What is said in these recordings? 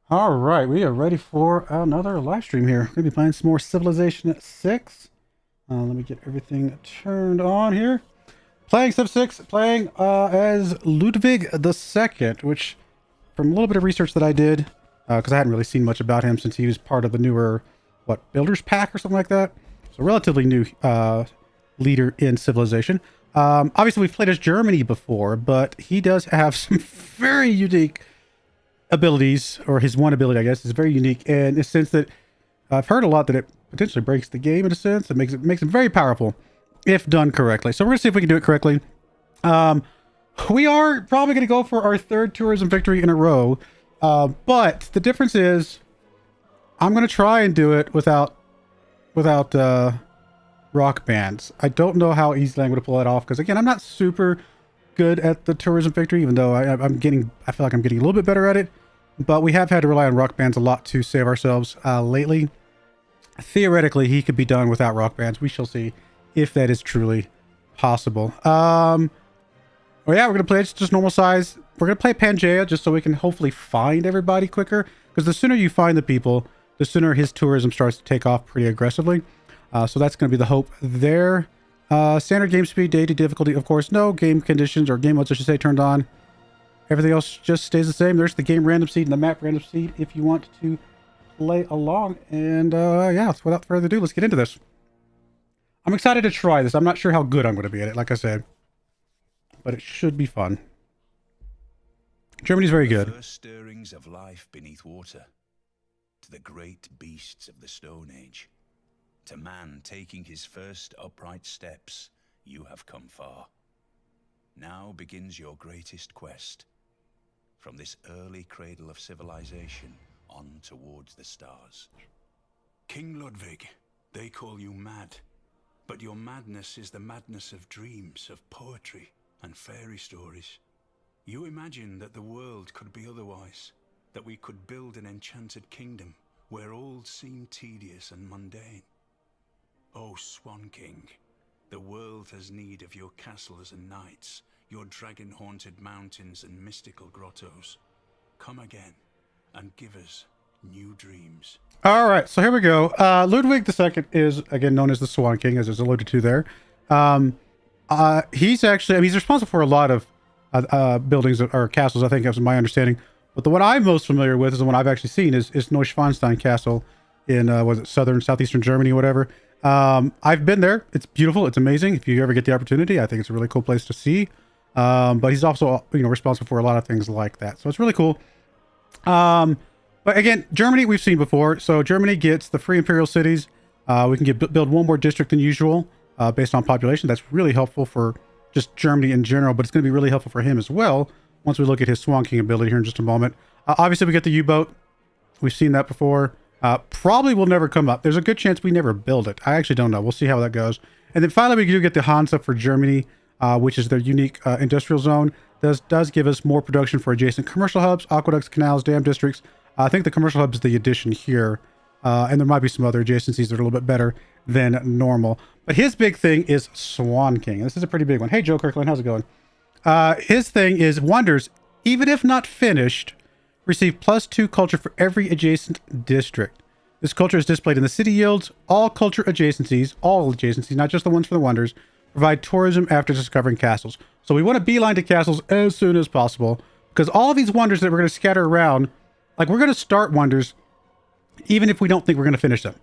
All right, we are ready for another live stream here. We're going to be playing some more Civilization 6. Let me get everything turned on here. Playing Civ 6, playing as Ludwig II, which, from a little bit of research that I did, because I hadn't really seen much about him since he was part of the newer, Builders Pack or something like that. So relatively new leader in Civilization. Obviously, we've played as Germany before, but he does have some very unique abilities, or his one ability, I guess, is very unique in the sense that I've heard a lot that it potentially breaks the game in a sense. It makes him very powerful if done correctly. So we're gonna see if we can do it correctly. We are probably gonna go for our third tourism victory in a row, but the difference is I'm gonna try and do it without rock bands. I don't know how easily I'm gonna pull that off because again, I'm not super good at the tourism victory, even though I feel like I'm getting a little bit better at it. But we have had to rely on rock bands a lot to save ourselves lately. Theoretically, he could be done without rock bands. We shall see if that is truly possible. Oh yeah, we're gonna play just normal size. We're gonna play Pangea just so we can hopefully find everybody quicker. Because the sooner you find the people, the sooner his tourism starts to take off pretty aggressively. So that's gonna be the hope there. Standard game speed, Deity difficulty, of course, no. Game conditions, or game modes, I should say, turned on. Everything else just stays the same. There's the game random seed and the map random seed if you want to play along. And yeah, so without further ado, let's get into this. I'm excited to try this. I'm not sure how good I'm going to be at it, like I said. But it should be fun. Germany's very good. The first stirrings of life beneath water, to the great beasts of the Stone Age. To man taking his first upright steps, you have come far. Now begins your greatest quest. From this early cradle of civilization on towards the stars. King Ludwig, they call you mad. But your madness is the madness of dreams, of poetry and fairy stories. You imagine that the world could be otherwise, that we could build an enchanted kingdom where all seemed tedious and mundane. O Swan King, the world has need of your castles and knights, your dragon-haunted mountains and mystical grottos. Come again, and give us new dreams. All right, so here we go. Ludwig II is, again, known as the Swan King, as is alluded to there. He's actually, I mean, he's responsible for a lot of buildings or castles, I think, that's my understanding. But the one I'm most familiar with is the one I've actually seen is Neuschwanstein Castle in, was it southeastern Germany or whatever. I've been there. It's beautiful. It's amazing. If you ever get the opportunity, I think it's a really cool place to see. But he's also, responsible for a lot of things like that. So it's really cool. But again, Germany, we've seen before. So Germany gets the free imperial cities. We can build one more district than usual, based on population. That's really helpful for just Germany in general, but it's going to be really helpful for him as well. Once we look at his Swan King ability here in just a moment. Obviously we get the U-boat. We've seen that before. Probably will never come up. There's a good chance we never build it. I actually don't know. We'll see how that goes. And then finally, we do get the Hansa for Germany, which is their unique industrial zone. Does give us more production for adjacent commercial hubs, aqueducts, canals, dam districts. I think the commercial hub is the addition here. And there might be some other adjacencies that are a little bit better than normal. But his big thing is Swan King. This is a pretty big one. Hey, Joe Kirkland, how's it going? His thing is wonders, even if not finished, receive +2 culture for every adjacent district. This culture is displayed in the city yields. All culture adjacencies, not just the ones for the wonders, provide tourism after discovering castles. So we want to beeline to castles as soon as possible, because all of these wonders that we're going to scatter around, like we're going to start wonders, even if we don't think we're going to finish them.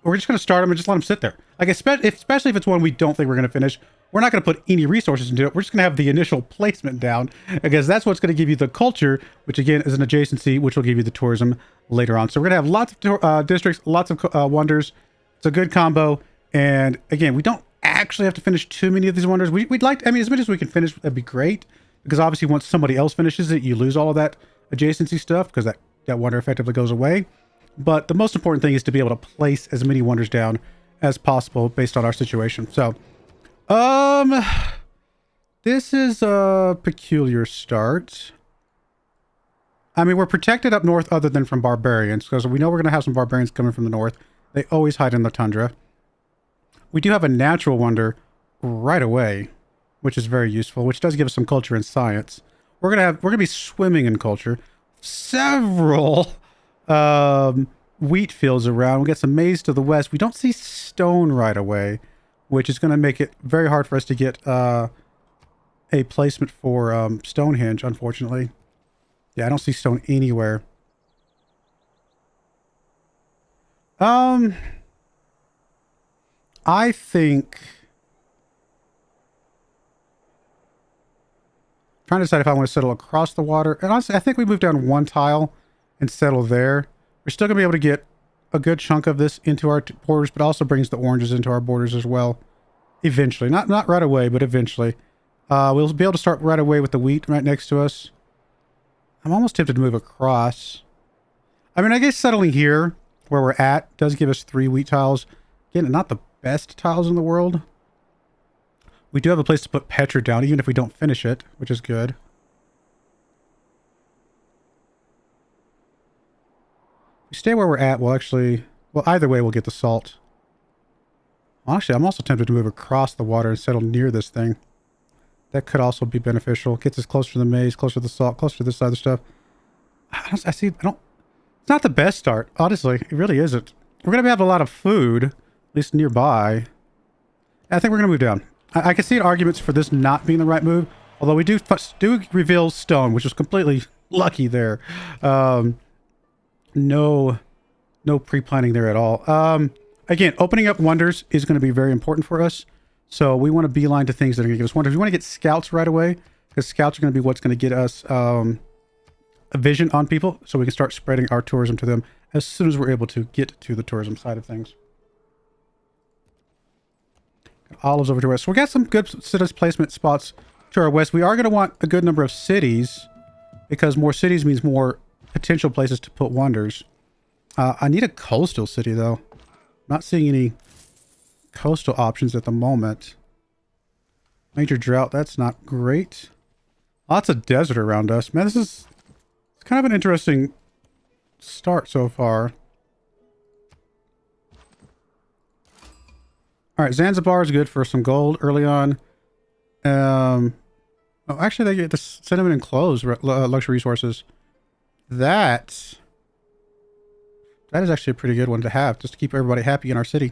We're just going to start them and just let them sit there. Like especially if it's one we don't think we're going to finish, we're not going to put any resources into it. We're just going to have the initial placement down, because that's what's going to give you the culture, which again is an adjacency, which will give you the tourism later on. So we're going to have lots of districts, lots of wonders. It's a good combo. And again, we don't actually have to finish too many of these wonders. We'd like to, I mean, as many as we can finish, that'd be great. Because obviously once somebody else finishes it, you lose all of that adjacency stuff, because that wonder effectively goes away. But the most important thing is to be able to place as many wonders down as possible based on our situation. So, this is a peculiar start. I mean, we're protected up north other than from barbarians, because we know we're going to have some barbarians coming from the north. They always hide in the tundra. We do have a natural wonder right away, which is very useful, which does give us some culture and science. We're gonna be swimming in culture. Several wheat fields around. We got some maize to the west. We don't see stone right away, which is going to make it very hard for us to get a placement for Stonehenge, unfortunately. Yeah, I don't see stone anywhere. I think... trying to decide if I want to settle across the water. And honestly, I think we move down one tile and settle there. We're still going to be able to get a good chunk of this into our borders, but also brings the oranges into our borders as well. Eventually. Not right away, but eventually. We'll be able to start right away with the wheat right next to us. I'm almost tempted to move across. I mean, I guess settling here, where we're at, does give us 3 wheat tiles. Again, not the best tiles in the world. We do have a place to put Petra down, even if we don't finish it, which is good. We stay where we're at, we'll actually... well, either way, we'll get the salt. Well, actually, I'm also tempted to move across the water and settle near this thing. That could also be beneficial. Gets us closer to the maize, closer to the salt, closer to this other stuff. I see... it's not the best start, honestly. It really isn't. We're going to have a lot of food, at least nearby. I think we're going to move down. I can see arguments for this not being the right move, although we do reveal stone, which is completely lucky there. No pre-planning there at all. Again, opening up wonders is going to be very important for us, so we want to beeline to things that are going to give us wonders. We want to get scouts right away, because scouts are going to be what's going to get us a vision on people, so we can start spreading our tourism to them as soon as we're able to get to the tourism side of things. Olives over to our west. So we got some good citizen placement spots to our west. We are going to want a good number of cities, because more cities means more potential places to put wonders. I need a coastal city, though. Not seeing any coastal options at the moment. Major drought, that's not great. Lots of desert around us. Man, it's kind of an interesting start so far. All right, Zanzibar is good for some gold early on. Oh, actually, they get the cinnamon and cloves luxury resources. That is actually a pretty good one to have, just to keep everybody happy in our city.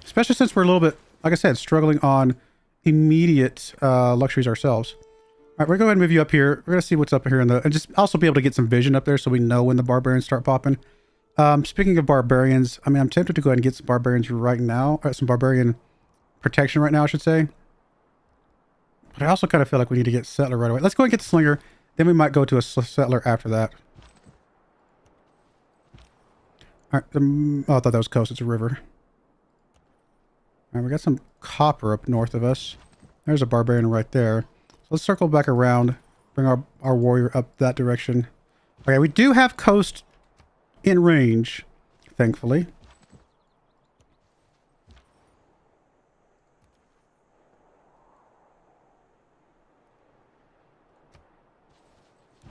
Especially since we're a little bit, like I said, struggling on immediate luxuries ourselves. All right, we're going to go ahead and move you up here. We're going to see what's up here and just also be able to get some vision up there so we know when the barbarians start popping. Speaking of barbarians, I mean, I'm tempted to go ahead and get some barbarians right now. Or some barbarian protection right now, I should say. But I also kind of feel like we need to get settler right away. Let's go ahead and get the slinger. Then we might go to a settler after that. All right. Oh, I thought that was coast. It's a river. All right, we got some copper up north of us. There's a barbarian right there. So let's circle back around. Bring our warrior up that direction. Okay, we do have coast in range, thankfully.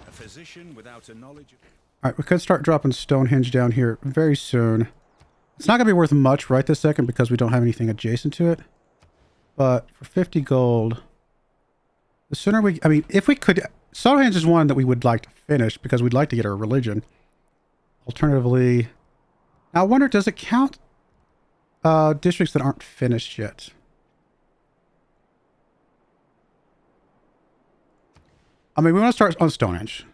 A physician without a knowledge of... All right, we could start dropping Stonehenge down here very soon. It's not going to be worth much right this second because we don't have anything adjacent to it. But for 50 gold, the sooner we... I mean, if we could... Stonehenge is one that we would like to finish because we'd like to get our religion. Alternatively... Now, I wonder, does it count districts that aren't finished yet? I mean, we want to start on Stonehenge.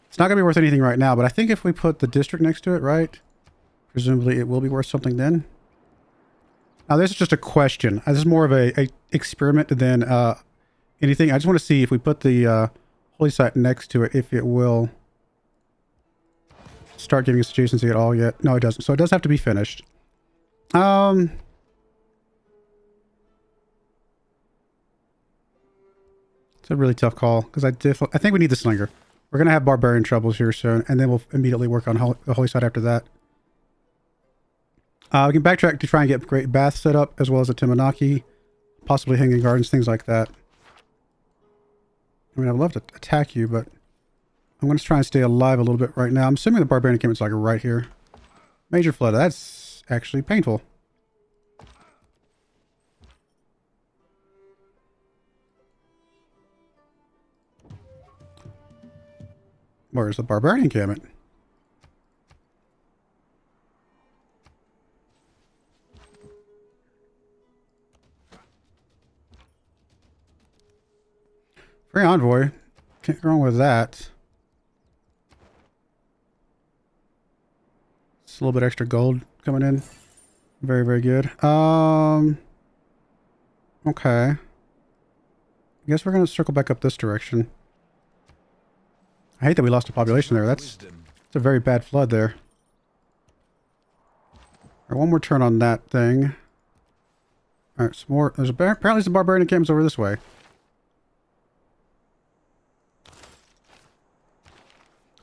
It's not going to be worth anything right now, but I think if we put the district next to it, right? Presumably it will be worth something then. Now, this is just a question. This is more of a experiment than anything. I just want to see if we put the holy site next to it, if it will start giving us adjacency at all yet. No, it doesn't. So it does have to be finished. It's a really tough call because I think we need the slinger. We're going to have barbarian troubles here soon, and then we'll immediately work on the holy site after that. We can backtrack to try and get Great Bath set up, as well as a Timonaki, possibly Hanging Gardens, things like that. I mean, I'd love to attack you, but I'm going to try and stay alive a little bit right now. I'm assuming the barbarian encampment's like right here. Major flood. That's actually painful. Where's the barbarian encampment? Free envoy. Can't go wrong with that. It's a little bit extra gold coming in. Very, very good. Okay. I guess we're going to circle back up this direction. I hate that we lost a population there. That's a very bad flood there. Alright, one more turn on that thing. Alright, some more. There's apparently some barbarian encampments over this way.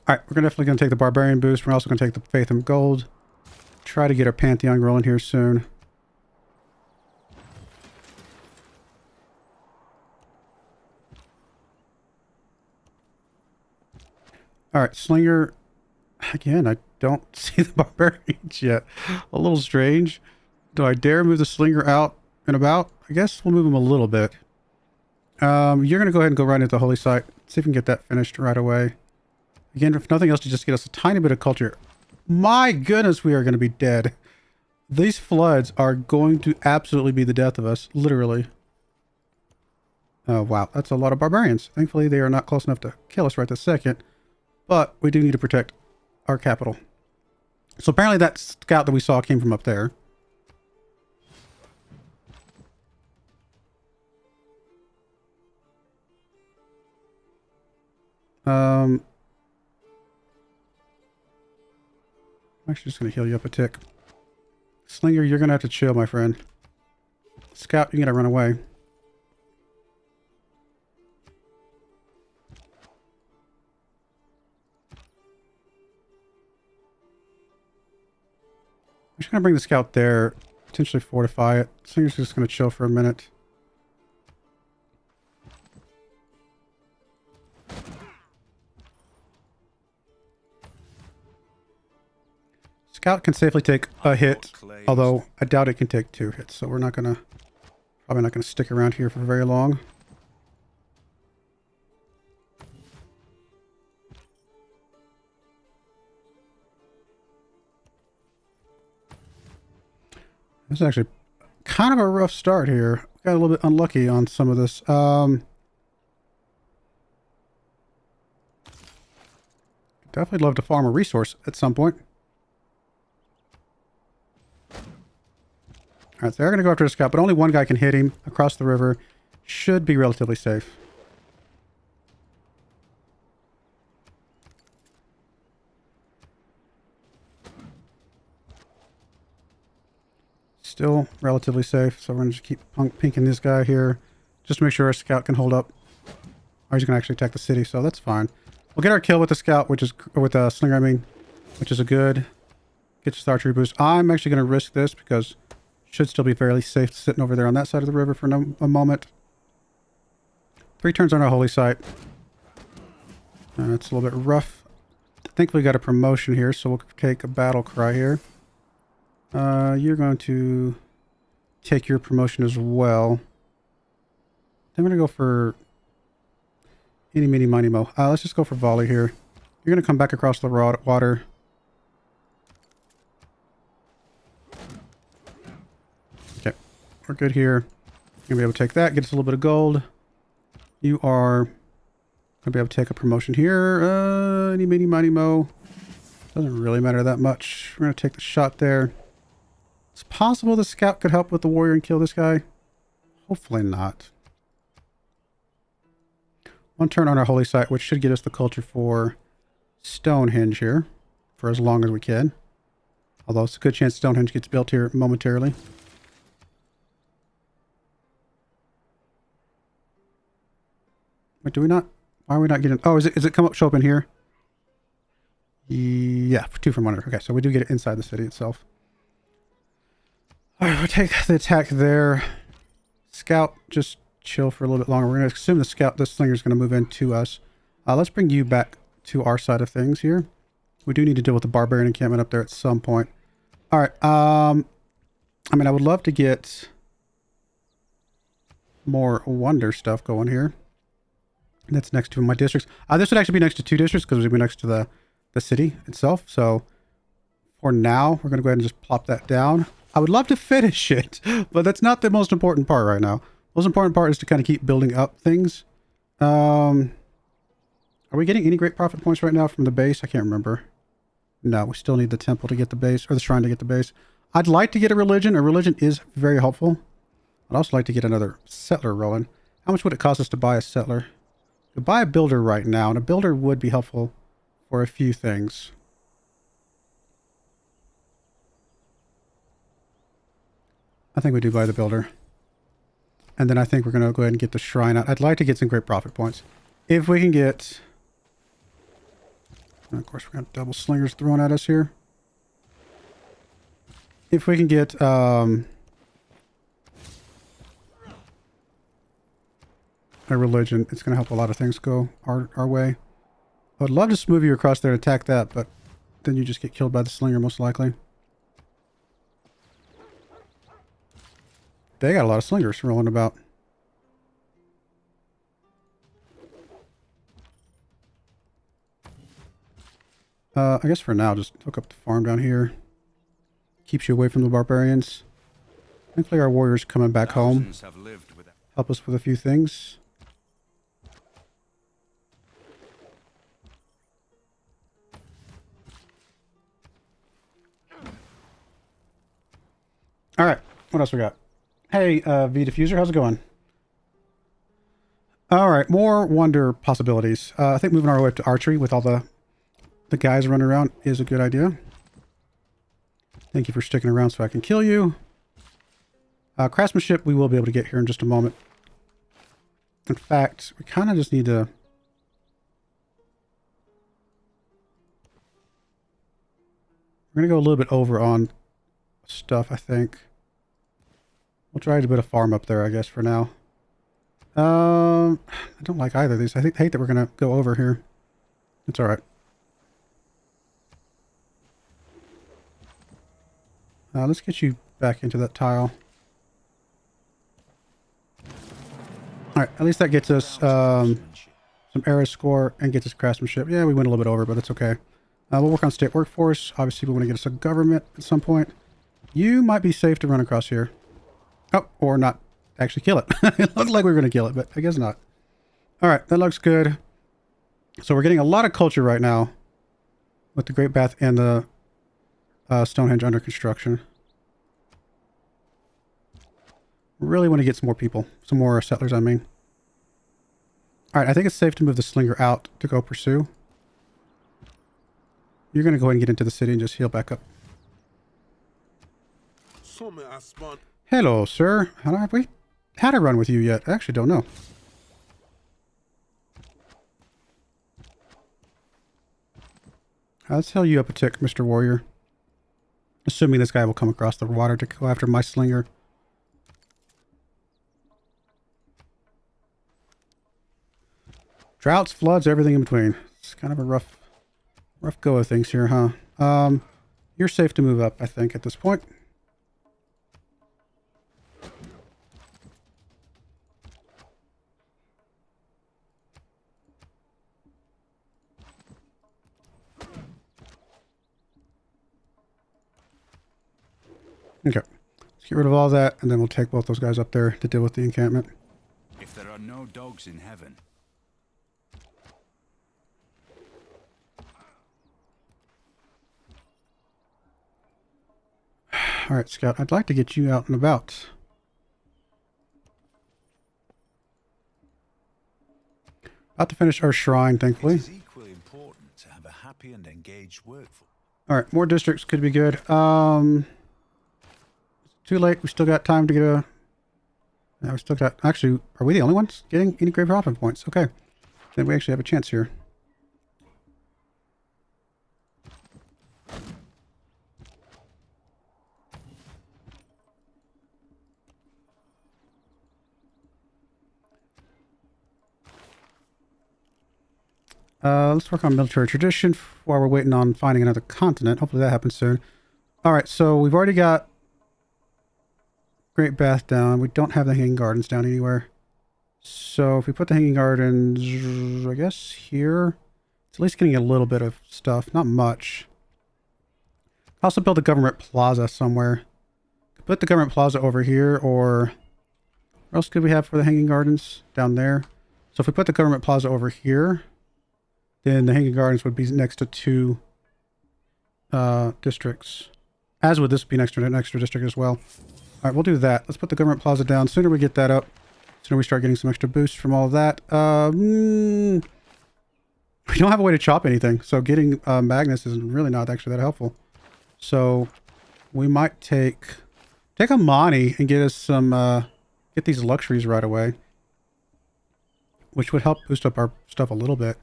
Alright, we're definitely going to take the barbarian boost. We're also going to take the faith and gold. Try to get our pantheon rolling here soon. Alright, Slinger. Again, I don't see the barbarians yet. A little strange. Do I dare move the Slinger out and about? I guess we'll move him a little bit. You're going to go ahead and go right into the holy site. See if we can get that finished right away. Again, if nothing else, to just get us a tiny bit of culture. My goodness, we are going to be dead. These floods are going to absolutely be the death of us. Literally. Oh, wow. That's a lot of barbarians. Thankfully, they are not close enough to kill us right this second. But we do need to protect our capital. So apparently that scout that we saw came from up there. I'm actually just going to heal you up a tick. Slinger, you're going to have to chill, my friend. Scout, you're going to run away. I'm just going to bring the scout there, potentially fortify it. Slinger's just going to chill for a minute. Scout can safely take a hit, although I doubt it can take 2 hits, so we're not going to, probably not going to stick around here for very long. This is actually kind of a rough start here. Got a little bit unlucky on some of this. Definitely love to farm a resource at some point. Alright, so they're going to go after the scout, but only one guy can hit him across the river. Should be relatively safe. Still relatively safe, so we're going to just keep pinking this guy here. Just to make sure our scout can hold up. Or he's going to actually attack the city, so that's fine. We'll get our kill with the scout, which is, or with the Slinger, I mean, which is a good. Get your archery boost. I'm actually going to risk this because should still be fairly safe sitting over there on that side of the river for a moment. 3 turns on our holy site. It's a little bit rough. I think we got a promotion here, so we'll take a battle cry here. You're going to take your promotion as well. I'm going to go for eeny, meeny, miny, mo. Let's just go for volley here. You're going to come back across the water. Okay, we're good here. You're going to be able to take that, get us a little bit of gold. You are going to be able to take a promotion here. Eeny, meeny, miny, mo. Doesn't really matter that much. We're going to take the shot there. It's possible the scout could help with the warrior and kill this guy. Hopefully not. 1 turn on our holy site, which should get us the culture for Stonehenge here for as long as we can. Although it's a good chance Stonehenge gets built here momentarily. Wait, do we not? Why are we not getting? Oh, is it show up in here? Yeah, 2 from 1. Okay, so we do get it inside the city itself. All right, we'll take the attack there. Scout, just chill for a little bit longer. We're going to assume the scout, this slinger is going to move in to us. Let's bring you back to our side of things here. We do need to deal with the barbarian encampment up there at some point. All right. I mean, I would love to get more wonder stuff going here. That's next to my districts. This would actually be next to 2 districts because it would be next to the city itself. So for now, we're going to go ahead and just plop that down. I would love to finish it, but that's not the most important part right now. The most important part is to kind of keep building up things. Are we getting any great profit points right now from the base? I can't remember. No, we still need the temple to get the base, or the shrine to get the base. I'd like to get a religion. A religion is very helpful. I'd also like to get another settler rolling. How much would it cost us to buy a settler? To buy a builder right now, and a builder would be helpful for a few things. I think we do buy the builder. And then I think we're going to go ahead and get the shrine out. I'd like to get some great profit points. If we can get... And of course, we're going to double slingers thrown at us here. If we can get... a religion, it's going to help a lot of things go our way. I would love to smooth you across there and attack that, but then you just get killed by the slinger most likely. They got a lot of slingers rolling about. I guess for now, just hook up the farm down here. Keeps you away from the barbarians. Thankfully, our warriors coming back home. Help us with a few things. All right, what else we got? Hey, V Diffuser, how's it going? All right, more wonder possibilities. I think moving our way up to archery with all the guys running around is a good idea. Thank you for sticking around so I can kill you. Craftsmanship we will be able to get here in just a moment. In fact, we kind of just need to... We're going to go a little bit over on stuff, I think. We'll try a bit of farm up there, I guess, for now. I don't like either of these. I hate that we're going to go over here. It's all right. Let's get you back into that tile. All right, at least that gets us some era score and gets us craftsmanship. Yeah, we went a little bit over, but it's okay. We'll work on state workforce. Obviously, we want to get us a government at some point. You might be safe to run across here. Oh, or not actually kill it. It looked like we were going to kill it, but I guess not. All right, that looks good. So we're getting a lot of culture right now with the Great Bath and the Stonehenge under construction. Really want to get some more people. Some more settlers, I mean. All right, I think it's safe to move the slinger out to go pursue. You're going to go ahead and get into the city and just heal back up. Hello, sir. Have we had a run with you yet? I actually don't know. Let's heal you up a tick, Mr. Warrior. Assuming this guy will come across the water to go after my slinger. Droughts, floods, everything in between. It's kind of a rough go of things here, huh? You're safe to move up, I think, at this point. Okay, let's get rid of all that, and then we'll take both those guys up there to deal with the encampment. If there are no dogs in heaven... All right, Scout, I'd like to get you out and about. About to finish our shrine, thankfully. It is equally important to have a happy and engaged workforce. All right, more districts could be good. Too late. We still got time to get a... No, we still got... Actually, are we the only ones getting any great profit points? Okay. Then we actually have a chance here. Let's work on military tradition while we're waiting on finding another continent. Hopefully that happens soon. All right, so we've already got Great Bath down. We don't have the Hanging Gardens down anywhere. So if we put the hanging gardens, I guess here, it's at least getting a little bit of stuff, not much. Also build a government plaza somewhere. Put the government plaza over here, or what else could we have for the hanging gardens? Down there. So if we put the government plaza over here, then the hanging gardens would be next to two districts. As would this be next to an extra district as well. Alright, we'll do that. Let's put the government plaza down. Sooner we get that up, sooner we start getting some extra boosts from all of that. We don't have a way to chop anything, so getting Magnus is really not actually that helpful. So we might take a Monty and get us some get these luxuries right away, which would help boost up our stuff a little bit.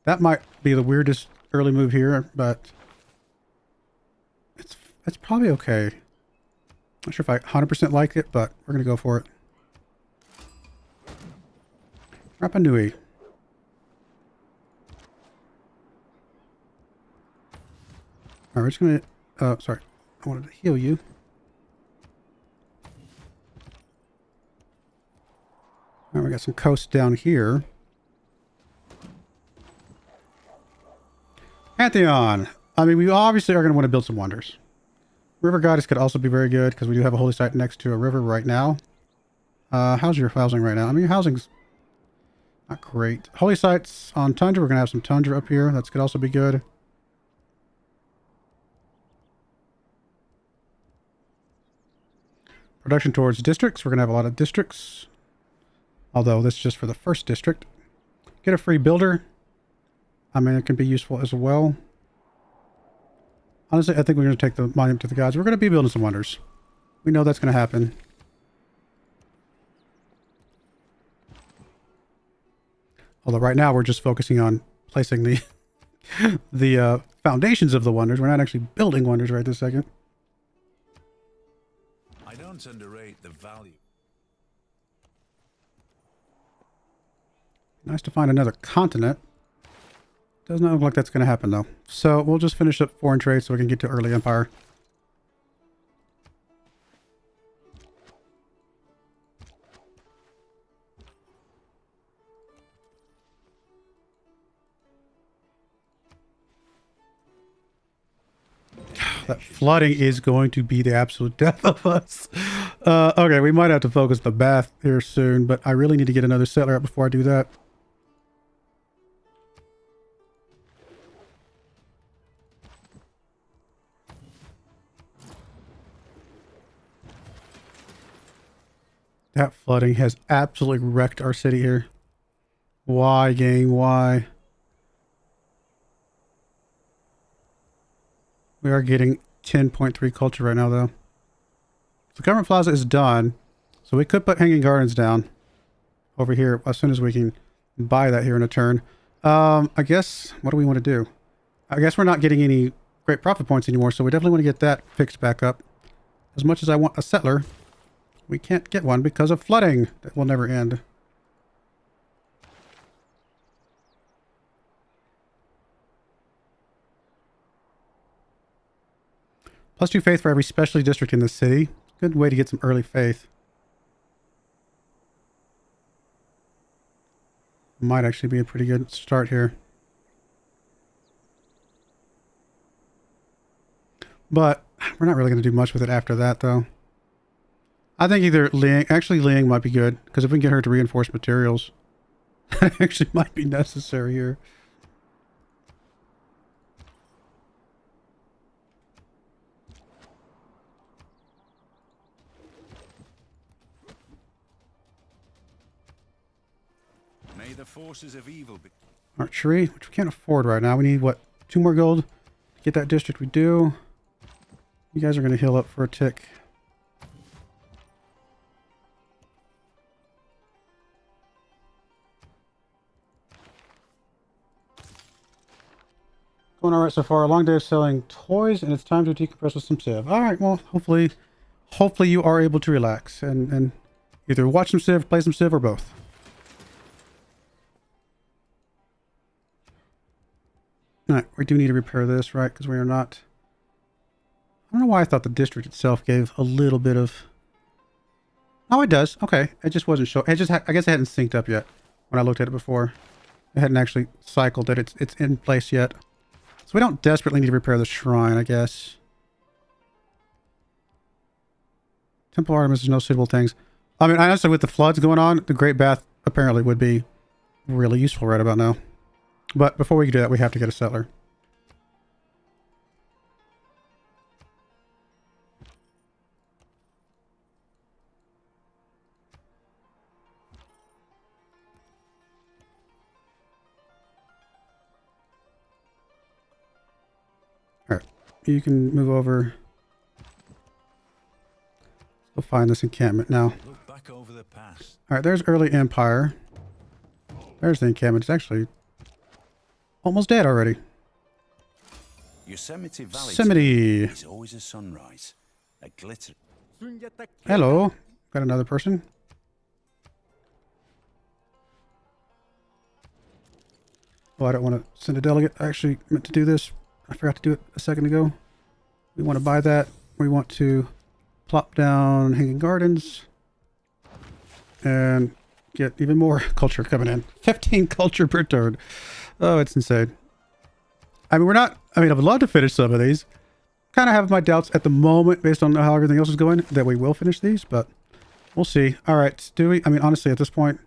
That might be the weirdest early move here, but it's probably okay. Not sure if I 100% like it, but we're gonna go for it. Rapa Nui. Alright, we're just gonna sorry, I wanted to heal you. Alright, we got some coast down here. Pantheon. I mean, we obviously are going to want to build some wonders. River Goddess could also be very good because we do have a holy site next to a river right now. How's your housing right now? I mean, your housing's not great. Holy sites on Tundra. We're going to have some Tundra up here. That could also be good. Production towards districts. We're going to have a lot of districts. Although this is just for the first district. Get a free builder. I mean, it can be useful as well. Honestly, I think we're going to take the monument to the gods. We're going to be building some wonders. We know that's going to happen. Although right now we're just focusing on placing the foundations of the wonders. We're not actually building wonders right this second. I don't underrate the value. Nice to find another continent. Does not look like that's going to happen, though. So we'll just finish up foreign trade so we can get to early empire. That flooding is going to be the absolute death of us. Okay, we might have to focus the bath here soon, but I really need to get another settler up before I do that. That flooding has absolutely wrecked our city here. Why, gang? Why? We are getting 10.3 culture right now, though. The government plaza is done, so we could put hanging gardens down over here as soon as we can buy that here in a turn. I guess, what do we want to do? I guess we're not getting any great profit points anymore, so we definitely want to get that fixed back up. As much as I want a settler, we can't get one because of flooding that will never end. +2 faith for every specialty district in the city. Good way to get some early faith. Might actually be a pretty good start here. But we're not really going to do much with it after that, though. I think either Liang... Actually, Liang might be good, because if we can get her to reinforce materials, that actually might be necessary here. May the forces of evil be... Archery, which we can't afford right now. We need, what, 2 more gold to get that district we do. You guys are going to heal up for a tick. Going all right so far. A long day of selling toys, and it's time to decompress with some Civ. All right, well, hopefully you are able to relax and either watch some Civ, play some Civ, or both. All right, we do need to repair this, right? Because we are not... I don't know why I thought the district itself gave a little bit of... Oh, it does. Okay. It just wasn't showing. It just, I guess it hadn't synced up yet when I looked at it before. It hadn't actually cycled that it's in place yet. So we don't desperately need to repair the shrine, I guess. Temple Artemis, there's no suitable things. I mean, honestly, with the floods going on, the Great Bath apparently would be really useful right about now. But before we can do that, we have to get a settler. Alright, you can move over. Go find this encampment now. Look back over the past. Alright, there's early Empire. There's the encampment. It's actually almost dead already. Yosemite Valley Yosemite. is always a sunrise. A glitter. Hello. Got another person. Oh, I don't want to send a delegate. I actually meant to do this. I forgot to do it a second ago. We want to buy that. We want to plop down Hanging Gardens and get even more culture coming in. 15 culture per turn. Oh, it's insane. I mean, I would love to finish some of these. Kind of have my doubts at the moment based on how everything else is going that we will finish these, but we'll see. All right, Stewie. I mean, honestly, at this point,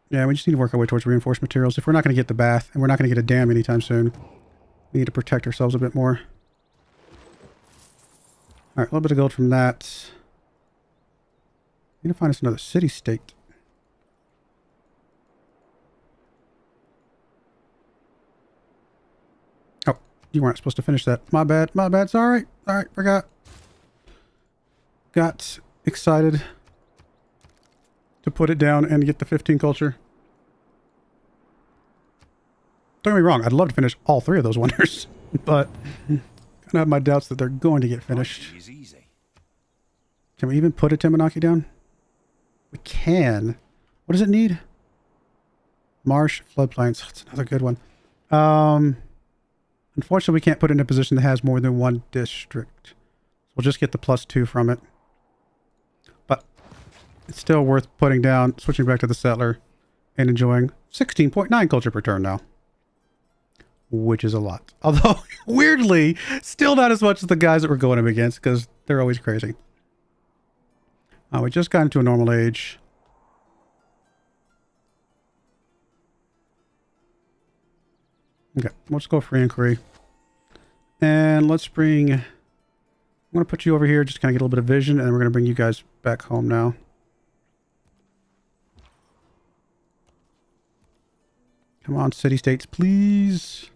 yeah, we just need to work our way towards reinforced materials. If we're not going to get the bath, and we're not going to get a dam anytime soon, we need to protect ourselves a bit more. All right, a little bit of gold from that. Need to find us another city-state. Oh, you weren't supposed to finish that. My bad, my bad. Sorry. All right, forgot. Got excited to put it down and get the 15 culture. Don't get me wrong, I'd love to finish all 3 of those wonders, but kind of have my doubts that they're going to get finished. Can we even put a Timonaki down? We can. What does it need? Marsh, floodplains. That's another good one. Unfortunately, we can't put it in a position that has more than 1 district. We'll just get the +2 from it. But it's still worth putting down, switching back to the settler, and enjoying 16.9 culture per turn now. Which is a lot. Although, weirdly, still not as much as the guys that we're going up against, because they're always crazy. We just got into a normal age. Okay, let's go free inquiry. And let's bring... I'm going to put you over here, just kind of get a little bit of vision, and we're going to bring you guys back home now. Come on, city-states, please.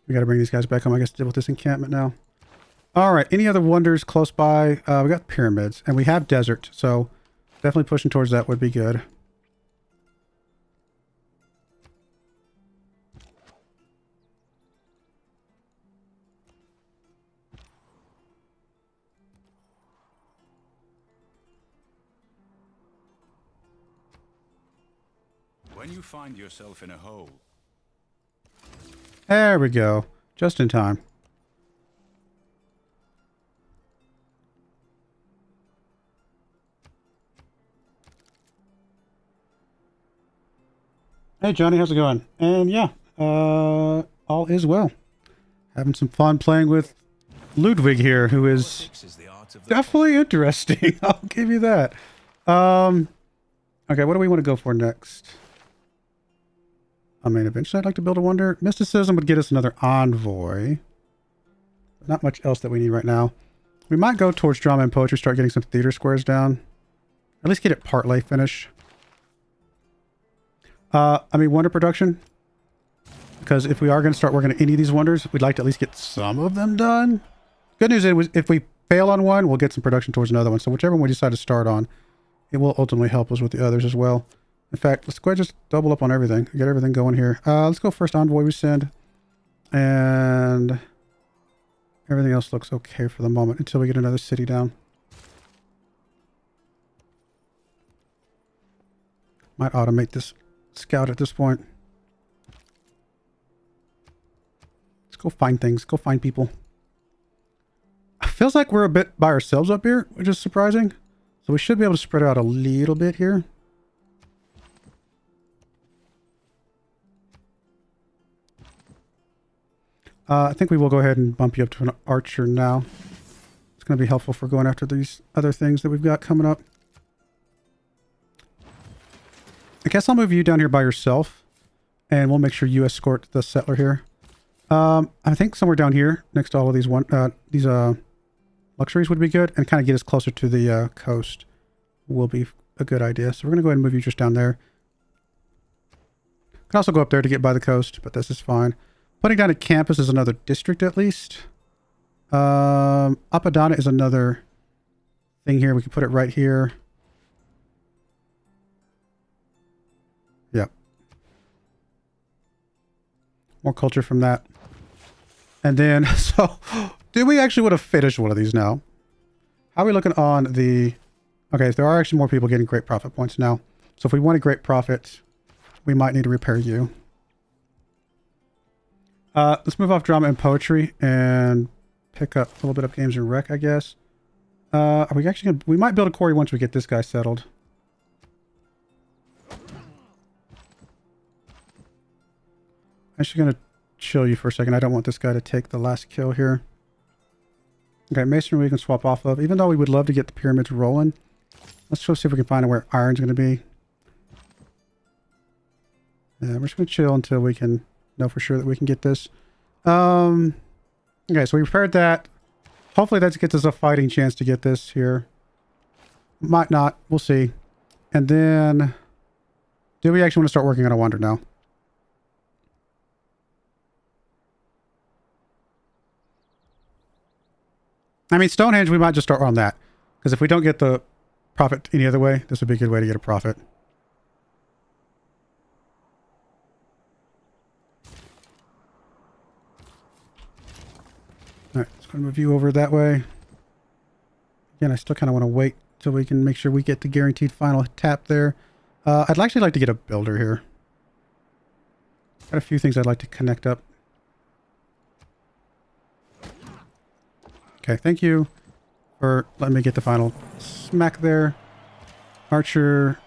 We got to bring these guys back home, I guess, to deal with this encampment now. All right, any other wonders close by? We got pyramids, and we have desert, so definitely pushing towards that would be good. When you find yourself in a hole. There we go. Just in time. Hey Johnny, how's it going? And yeah, all is well. Having some fun playing with Ludwig here, who is definitely interesting. I'll give you that. Okay, what do we want to go for next? I mean, eventually I'd like to build a wonder. Mysticism would get us another envoy. Not much else that we need right now. We might go towards drama and poetry, start getting some theater squares down. At least get it partly finished. I mean, wonder production. Because if we are going to start working on any of these wonders, we'd like to at least get some of them done. Good news is, if we fail on one, we'll get some production towards another one. So whichever one we decide to start on, it will ultimately help us with the others as well. In fact, let's go ahead and just double up on everything. Get everything going here. Let's go first envoy we send. And everything else looks okay for the moment until we get another city down. Might automate this scout at this point. Let's go find things. Go find people. It feels like we're a bit by ourselves up here, which is surprising. So we should be able to spread out a little bit here. I think we will go ahead and bump you up to an archer now. It's going to be helpful for going after these other things that we've got coming up. I guess I'll move you down here by yourself. And we'll make sure you escort the settler here. I think somewhere down here, next to all of these luxuries would be good. And kind of get us closer to the coast will be a good idea. So we're going to go ahead and move you just down there. Can also go up there to get by the coast, but this is fine. Putting down a campus is another district at least. Apadana is another thing here. We can put it right here. Yep. More culture from that. And then, so, do we actually want to finish one of these now? How are we looking on the... Okay, there are actually more people getting great profit points now. So if we want a great profit, we might need to repair you. Let's move off drama and poetry and pick up a little bit of games and rec, I guess. Are we actually gonna... We might build a quarry once we get this guy settled. I'm actually going to chill you for a second. I don't want this guy to take the last kill here. Okay, masonry we can swap off of. Even though we would love to get the pyramids rolling. Let's go see if we can find out where iron's going to be. Yeah, we're just going to chill until we can know for sure that we can get this. Okay, so we repaired that. Hopefully that gets us a fighting chance to get this here. Might not. We'll see. And then... Do we actually want to start working on a wonder now? I mean, Stonehenge, we might just start on that. Because if we don't get the profit any other way, this would be a good way to get a profit. Alright, let's go and move you over that way. Again, I still kind of want to wait till we can make sure we get the guaranteed final tap there. I'd actually like to get a builder here. Got a few things I'd like to connect up. Okay, thank you for letting me get the final smack there. Archer.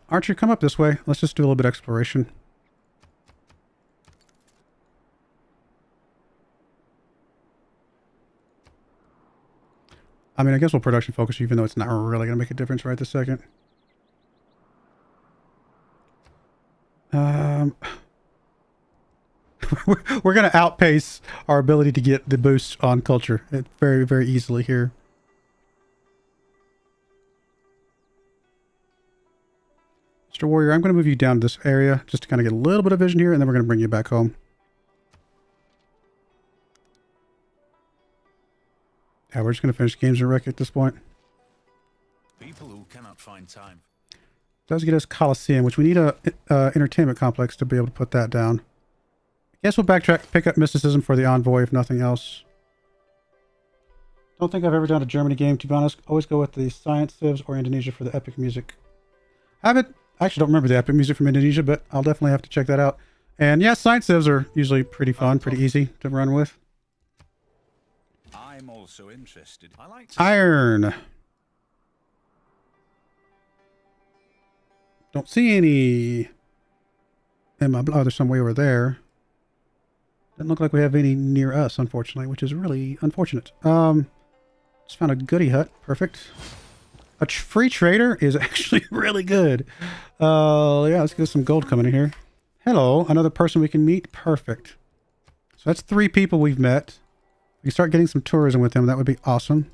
Archer, come up this way. Let's just do a little bit of exploration. I mean, I guess we'll production focus even though it's not really going to make a difference right this second. We're going to outpace our ability to get the boost on culture very, very easily here. Mr. Warrior, I'm going to move you down to this area just to kind of get a little bit of vision here, and then we're going to bring you back home. Yeah, we're just going to finish games and wreck at this point. People who cannot find time. Does get us Coliseum, which we need a entertainment complex to be able to put that down. I guess we'll backtrack, pick up mysticism for the envoy, if nothing else. Don't think I've ever done a Germany game, to be honest. Always go with the science civs or Indonesia for the epic music. I actually don't remember the epic music from Indonesia, but I'll definitely have to check that out. And yeah, science civs are usually pretty fun, pretty easy to run with. I'm also interested. I like to Iron. Don't see any in my... Oh, there's some way over there. Doesn't look like we have any near us, unfortunately, which is really unfortunate. Just found a goodie hut. Perfect. A free trader is actually really good. Yeah, let's get some gold coming in here. Hello, another person we can meet. Perfect. So that's 3 people we've met. We can start getting some tourism with them. That would be awesome.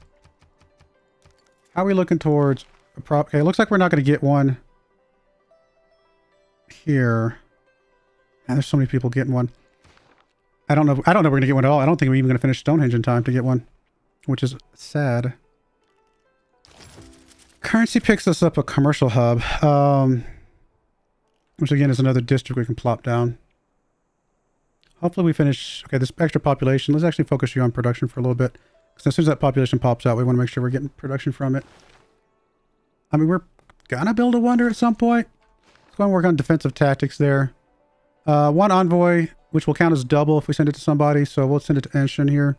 How are we looking towards a prop? Okay, it looks like we're not going to get one here. Man, there's so many people getting one. I don't know if we're going to get one at all. I don't think we're even going to finish Stonehenge in time to get one, which is sad. Currency picks us up a commercial hub, which again is another district we can plop down. Hopefully we finish... Okay, this extra population. Let's actually focus you on production for a little bit. Because as soon as that population pops out, we want to make sure we're getting production from it. I mean, we're going to build a wonder at some point. Let's go and work on defensive tactics there. 1 envoy, which will count as double if we send it to somebody. So we'll send it to Enshin here.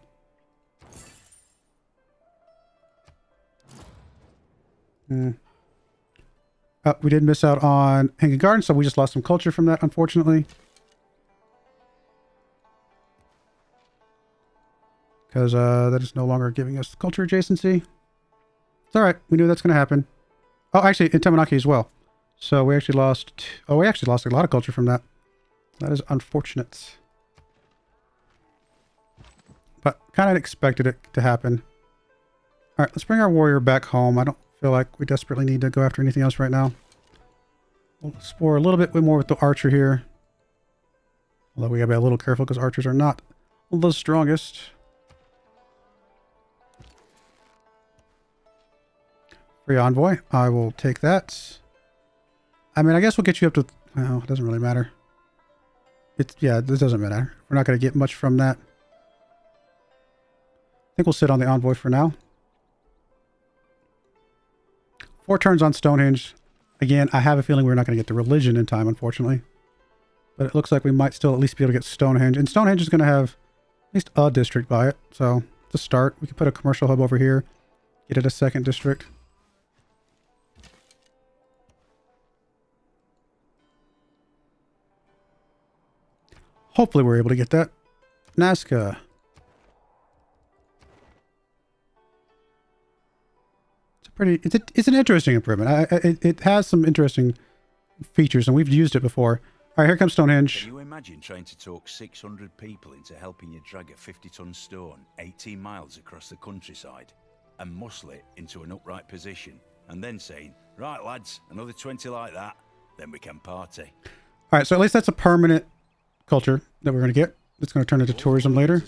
We did miss out on Hanging Garden, so we just lost some culture from that, unfortunately. Because that is no longer giving us culture adjacency. It's alright. We knew that's going to happen. Oh, actually, in Tamanaki as well. So we actually lost... Oh, we actually lost a lot of culture from that. That is unfortunate. But kind of expected it to happen. Alright, let's bring our warrior back home. I don't feel like we desperately need to go after anything else right now. We'll explore a little bit more with the archer here. Although we gotta be a little careful because archers are not the strongest. Free envoy. I will take that. I mean, I guess we'll get you up to... Well, it doesn't really matter. Yeah, this doesn't matter. We're not going to get much from that. I think we'll sit on the envoy for now. 4 turns on Stonehenge. Again, I have a feeling we're not going to get the religion in time, unfortunately. But it looks like we might still at least be able to get Stonehenge. And Stonehenge is going to have at least a district by it. So, to start, we can put a commercial hub over here. Get it a second district. Hopefully we're able to get that. Nazca. It's an interesting improvement. It has some interesting features, and we've used it before. All right, here comes Stonehenge. Can you imagine trying to talk 600 people into helping you drag a 50-ton stone 18 miles across the countryside and muscle it into an upright position, and then saying, right, lads, another 20 like that, then we can party. All right, so at least that's a permanent culture that we're going to get. It's going to turn into tourism later.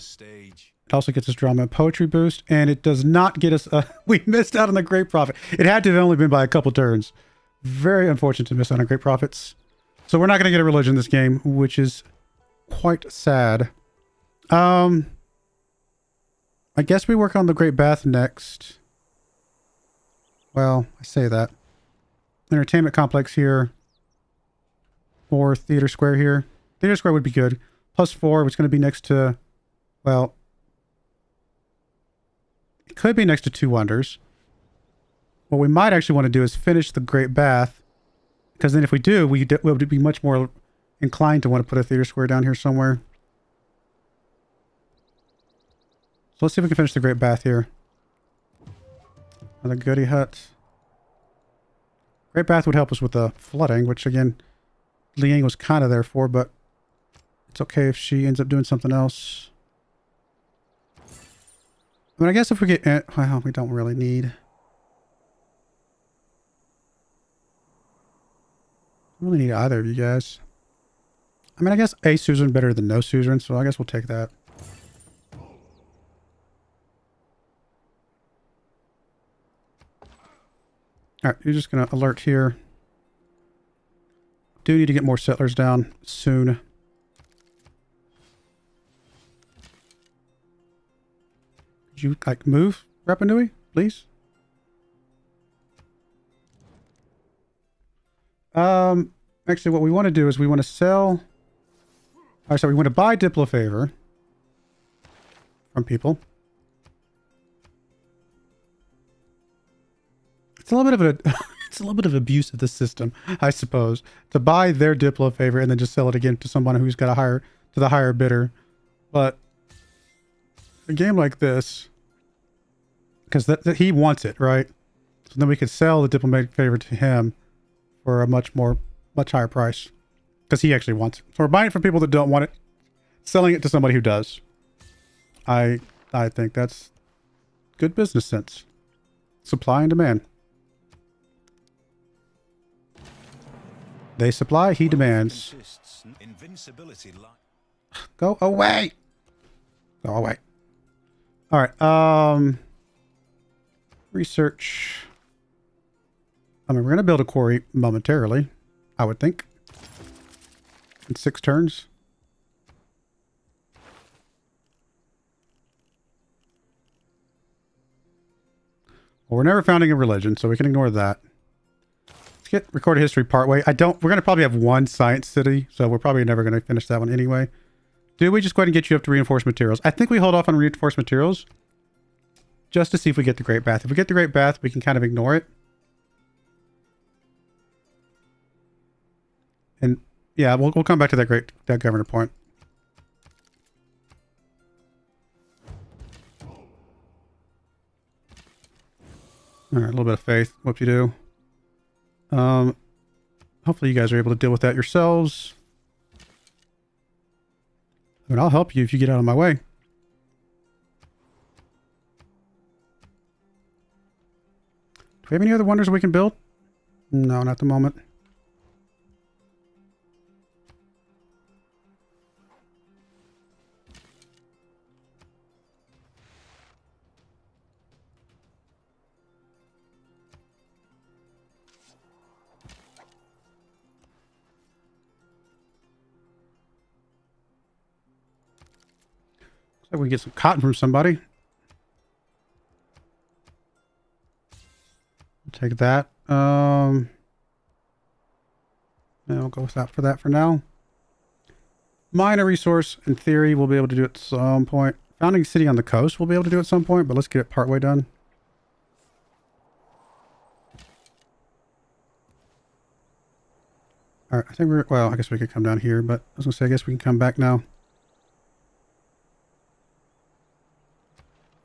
It also gets us drama and poetry boost, and it does not get us... we missed out on the Great Prophet. It had to have only been by a couple turns. Very unfortunate to miss out on Great Prophets. So we're not going to get a religion this game, which is quite sad. I guess we work on the Great Bath next. Well, I say that. Entertainment complex here. Or Theater Square here. Theater Square would be good. +4, which is going to be next to... Well... It could be next to 2 Wonders. What we might actually want to do is finish the Great Bath. Because then if we do, we would be much more inclined to want to put a Theater Square down here somewhere. So let's see if we can finish the Great Bath here. Another goodie hut. Great Bath would help us with the flooding, which again, Liang was kind of there for, but it's okay if she ends up doing something else. I mean, I guess if we get... Well, we don't really need... I don't really need either of you guys. I mean, I guess a suzerain better than no suzerain, so I guess we'll take that. Alright, you're just going to alert here. Do need to get more settlers down soon. Could you, like, move, Rapa Nui, please? Actually, what we want to do is we want to sell... Or sorry, we want to buy Diplo Favor from people. It's a little bit of a... It's a little bit of abuse of the system, I suppose, to buy their Diplo Favor and then just sell it again to someone who's got a higher... to the higher bidder. But a game like this... Because he wants it, right? So then we could sell the Diplomatic Favor to him for a much higher price. Because he actually wants it. So we're buying it from people that don't want it, selling it to somebody who does. I think that's good business sense. Supply and demand. They supply, he demands. Go away! Go away. Alright, research. I mean, we're going to build a quarry momentarily, I would think. In 6 turns. Well, we're never founding a religion, so we can ignore that. Let's get recorded history partway. We're going to probably have 1 science city, so we're probably never going to finish that one anyway. Do we just go ahead and get you up to reinforced materials? I think we hold off on reinforced materials just to see if we get the Great Bath. If we get the Great Bath, we can kind of ignore it. Yeah, we'll come back to that governor point. All right, a little bit of faith. What you do. Hopefully you guys are able to deal with that yourselves. I mean, I'll help you if you get out of my way. Do we have any other wonders we can build? No, not at the moment. Looks like we can get some cotton from somebody. Take that. Yeah, we'll go with that for now. Mine a resource. In theory, we'll be able to do it at some point. Founding city on the coast, we'll be able to do at some point, but let's get it partway done. All right, I think we're, well, I guess we could come down here, but I was gonna say, I guess we can come back now.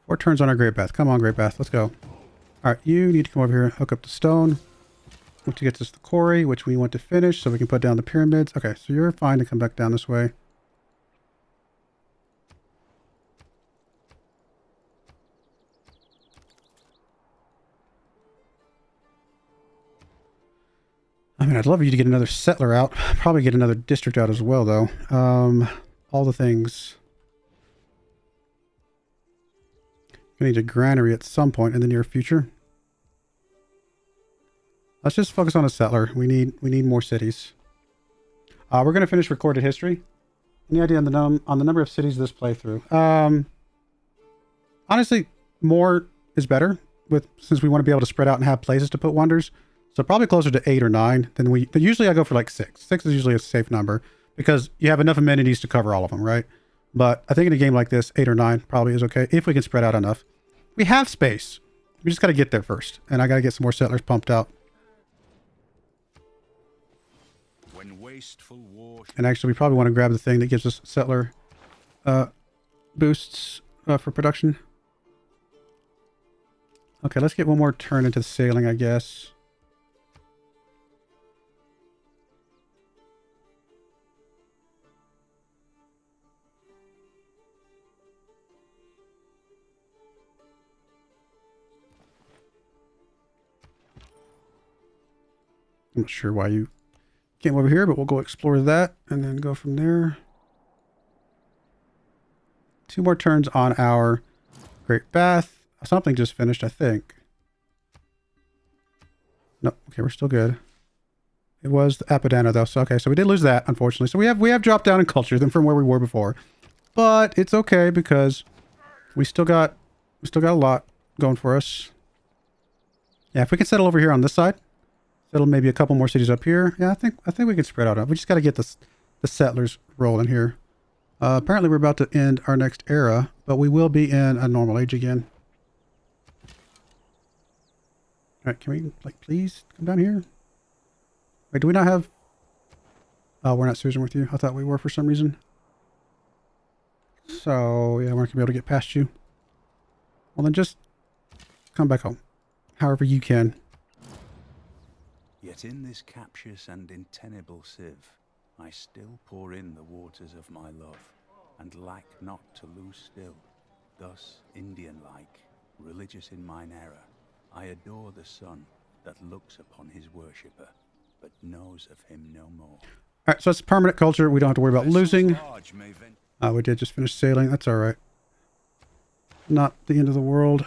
4 turns on our Great Bath. Come on, Great Bath, let's go. All right, you need to come over here and hook up the stone. Which gets us the quarry, which we want to finish so we can put down the pyramids. Okay, so you're fine to come back down this way. I mean, I'd love you to get another settler out. Probably get another district out as well, though. All the things. We need a granary at some point in the near future. Let's just focus on a settler. We need more cities. We're going to finish recorded history. Any idea on the number of cities this playthrough? Honestly, more is better since we want to be able to spread out and have places to put wonders. So probably closer to 8 or 9 than but usually I go for like 6. 6 is usually a safe number because you have enough amenities to cover all of them, right? But I think in a game like this, 8 or 9 probably is okay if we can spread out enough. We have space. We just got to get there first. And I got to get some more settlers pumped out. And actually, we probably want to grab the thing that gives us settler boosts for production. Okay, let's get one more turn into sailing, I guess. I'm not sure why you came over here, but we'll go explore that and then go from there. 2 more turns on our Great Bath. Something just finished, I think. No, okay, we're still good. It was the Apadana though, so okay, so we did lose that, unfortunately. So we have dropped down in culture than from where we were before. But it's okay because we still got a lot going for us. Yeah, if we can settle over here on this side. Settle maybe a couple more cities up here. Yeah, I think we can spread out. We just got to get the settlers rolling here. Apparently we're about to end our next era, but we will be in a normal age again. All right, can we, like, please come down here? Wait, do we not have... Oh, we're not Susan with you. I thought we were for some reason. So, yeah, we're not going to be able to get past you. Well, then just come back home. However you can. Yet in this captious and untenable sieve, I still pour in the waters of my love, and lack not to lose still. Thus, Indian-like, religious in mine error, I adore the sun that looks upon his worshipper, but knows of him no more. Alright, so it's permanent culture. We don't have to worry about losing. We did just finish sailing. That's alright. Not the end of the world.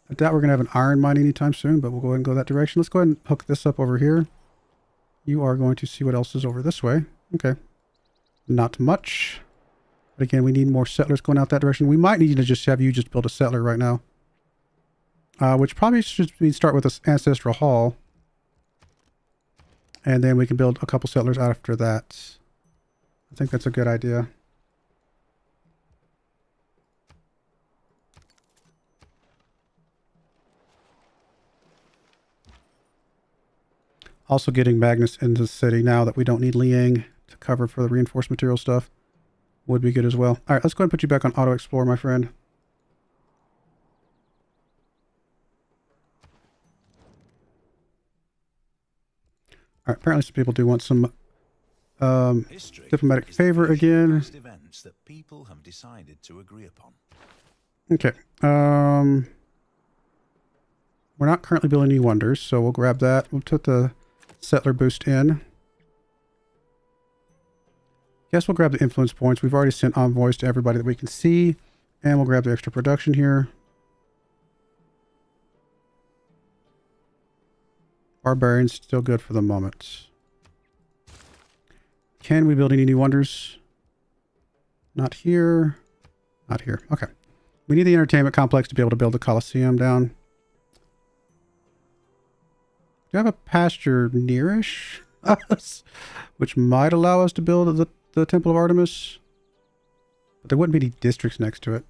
I doubt we're going to have an iron mine anytime soon, but we'll go ahead and go that direction. Let's go ahead and hook this up over here. You are going to see what else is over this way. Okay. Not much. But again, we need more settlers going out that direction. We might need to just have you just build a settler right now. Which probably should start with this ancestral hall. And then we can build a couple settlers after that. I think that's a good idea. Also getting Magnus into the city now that we don't need Liang to cover for the reinforced material stuff would be good as well. All right, let's go ahead and put you back on Auto Explore, my friend. All right, apparently some people do want some diplomatic favor again. Events that people have decided to agree upon. Okay. We're not currently building any wonders, so we'll grab that. We'll put the settler boost in. Guess we'll grab the influence points. We've already sent envoys to everybody that we can see. And we'll grab the extra production here. Barbarians still good for the moment. Can we build any new wonders? Not here. Not here. Okay. We need the entertainment complex to be able to build the Colosseum down. Do you have a pasture nearish us, which might allow us to build the Temple of Artemis? But there wouldn't be any districts next to it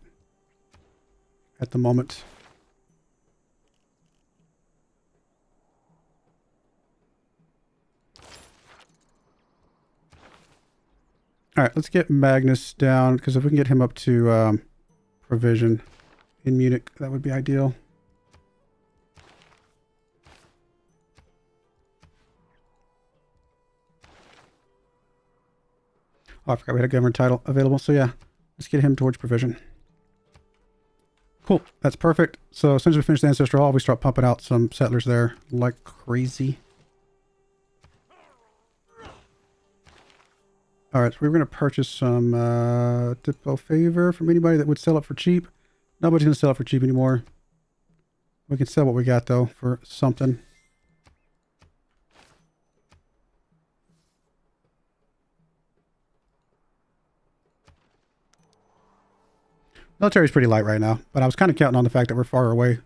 at the moment. All right, let's get Magnus down, because if we can get him up to provision in Munich, that would be ideal. Oh, I forgot we had a government title available. So yeah, let's get him towards provision. Cool. That's perfect. So as soon as we finish the Ancestral Hall, we start pumping out some settlers there like crazy. All right, so we're going to purchase some Diplo favor from anybody that would sell it for cheap. Nobody's going to sell it for cheap anymore. We can sell what we got, though, for something. Military's pretty light right now, but I was kind of counting on the fact that we're far away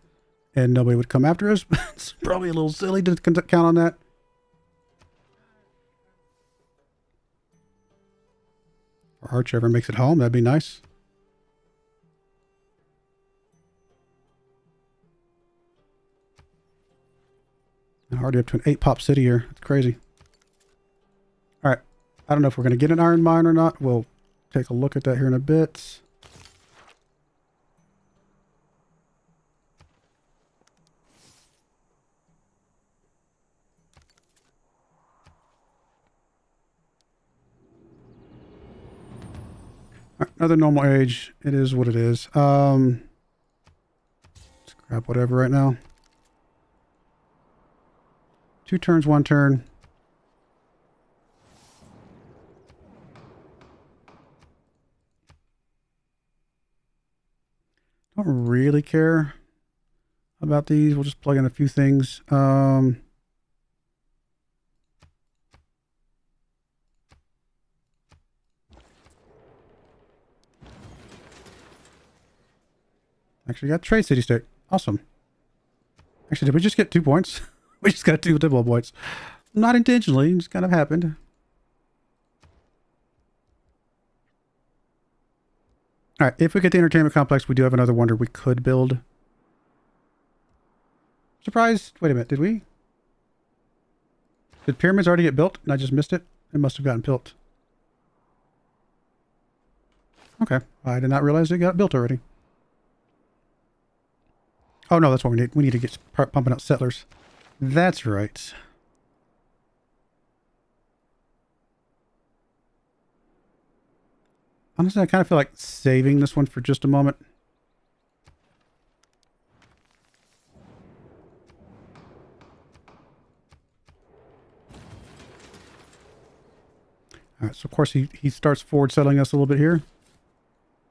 and nobody would come after us. It's probably a little silly to count on that. If Archer ever makes it home, that'd be nice. I'm already up to an 8-pop city here. It's crazy. All right. I don't know if we're going to get an iron mine or not. We'll take a look at that here in a bit. Another normal age. It is what it is. Let's grab whatever right now. 2 turns, 1 turn. Don't really care about these. We'll just plug in a few things. Actually got trade city state. Awesome. Actually, did we just get 2 points? We just got 2 Diplo points. Not intentionally, it just kind of happened. Alright, if we get the entertainment complex, we do have another wonder we could build. Surprise! Wait a minute, did we? Did pyramids already get built and I just missed it? It must have gotten built. Okay, I did not realize it got built already. Oh no, that's what we need. We need to get pumping out settlers. That's right. Honestly, I kind of feel like saving this one for just a moment. All right, so of course he starts forward settling us a little bit here,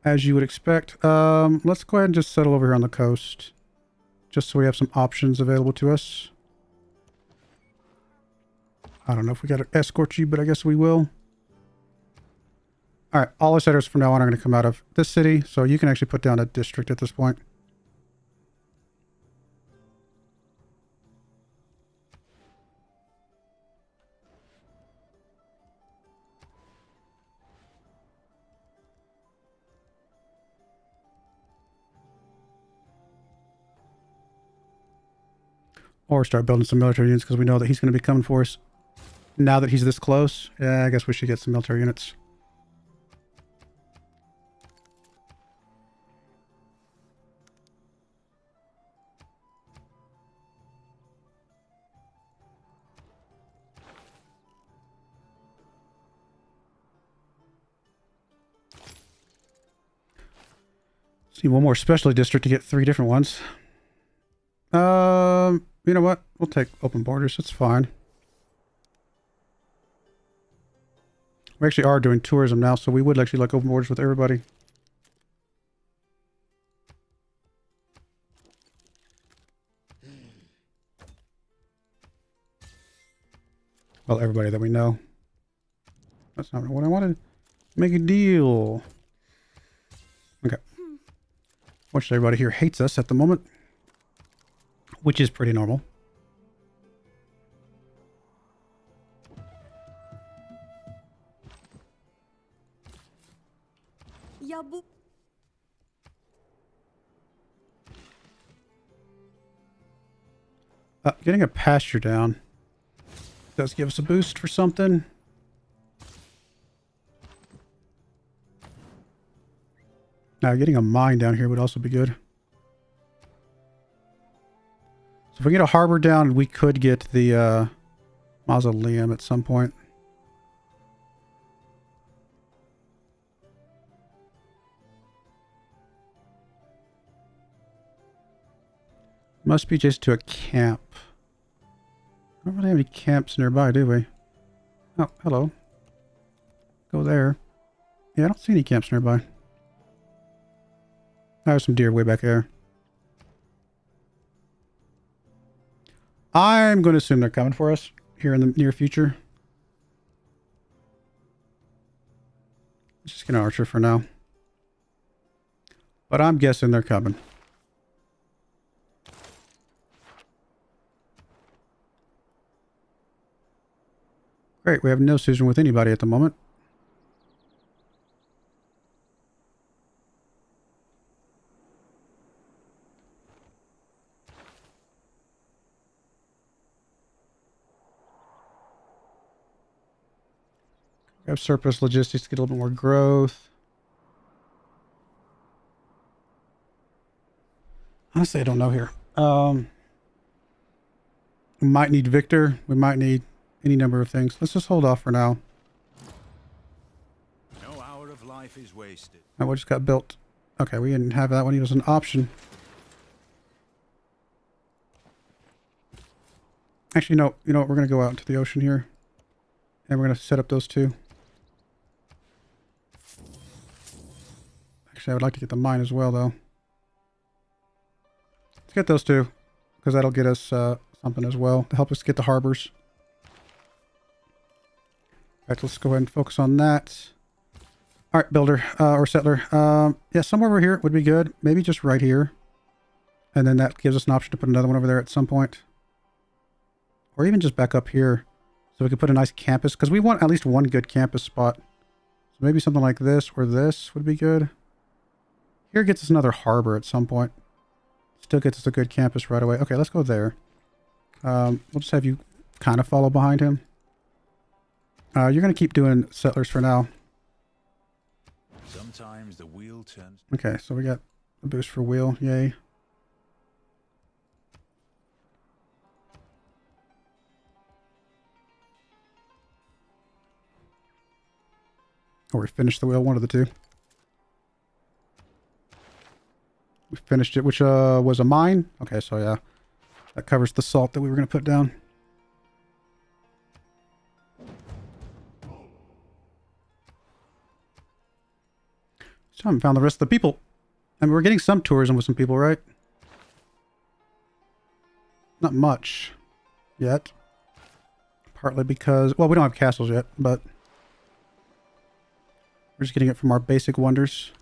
as you would expect. Let's go ahead and just settle over here on the coast, just so we have some options available to us. I don't know if we got to escort you, but I guess we will. All right, all our settlers from now on are going to come out of this city, so you can actually put down a district at this point. Or start building some military units because we know that he's going to be coming for us. Now that he's this close, yeah, I guess we should get some military units. See, one more specialty district to get 3 different ones. You know what? We'll take open borders. It's fine. We actually are doing tourism now, so we would actually like open borders with everybody. Well, everybody that we know. That's not what I wanted. Make a deal. Okay. Which everybody here hates us at the moment. Which is pretty normal. Getting a pasture down does give us a boost for something. Now, getting a mine down here would also be good. So if we get a harbor down, we could get the mausoleum at some point. Must be just to a camp. I don't really have any camps nearby, do we? Oh, hello. Go there. Yeah, I don't see any camps nearby. There's some deer way back there. I'm going to assume they're coming for us here in the near future. Let's just get an archer for now. But I'm guessing they're coming. Great, we have no susion with anybody at the moment. We have surplus logistics to get a little bit more growth. Honestly, I don't know here. We might need Victor. We might need any number of things. Let's just hold off for now. No hour of life is wasted. Oh, what just got built? Okay, we didn't have that one. It was an option. Actually, no. You know what? We're going to go out into the ocean here. And we're going to set up those two. Actually, I would like to get the mine as well, though. Let's get those two. Because that'll get us something as well to help us get the harbors. Alright, let's go ahead and focus on that. Alright, builder, or settler. Yeah, somewhere over here would be good. Maybe just right here. And then that gives us an option to put another one over there at some point. Or even just back up here. So we could put a nice campus. Because we want at least one good campus spot. So maybe something like this or this would be good. Here gets us another harbor at some point. Still gets us a good campus right away. Okay, let's go there. We'll just have you kind of follow behind him. You're going to keep doing settlers for now. Sometimes the wheel turns. Okay, so we got a boost for wheel. Yay. Or we finished the wheel, one of the two. We finished it, which was a mine. Okay, so yeah. That covers the salt that we were going to put down. So I haven't found the rest of the people. I mean, we're getting some tourism with some people, right? Not much yet. Partly because, well, we don't have castles yet, but we're just getting it from our basic wonders.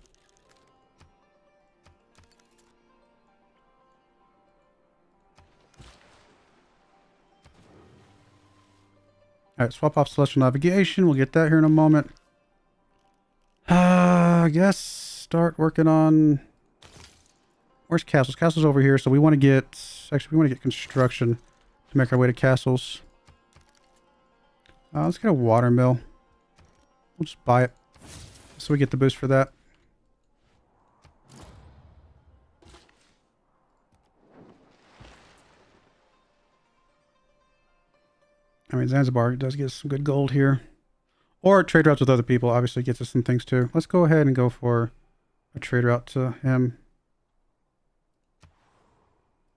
Alright, swap off Celestial Navigation. We'll get that here in a moment. I guess start working on... Where's castles? Castles over here. So we want to get... Actually, we want to get construction. to make our way to castles. Let's get a water mill. We'll just buy it so we get the boost for that. I mean, Zanzibar does get some good gold here. Or trade routes with other people obviously gets us some things too. Let's go ahead and go for a trade route to him.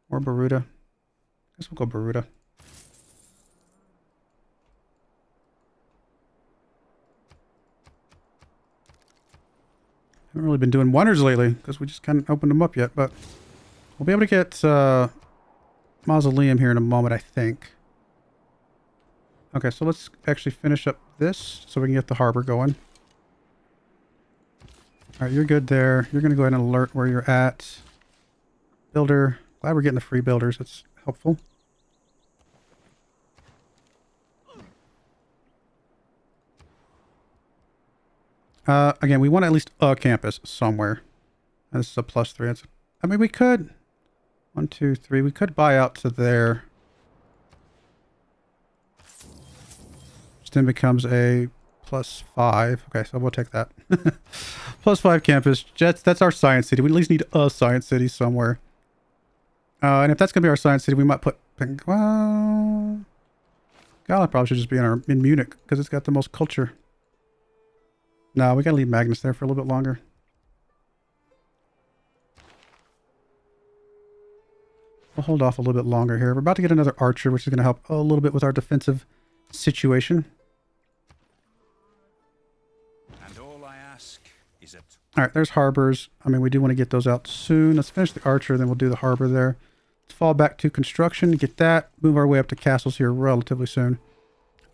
Or Baruda. I guess we'll go Baruda. Haven't really been doing wonders lately because we just kind of opened them up yet, but we'll be able to get Mausoleum here in a moment, I think. Okay, so let's actually finish up this so we can get the harbor going. All right, you're good there. You're going to go ahead and alert where you're at. Builder. Glad we're getting the free builders. That's helpful. Again, we want at least a campus somewhere. And this is a +3. I mean, we could... 1, 2, 3. We could buy out to there. Then becomes a +5. Okay, so we'll take that. +5 campus. Jets, that's our science city. We at least need a science city somewhere. And if that's going to be our science city, we might put... Well, Gala probably should just be in Munich because it's got the most culture. No, we got to leave Magnus there for a little bit longer. We'll hold off a little bit longer here. We're about to get another archer, which is going to help a little bit with our defensive situation. All right, there's harbors. I mean, we do want to get those out soon. Let's finish the archer, then we'll do the harbor there. Let's fall back to construction, get that, move our way up to castles here relatively soon.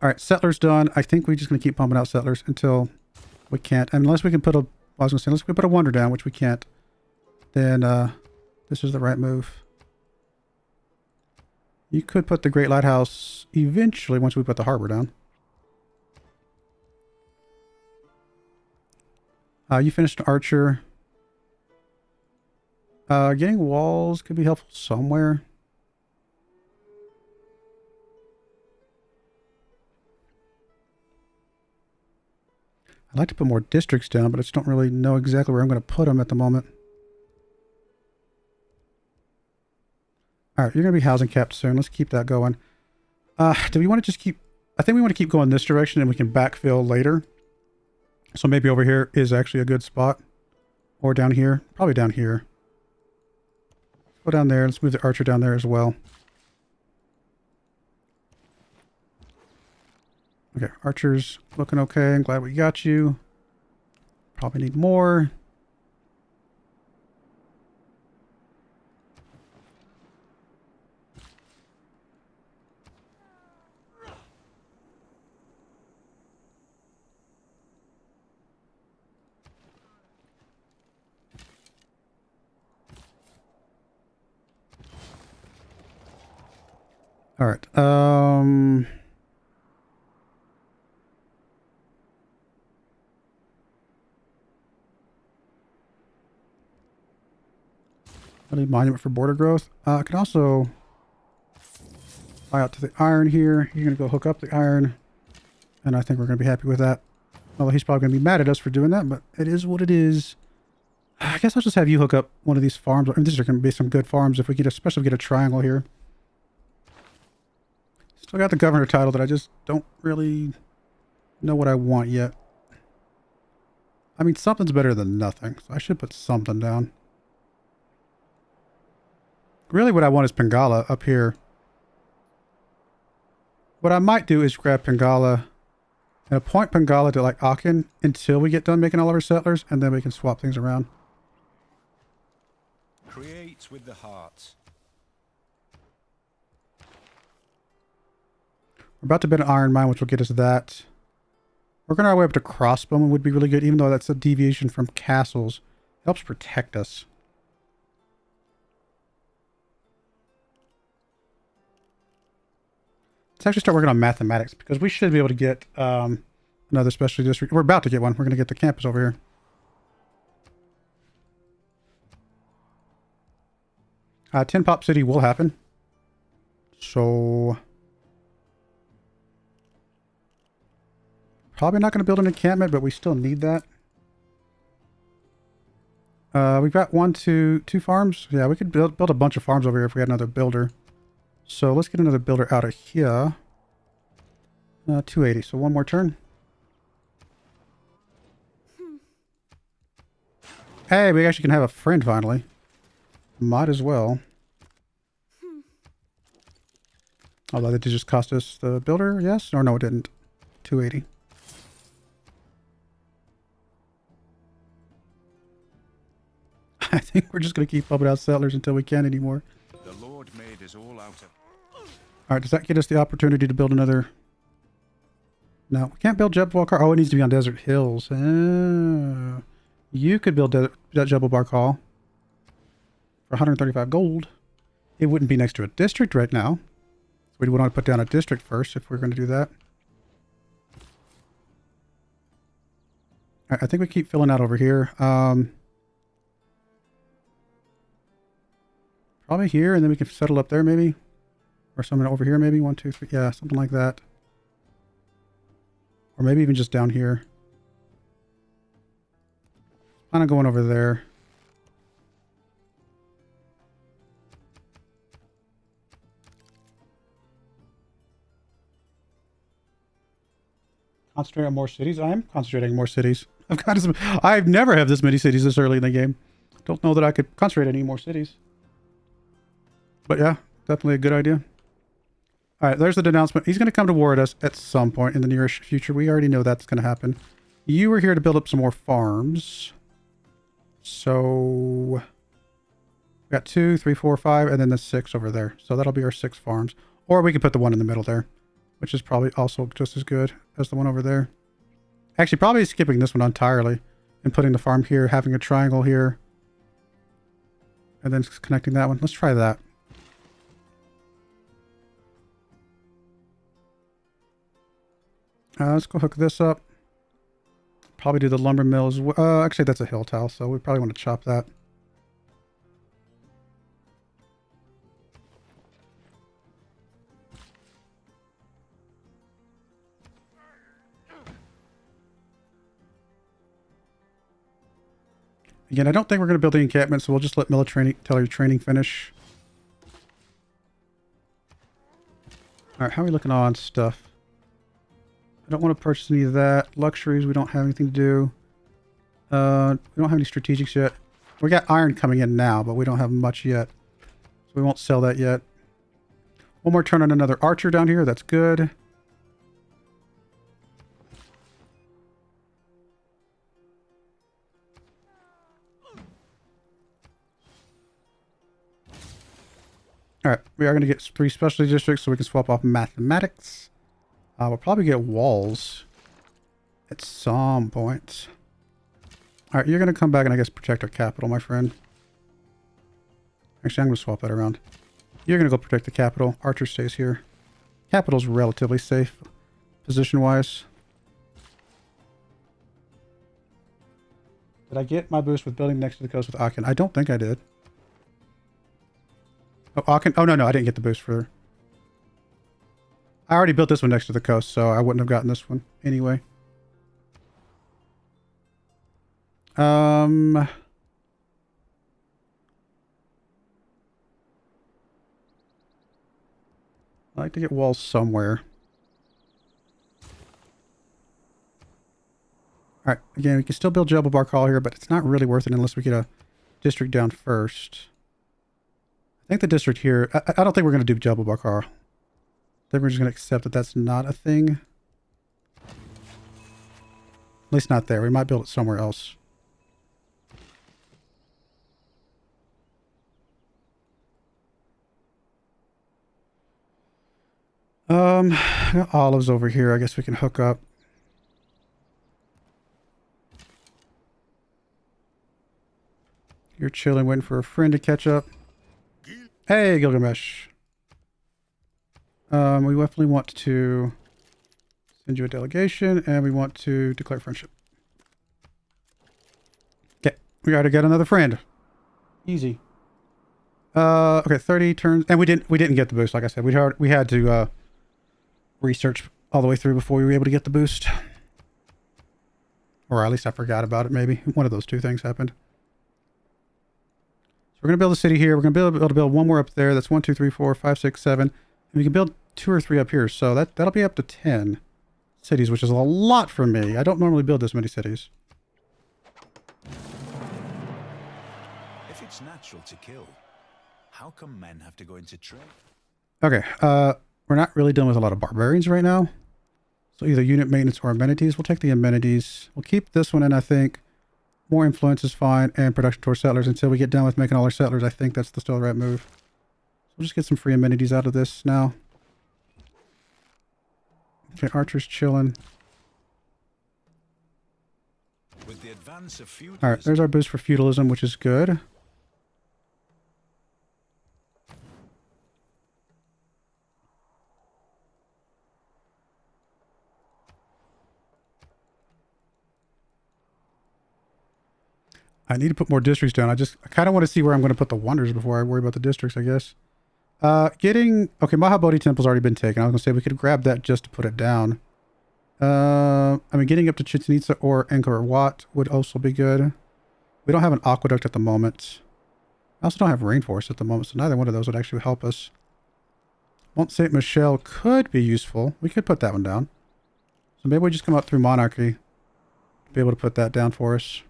All right, settlers done. I think we're just going to keep pumping out settlers until we can't. Unless we can put a, I was going to say, unless we can put a wonder down, which we can't, then this is the right move. You could put the Great Lighthouse eventually once we put the harbor down. You finished an archer. Getting walls could be helpful somewhere. I'd like to put more districts down, but I just don't really know exactly where I'm going to put them at the moment. All right, you're going to be housing capped soon. Let's keep that going. Do we want to just keep... I think we want to keep going this direction and we can backfill later. So maybe over here is actually a good spot. Or down here. Probably down here. Go down there. Let's move the archer down there as well. Okay, archer's looking okay. I'm glad we got you. Probably need more. All right. Any monument for border growth. I can also buy out to the iron here. You're going to go hook up the iron. And I think we're going to be happy with that. Although he's probably going to be mad at us for doing that, but it is what it is. I guess I'll just have you hook up one of these farms. I mean, these are going to be some good farms if we get, especially if we get a triangle here. Still got the governor title that I just don't really know what I want yet. I mean, something's better than nothing, so I should put something down. Really what I want is Pingala up here. What I might do is grab Pingala and appoint Pingala to like Aachen until we get done making all of our settlers, and then we can swap things around. Create with the heart. We're about to build an iron mine, which will get us that. Working our way up to crossbowmen would be really good, even though that's a deviation from castles. It helps protect us. Let's actually start working on mathematics, because we should be able to get another specialty district. We're about to get one. We're going to get the campus over here. Tin Pop City will happen. So probably not going to build an encampment, but we still need that. We've got two farms. Yeah, we could build a bunch of farms over here if we had another builder. So let's get another builder out of here. 280. So one more turn. Hey, we actually can have a friend finally. Might as well. Although that did just cost us the builder, yes? Or no, it didn't. 280. I think we're just going to keep pumping out settlers until we can't anymore. The Lord made us all out of... Alright, does that get us the opportunity to build another... No, we can't build Jebel Bark. Oh, it needs to be on desert hills. Oh. You could build that Jebel Bark Hall for 135 gold. It wouldn't be next to a district right now. We'd want to put down a district first if we're going to do that. Alright, I think we keep filling out over here. Probably here, and then we can settle up there maybe. Or something over here maybe. 1, 2, 3. Yeah, something like that. Or maybe even just down here. Kind of going over there. Concentrate on more cities. I am concentrating on more cities. I've never had this many cities this early in the game. Don't know that I could concentrate any more cities. But yeah, definitely a good idea. All right, there's the denouncement. He's going to come to war at us at some point in the nearest future. We already know that's going to happen. You were here to build up some more farms. So we got 2, 3, 4, 5, and then the 6 over there. So that'll be our 6 farms. Or we could put the one in the middle there, which is probably also just as good as the one over there. Actually, probably skipping this one entirely and putting the farm here, having a triangle here, and then connecting that one. Let's try that. Let's go hook this up. Probably do the lumber mill as well. Actually, that's a hill tile, so we probably want to chop that. Again, I don't think we're going to build the encampment, so we'll just let military training finish. Alright, how are we looking on stuff? I don't want to purchase any of that. Luxuries, we don't have anything to do. We don't have any strategics yet. We got iron coming in now, but we don't have much yet. So we won't sell that yet. One more turn on another archer down here. That's good. Alright, we are going to get 3 specialty districts so we can swap off mathematics. We'll probably get walls at some point. Alright, you're going to come back and I guess protect our capital, my friend. Actually, I'm going to swap that around. You're going to go protect the capital. Archer stays here. Capital's relatively safe, position-wise. Did I get my boost with building next to the coast with Aachen? I don't think I did. Oh, Aachen? Oh, no, I didn't get the boost for... I already built this one next to the coast, so I wouldn't have gotten this one anyway. I like to get walls somewhere. Alright, again, we can still build Jebel Bark Hall here, but it's not really worth it unless we get a district down first. I think the district here... I don't think we're going to do Jebel Bark Hall. I think we're just going to accept that that's not a thing. At least not there. We might build it somewhere else. Got olives over here. I guess we can hook up. You're chilling, waiting for a friend to catch up. Hey, Gilgamesh. We definitely want to send you a delegation, and we want to declare friendship. Okay, we gotta get another friend. Easy. Okay, 30 turns, and we didn't get the boost. Like I said, we had to research all the way through before we were able to get the boost, or at least I forgot about it. Maybe one of those two things happened. So we're gonna build a city here. We're gonna be able to build one more up there. That's 1, 2, 3, 4, 5, 6, 7, and we can build 2 or 3 up here. So that'll be up to 10 cities, which is a lot for me. I don't normally build this many cities. If it's natural to kill, how come men have to go into trade? Okay, we're not really dealing with a lot of barbarians right now. So either unit maintenance or amenities. We'll take the amenities. We'll keep this one in, I think. More influence is fine, and production towards settlers until we get done with making all our settlers. I think that's still the right move. So we'll just get some free amenities out of this now. Okay, archers chilling. With the advance of feudalism, All right, there's our boost for feudalism, which is good. I need to put more districts down. I kind of want to see where I'm going to put the wonders before I worry about the districts, I guess. Okay, Mahabodhi Temple's already been taken. I was going to say we could grab that just to put it down. I mean, getting up to Chichen Itza or Angkor Wat would also be good. We don't have an aqueduct at the moment. I also don't have rainforest at the moment, so neither one of those would actually help us. Mont Saint Michel could be useful. We could put that one down. So maybe we just come up through Monarchy to be able to put that down for us.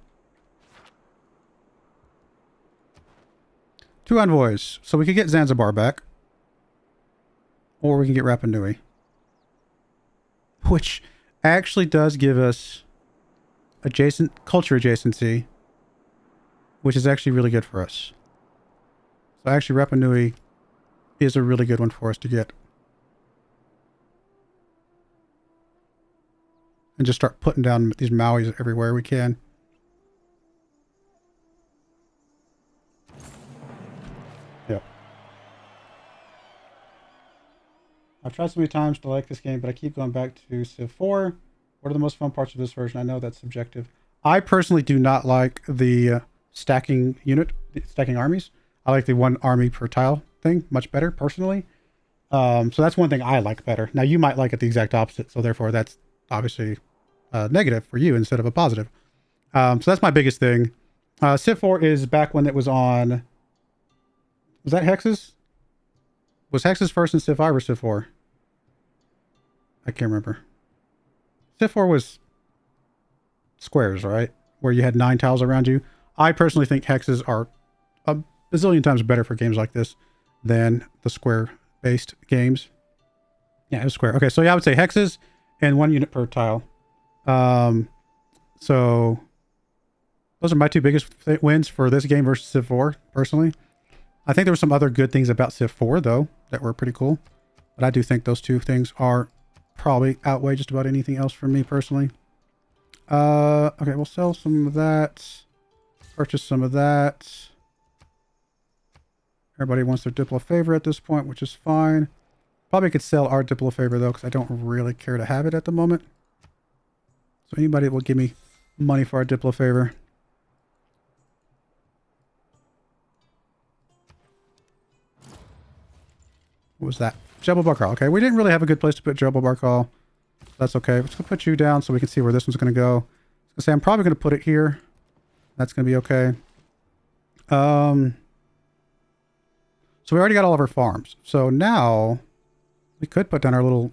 2 envoys. So we could get Zanzibar back. Or we can get Rapa Nui. Which actually does give us culture adjacency. Which is actually really good for us. So actually Rapa Nui is a really good one for us to get. And just start putting down these Mauis everywhere we can. Yep. I've tried so many times to like this game, but I keep going back to Civ 4. What are the most fun parts of this version? I know that's subjective. I personally do not like the stacking armies. I like the 1 army per tile thing much better, personally. So that's one thing I like better. Now, you might like it the exact opposite, so therefore that's obviously negative for you instead of a positive. So that's my biggest thing. Civ 4 is back when it was on... Was that Hexes? Was Hexes first in Civ 5 or Civ 4? I can't remember. Civ 4 was squares, right? Where you had 9 tiles around you. I personally think Hexes are a bazillion times better for games like this than the square-based games. Yeah, it was square. Okay, so yeah, I would say Hexes and 1 unit per tile. So those are my 2 biggest wins for this game versus Civ 4, personally. I think there were some other good things about Civ 4, though, that were pretty cool. But I do think those 2 things are probably outweigh just about anything else for me, personally. Okay, we'll sell some of that. Purchase some of that. Everybody wants their Diplo favor at this point, which is fine. Probably could sell our Diplo favor, though, because I don't really care to have it at the moment. So anybody will give me money for our Diplo favor. What was that? Jebel Barkal. Okay, we didn't really have a good place to put Jebel Barkal. That's okay. We're just going to put you down so we can see where this one's going to go. I was going to say, I'm probably going to put it here. That's going to be okay. So we already got all of our farms. So now we could put down our little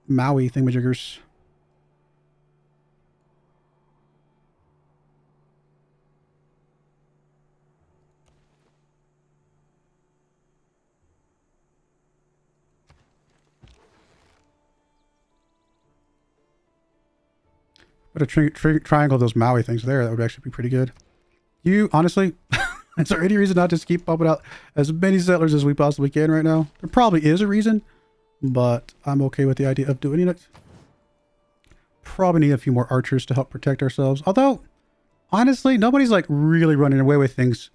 Maui thingamajiggers. Put a triangle of those Maui things there. That would actually be pretty good. You, honestly, is there any reason not to just keep pumping out as many settlers as we possibly can right now? There probably is a reason, but I'm okay with the idea of doing it. Probably need a few more archers to help protect ourselves. Although, honestly, nobody's like really running away with things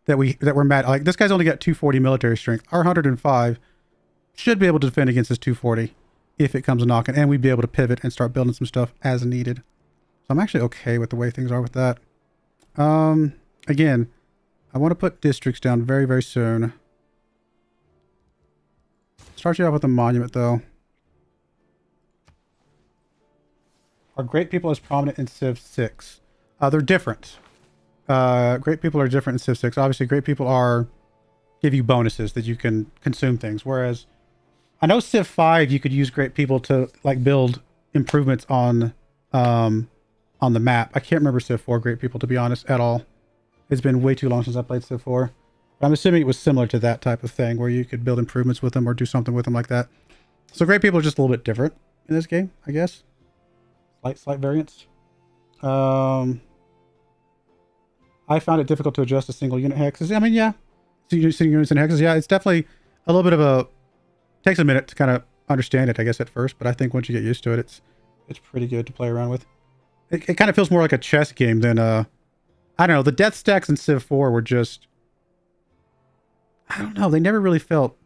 that we're mad. Like, this guy's only got 240 military strength. Our 105 should be able to defend against his 240 if it comes knocking, and we'd be able to pivot and start building some stuff as needed. So I'm actually okay with the way things are with that. Again, I want to put districts down very, very soon. Start you off with a monument, though. Are great people as prominent in Civ 6? They're different. Great people are different in Civ 6. Obviously, great people give you bonuses that you can consume things. Whereas, I know Civ 5, you could use great people to like build improvements on the map. I can't remember Civ 4 great people, to be honest, at all. It's been way too long since I played Civ 4. But I'm assuming it was similar to that type of thing, where you could build improvements with them or do something with them like that. So great people are just a little bit different in this game, I guess. Slight variance. I found it difficult to adjust to single unit hexes. I mean, yeah. Single units and hexes, yeah. It's definitely a little bit of a... Takes a minute to kind of understand it, I guess, at first. But I think once you get used to it, it's pretty good to play around with. It kind of feels more like a chess game than... I don't know. The death stacks in Civ 4 were just... I don't know. They never really felt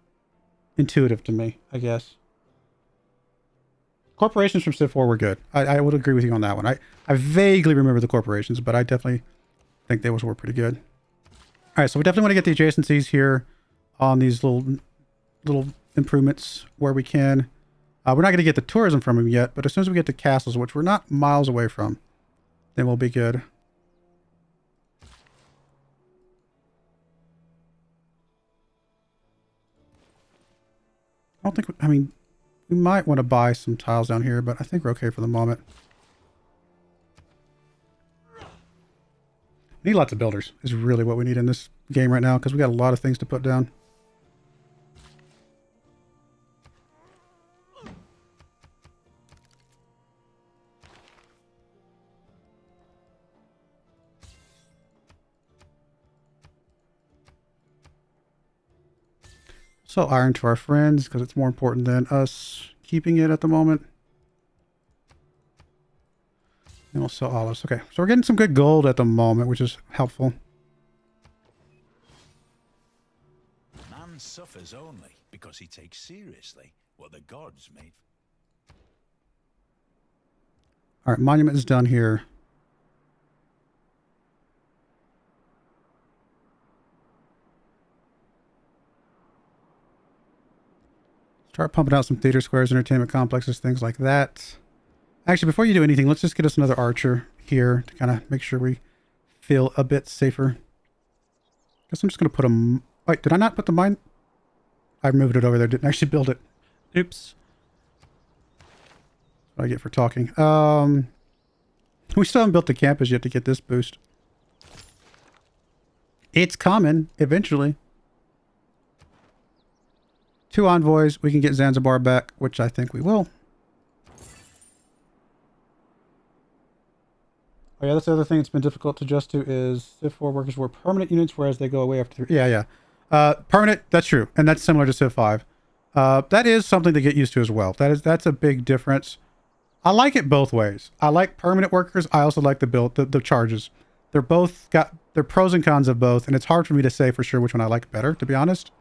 intuitive to me, I guess. Corporations from Civ 4 were good. I would agree with you on that one. I vaguely remember the corporations, but I definitely think they were pretty good. All right, so we definitely want to get the adjacencies here on these little improvements where we can. We're not going to get the tourism from them yet, but as soon as we get to castles, which we're not miles away from, then we'll be good. I don't think... I mean... We might want to buy some tiles down here, but I think we're okay for the moment. We need lots of builders is really what we need in this game right now, because we got a lot of things to put down. Sell iron to our friends because it's more important than us keeping it at the moment. And we'll sell olives. Okay, so we're getting some good gold at the moment, which is helpful. Man suffers only because he takes seriously what the gods made. All right, monument is done here. Start pumping out some theater squares, entertainment complexes, things like that. Actually, before you do anything, let's just get us another archer here to kind of make sure we feel a bit safer. Guess I'm just going to put a... Wait, did I not put the mine? I moved it over there. Didn't actually build it. Oops. That's what I get for talking. We still haven't built the campus yet to get this boost. It's coming eventually. 2 envoys. We can get Zanzibar back, which I think we will. Oh yeah, that's the other thing that's been difficult to adjust to is Civ 4 workers were permanent units, whereas they go away after 3. Yeah. Permanent, that's true. And that's similar to Civ 5. That is something to get used to as well. That's a big difference. I like it both ways. I like permanent workers. I also like the charges. They're both got their pros and cons of both, and it's hard for me to say for sure which one I like better, to be honest.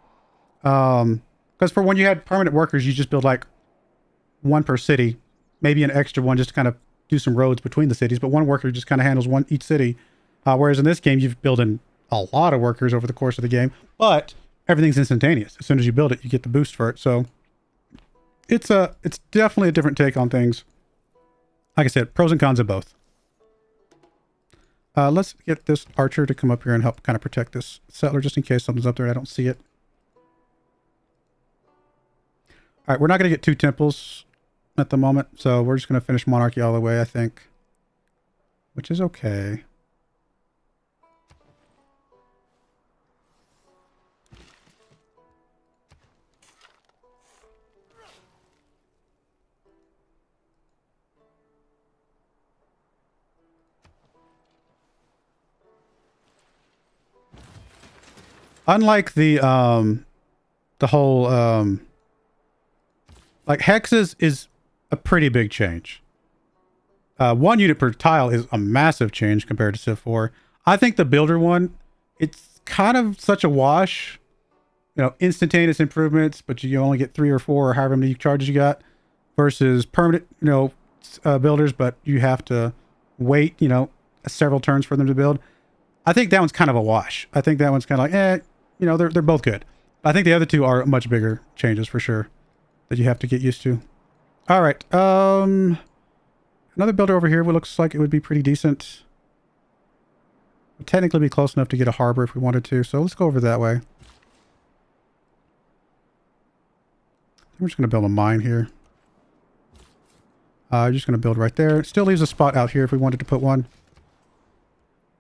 Because for when you had permanent workers, you just build like 1 per city, maybe an extra one just to kind of do some roads between the cities, but 1 worker just kind of handles each city. Whereas in this game, you've built in a lot of workers over the course of the game, but everything's instantaneous. As soon as you build it, you get the boost for it. So it's definitely a different take on things. Like I said, pros and cons of both. Let's get this archer to come up here and help kind of protect this settler just in case something's up there and I don't see it. All right, we're not going to get 2 temples at the moment, so we're just going to finish monarchy all the way, I think. Which is okay. Unlike the whole like hexes is a pretty big change. 1 unit per tile is a massive change compared to Civ 4. I think the builder one, it's kind of such a wash. You know, instantaneous improvements, but you only get 3 or 4 or however many charges you got, versus permanent, builders, but you have to wait, several turns for them to build. I think that one's kind of a wash. I think that one's kind of like, you know, they're both good. I think the other two are much bigger changes for sure that you have to get used to. All right. Another builder over here looks like it would be pretty decent. Would technically be close enough to get a harbor if we wanted to. So let's go over that way. We're just going to build a mine here. Just going to build right there. It still leaves a spot out here if we wanted to put one.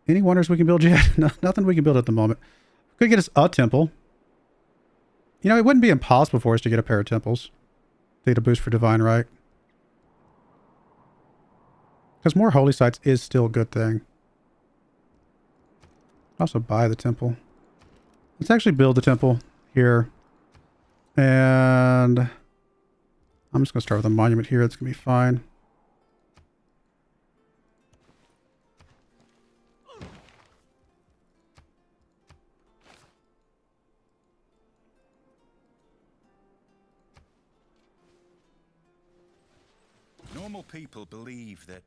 Any wonders we can build yet? No, nothing we can build at the moment. Could get us a temple. You know, it wouldn't be impossible for us to get a pair of temples. To get a boost for divine right. Because more holy sites is still a good thing. Also buy the temple. Let's actually build the temple here. And I'm just going to start with a monument here. That's going to be fine. Normal people believe that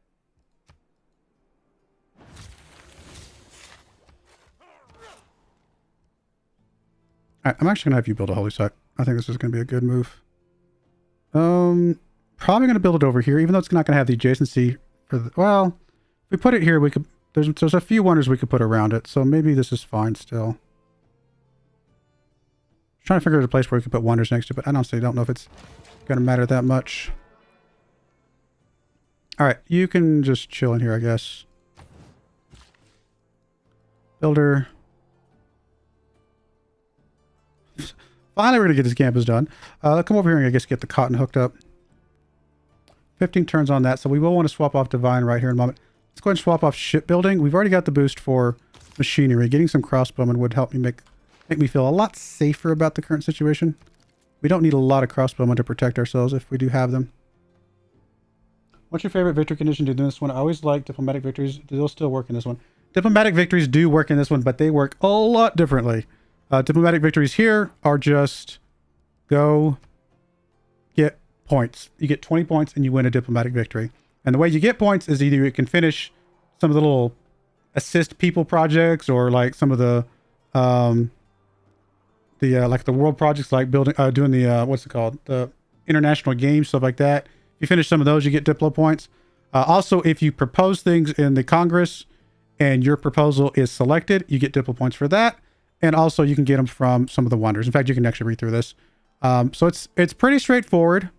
Alright, I'm actually going to have you build a holy site. I think this is going to be a good move. Probably going to build it over here, even though it's not going to have the adjacency for the... Well, if we put it here, we could... There's a few wonders we could put around it, so maybe this is fine still. Trying to figure out a place where we could put wonders next to it, but I honestly don't know if it's going to matter that much. Alright, you can just chill in here, I guess. Builder. Finally, we're going to get this campus done. Come over here and I guess get the cotton hooked up. 15 turns on that, so we will want to swap off divine right here in a moment. Let's go ahead and swap off shipbuilding. We've already got the boost for machinery. Getting some crossbowmen would help me make me feel a lot safer about the current situation. We don't need a lot of crossbowmen to protect ourselves if we do have them. What's your favorite victory condition to do in this one? I always like diplomatic victories. Do those still work in this one? Diplomatic victories do work in this one, but they work a lot differently. Diplomatic victories here are just go get points. You get 20 points and you win a diplomatic victory. And the way you get points is either you can finish some of the little assist people projects or like some of the like the world projects, like building, doing the, what's it called? The international games, stuff like that. If you finish some of those, you get Diplo points. Also, if you propose things in the Congress and your proposal is selected, you get Diplo points for that. And also you can get them from some of the wonders. In fact, you can actually read through this. So it's pretty straightforward,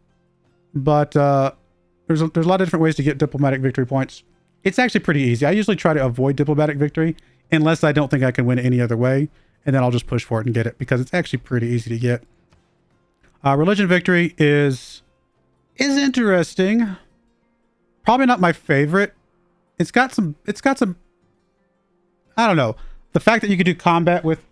but there's a lot of different ways to get diplomatic victory points. It's actually pretty easy. I usually try to avoid diplomatic victory unless I don't think I can win any other way. And then I'll just push for it and get it because it's actually pretty easy to get. Religion victory is interesting. Probably not my favorite. It's got some, I don't know. The fact that you could do combat with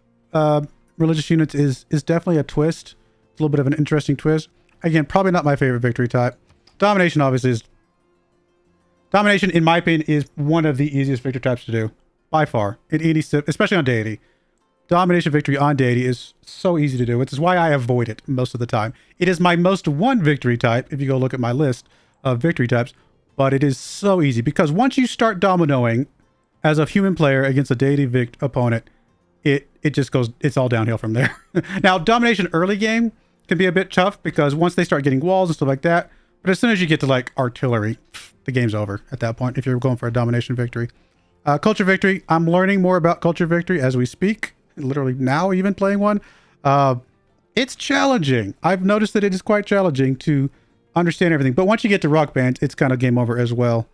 religious units is definitely a twist. It's a little bit of an interesting twist. Again, probably not my favorite victory type. Domination obviously is... Domination, in my opinion, is one of the easiest victory types to do. By far. In any, especially on Deity. Domination victory on Deity is so easy to do, which is why I avoid it most of the time. It is my most won victory type, if you go look at my list of victory types, but it is so easy, because once you start dominoing as a human player against a Deity opponent, it just goes, it's all downhill from there. Now, domination early game can be a bit tough, because once they start getting walls and stuff like that, but as soon as you get to like artillery, the game's over at that point, if you're going for a domination victory. Culture victory, I'm learning more about culture victory as we speak. Literally now even playing one. It's challenging. I've noticed that it is quite challenging to understand everything. But once you get to rock band, it's kind of game over as well.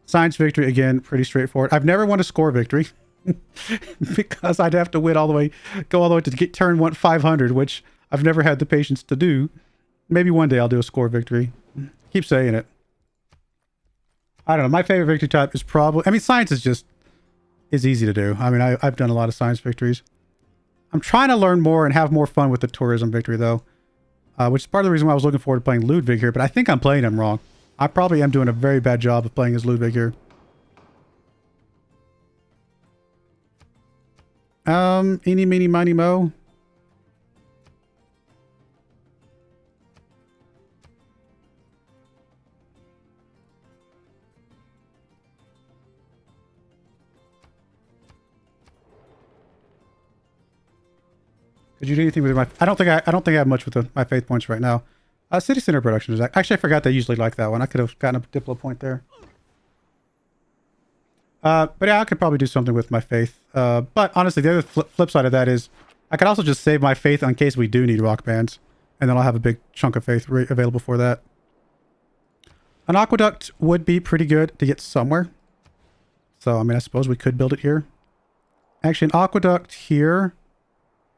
Science victory, again, pretty straightforward. I've never won a score victory because I'd have to win all the way, go all the way to get turn 500, which I've never had the patience to do. Maybe one day I'll do a score victory. Keep saying it. I don't know. My favorite victory type is probably, I mean, science is easy to do. I mean, I've done a lot of science victories. I'm trying to learn more and have more fun with the tourism victory, though. Which is part of the reason why I was looking forward to playing Ludwig here, but I think I'm playing him wrong. I probably am doing a very bad job of playing as Ludwig here. Eeny, meeny, miny, mo. Could you do anything with my... I don't think I have much with my faith points right now. City center production is... Actually, I forgot they usually like that one. I could have gotten a Diplo point there. But yeah, I could probably do something with my faith. But honestly, the other flip side of that is I could also just save my faith in case we do need rock bands. And then I'll have a big chunk of faith available for that. An aqueduct would be pretty good to get somewhere. So, I mean, I suppose we could build it here. Actually, an aqueduct here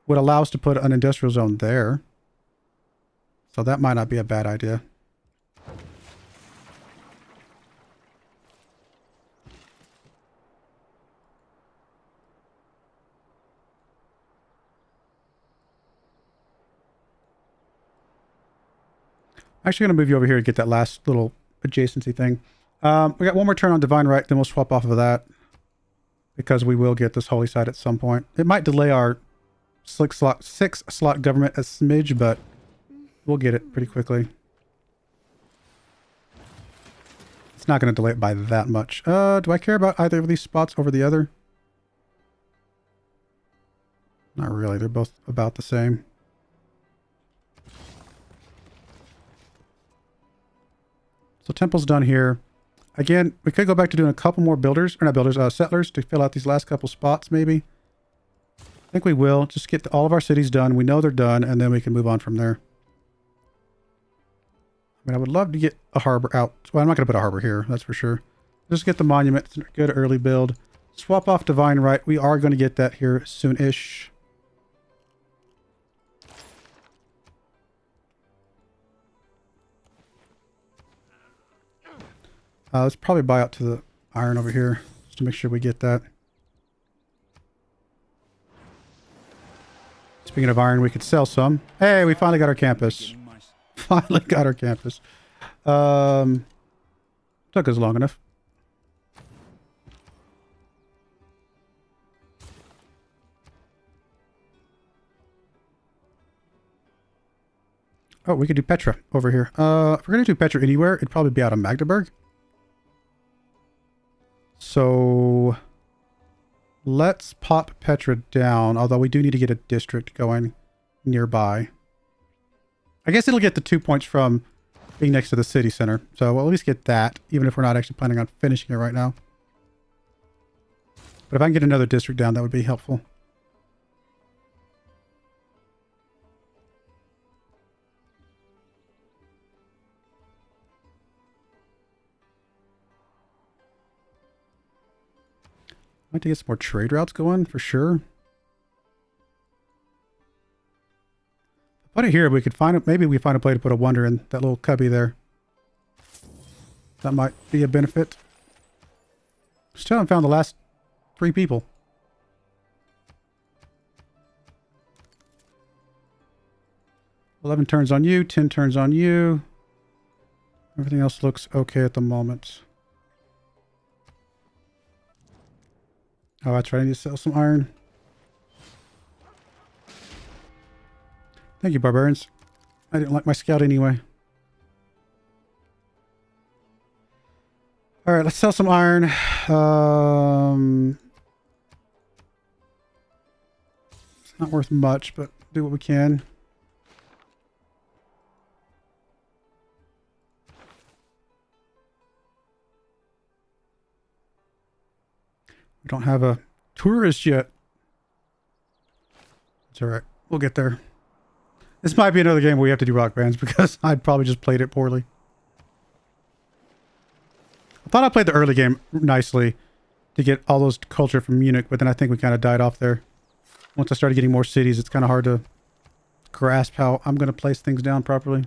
would allow us to put an industrial zone there. So that might not be a bad idea. I'm actually going to move you over here to get that last little adjacency thing. We got one more turn on Divine Right, then we'll swap off of that. Because we will get this holy site at some point. It might delay our 6-slot government a smidge, but we'll get it pretty quickly. It's not going to delay it by that much. Do I care about either of these spots over the other? Not really. They're both about the same. So temple's done here. Again, we could go back to doing a couple more builders, or not builders, settlers to fill out these last couple spots maybe. I think we will. Just get all of our cities done. We know they're done, and then we can move on from there. I mean, I would love to get a harbor out. Well, I'm not going to put a harbor here, that's for sure. Just get the monument. It's a good early build. Swap off Divine Right. We are going to get that here soon-ish. Let's probably buy out to the iron over here just to make sure we get that. Speaking of iron, we could sell some. Hey, we finally got our campus. Finally got our campus. Took us long enough. Oh, we could do Petra over here. If we're going to do Petra anywhere, it'd probably be out of Magdeburg. So let's pop Petra down, although we do need to get a district going nearby. I guess it'll get the 2 points from being next to the city center. So we'll at least get that, even if we're not actually planning on finishing it right now. But if I can get another district down, that would be helpful. I'd like to get some more trade routes going, for sure. Put it here, we could find it. Maybe we find a place to put a wonder in that little cubby there. That might be a benefit. Still haven't found the last 3 people. $11 turns on you, 10 turns on you. Everything else looks okay at the moment. Oh, that's right. I need to sell some iron. Thank you, barbarians. I didn't like my scout anyway. All right, let's sell some iron. It's not worth much, but do what we can. We don't have a tourist yet. It's all right. We'll get there. This might be another game where we have to do rock bands because I probably just played it poorly. I thought I played the early game nicely to get all those culture from Munich, but then I think we kind of died off there. Once I started getting more cities, it's kind of hard to grasp how I'm going to place things down properly.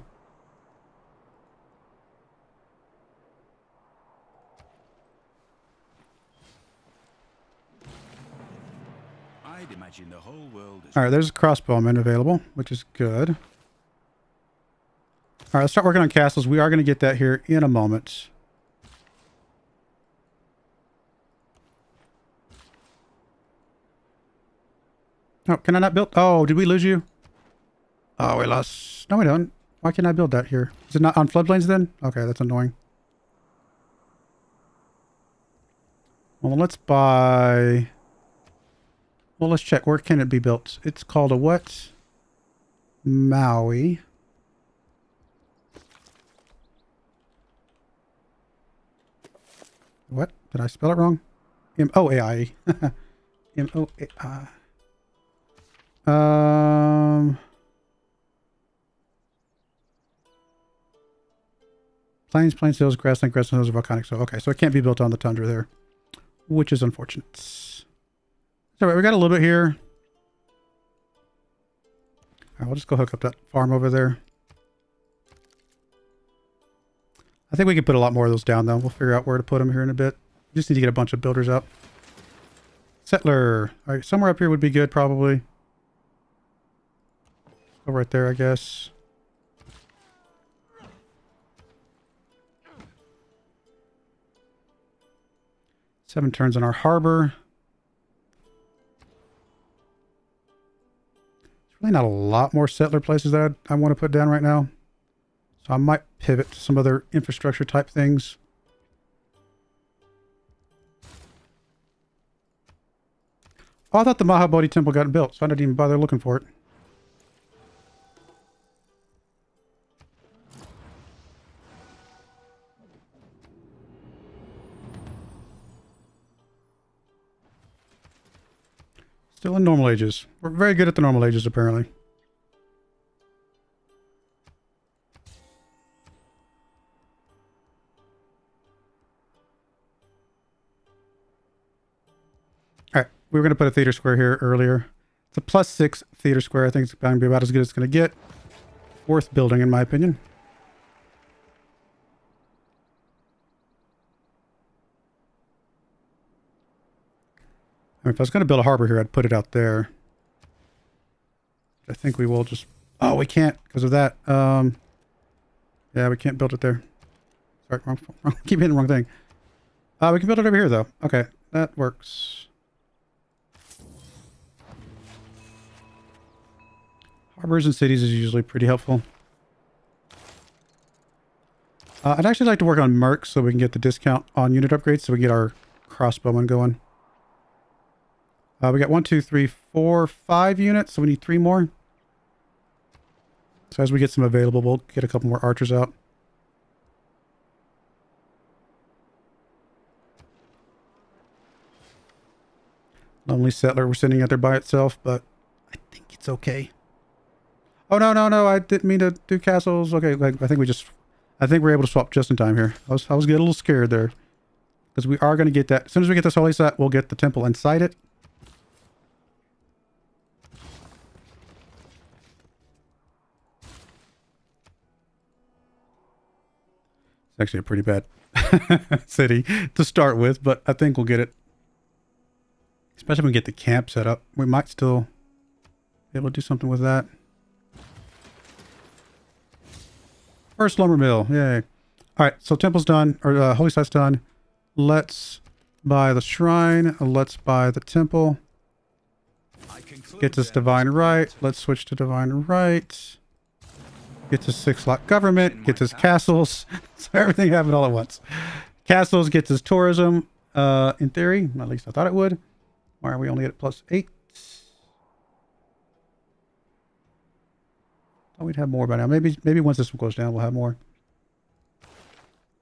The whole world is... All right, there's a crossbowman available, which is good. All right, let's start working on castles. We are going to get that here in a moment. Oh, can I not build? Oh, did we lose you? Oh, we lost. No, we don't. Why can't I build that here? Is it not on floodplains then? Okay, that's annoying. Well, let's buy... Well, let's check. Where can it be built? It's called a what? Maui. What? Did I spell it wrong? M-O-A-I. M-O-A-I. Plains, hills, grassland, hills, volcanic. So, okay, so it can't be built on the tundra there, which is unfortunate. All right, we got a little bit here. All right, we'll just go hook up that farm over there. I think we can put a lot more of those down, though. We'll figure out where to put them here in a bit. Just need to get a bunch of builders up. Settler. All right, somewhere up here would be good, probably. Go right there, I guess. Seven turns on our harbor. There's really not a lot more settler places that I want to put down right now. So I might pivot to some other infrastructure type things. Oh, I thought the Mahabodhi temple got built, so I didn't even bother looking for it. Still in normal ages. We're very good at the normal ages, apparently. Alright, we were going to put a theater square here earlier. It's a +6 theater square. I think it's going to be about as good as it's going to get. Worth building, in my opinion. I mean, if I was going to build a harbor here, I'd put it out there. I think we will just... Oh, we can't because of that. Yeah, we can't build it there. Sorry, wrong. Keep hitting the wrong thing. We can build it over here, though. Okay, that works. Harbors and cities is usually pretty helpful. I'd actually like to work on mercs so we can get the discount on unit upgrades so we can get our crossbowmen going. We got 1, 2, 3, 4, 5 units, so we need 3 more. So as we get some available, we'll get a couple more archers out. Lonely settler, we're sitting out there by itself, but I think it's okay. Oh, no, I didn't mean to do castles. Okay, I think we're able to swap just in time here. I was getting a little scared there. Because we are going to get that. As soon as we get this holy site, we'll get the temple inside it. It's actually a pretty bad city to start with, but I think we'll get it. Especially when we get the camp set up. We might still be able to do something with that. First lumber mill. Yay. Alright, so temple's done. Or holy site's done. Let's buy the shrine. Let's buy the temple. Get this divine right. Let's switch to divine right. Get to 6-lot government. Get this castles. So everything happened all at once. Castles gets us tourism. In theory, at least I thought it would. Why are we only at +8? Thought we'd have more by now. Maybe once this one goes down, we'll have more.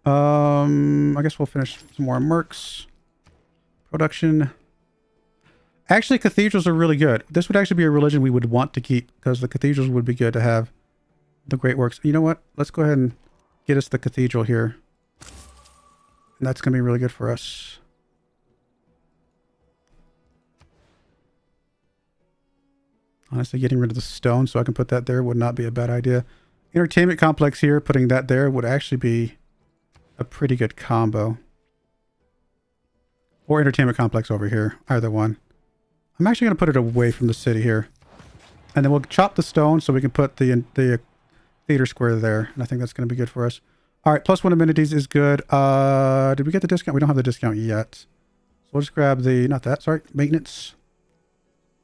I guess we'll finish some more mercs. Production. Actually, cathedrals are really good. This would actually be a religion we would want to keep because the cathedrals would be good to have. The great works. You know what? Let's go ahead and get us the cathedral here. And that's going to be really good for us. Honestly, getting rid of the stone so I can put that there would not be a bad idea. Entertainment complex here, putting that there would actually be a pretty good combo. Or entertainment complex over here. Either one. I'm actually going to put it away from the city here. And then we'll chop the stone so we can put the theater square there. And I think that's going to be good for us. All right, +1 amenities is good. Did we get the discount? We don't have the discount yet. So we'll just grab the, not that, sorry, maintenance.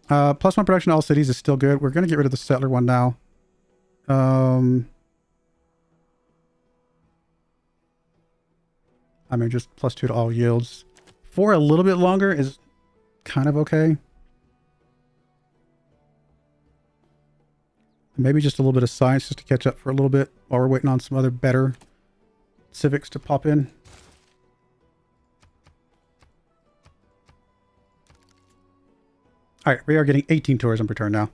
+1 production all cities is still good. We're going to get rid of the settler one now. I mean, just +2 to all yields. For a little bit longer is kind of okay. Maybe just a little bit of science just to catch up for a little bit while we're waiting on some other better civics to pop in. All right, we are getting 18 tourism per turn now.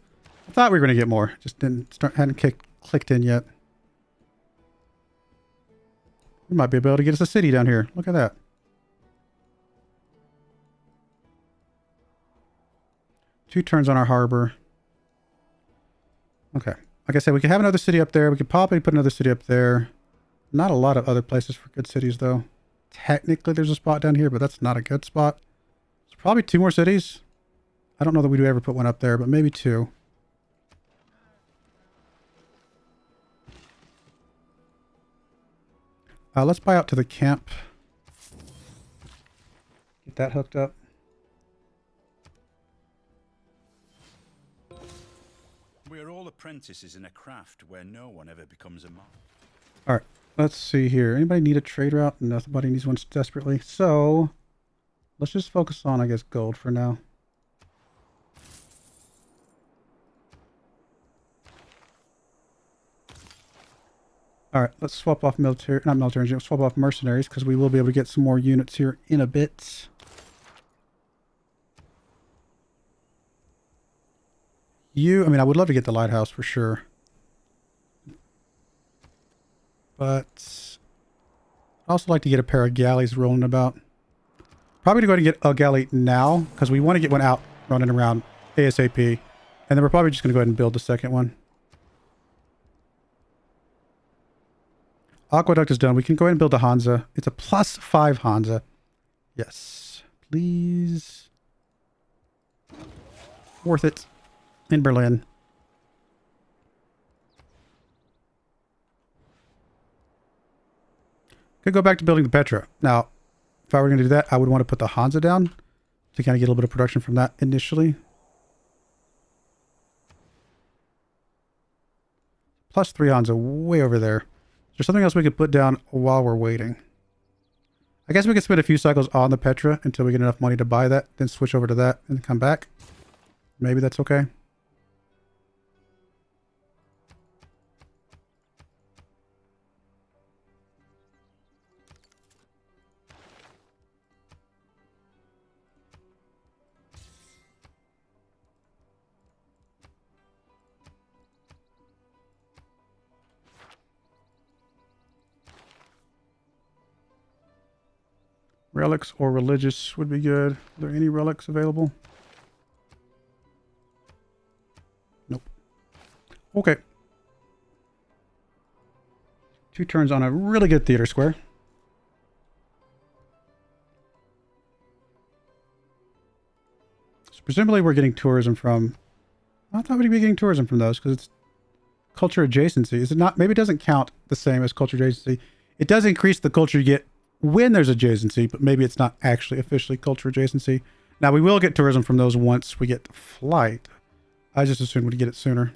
I thought we were going to get more. Just hadn't clicked in yet. We might be able to get us a city down here. Look at that. Two turns on our harbor. Okay. Like I said, we could have another city up there. We could probably put another city up there. Not a lot of other places for good cities, though. Technically, there's a spot down here, but that's not a good spot. So probably 2 more cities. I don't know that we'd ever put one up there, but maybe 2. Let's buy out to the camp. Get that hooked up. We're all apprentices in a craft where no one ever becomes a master. All right, let's see here. Anybody need a trade route? Nobody needs one desperately. So let's just focus on, I guess, gold for now. All right, let's swap off military, not military, let's swap off mercenaries because we will be able to get some more units here in a bit. I mean, I would love to get the lighthouse for sure. But I'd also like to get a pair of galleys rolling about. Probably going to go ahead and get a galley now because we want to get one out running around ASAP. And then we're probably just going to go ahead and build the second one. Aqueduct is done. We can go ahead and build a Hansa. It's a +5 Hansa. Yes. Please. Worth it. In Berlin. Could go back to building the Petra. Now, if I were going to do that, I would want to put the Hansa down to kind of get a little bit of production from that initially. +3 Hansa way over there. Is there something else we could put down while we're waiting? I guess we could spend a few cycles on the Petra until we get enough money to buy that, then switch over to that and come back. Maybe that's okay. Relics or religious would be good. Are there any relics available? Nope. Okay. 2 turns on a really good theater square. So presumably we're getting tourism from... I thought we'd be getting tourism from those because it's culture adjacency. Is it not? Maybe it doesn't count the same as culture adjacency. It does increase the culture you get when there's adjacency, but maybe it's not actually officially culture adjacency. Now, we will get tourism from those once we get flight. I just assumed we'd get it sooner.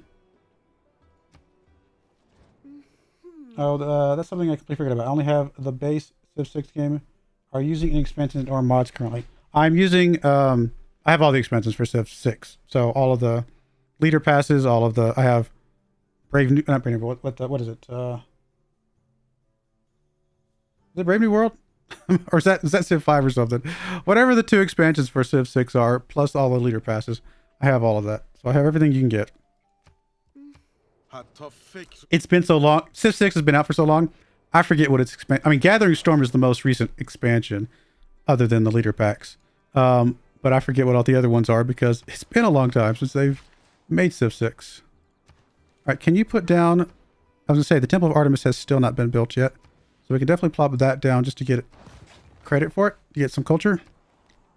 Oh, that's something I completely forgot about. I only have the base Civ 6 game. Are you using any expansions or mods currently? I'm using, I have all the expansions for Civ 6. So all of the leader passes, all of the, I have Brave New, not Brave New, what is it? Is it Brave New World? Or is that Civ 5 or something? Whatever the 2 expansions for Civ 6 are, plus all the leader passes. I have all of that. So I have everything you can get. It's been so long. Civ 6 has been out for so long. I forget what its I mean, Gathering Storm is the most recent expansion, other than the leader packs. But I forget what all the other ones are because it's been a long time since they've made Civ 6. All right, can you put down... I was going to say, the Temple of Artemis has still not been built yet. So we can definitely plop that down just to get credit for it, to get some culture.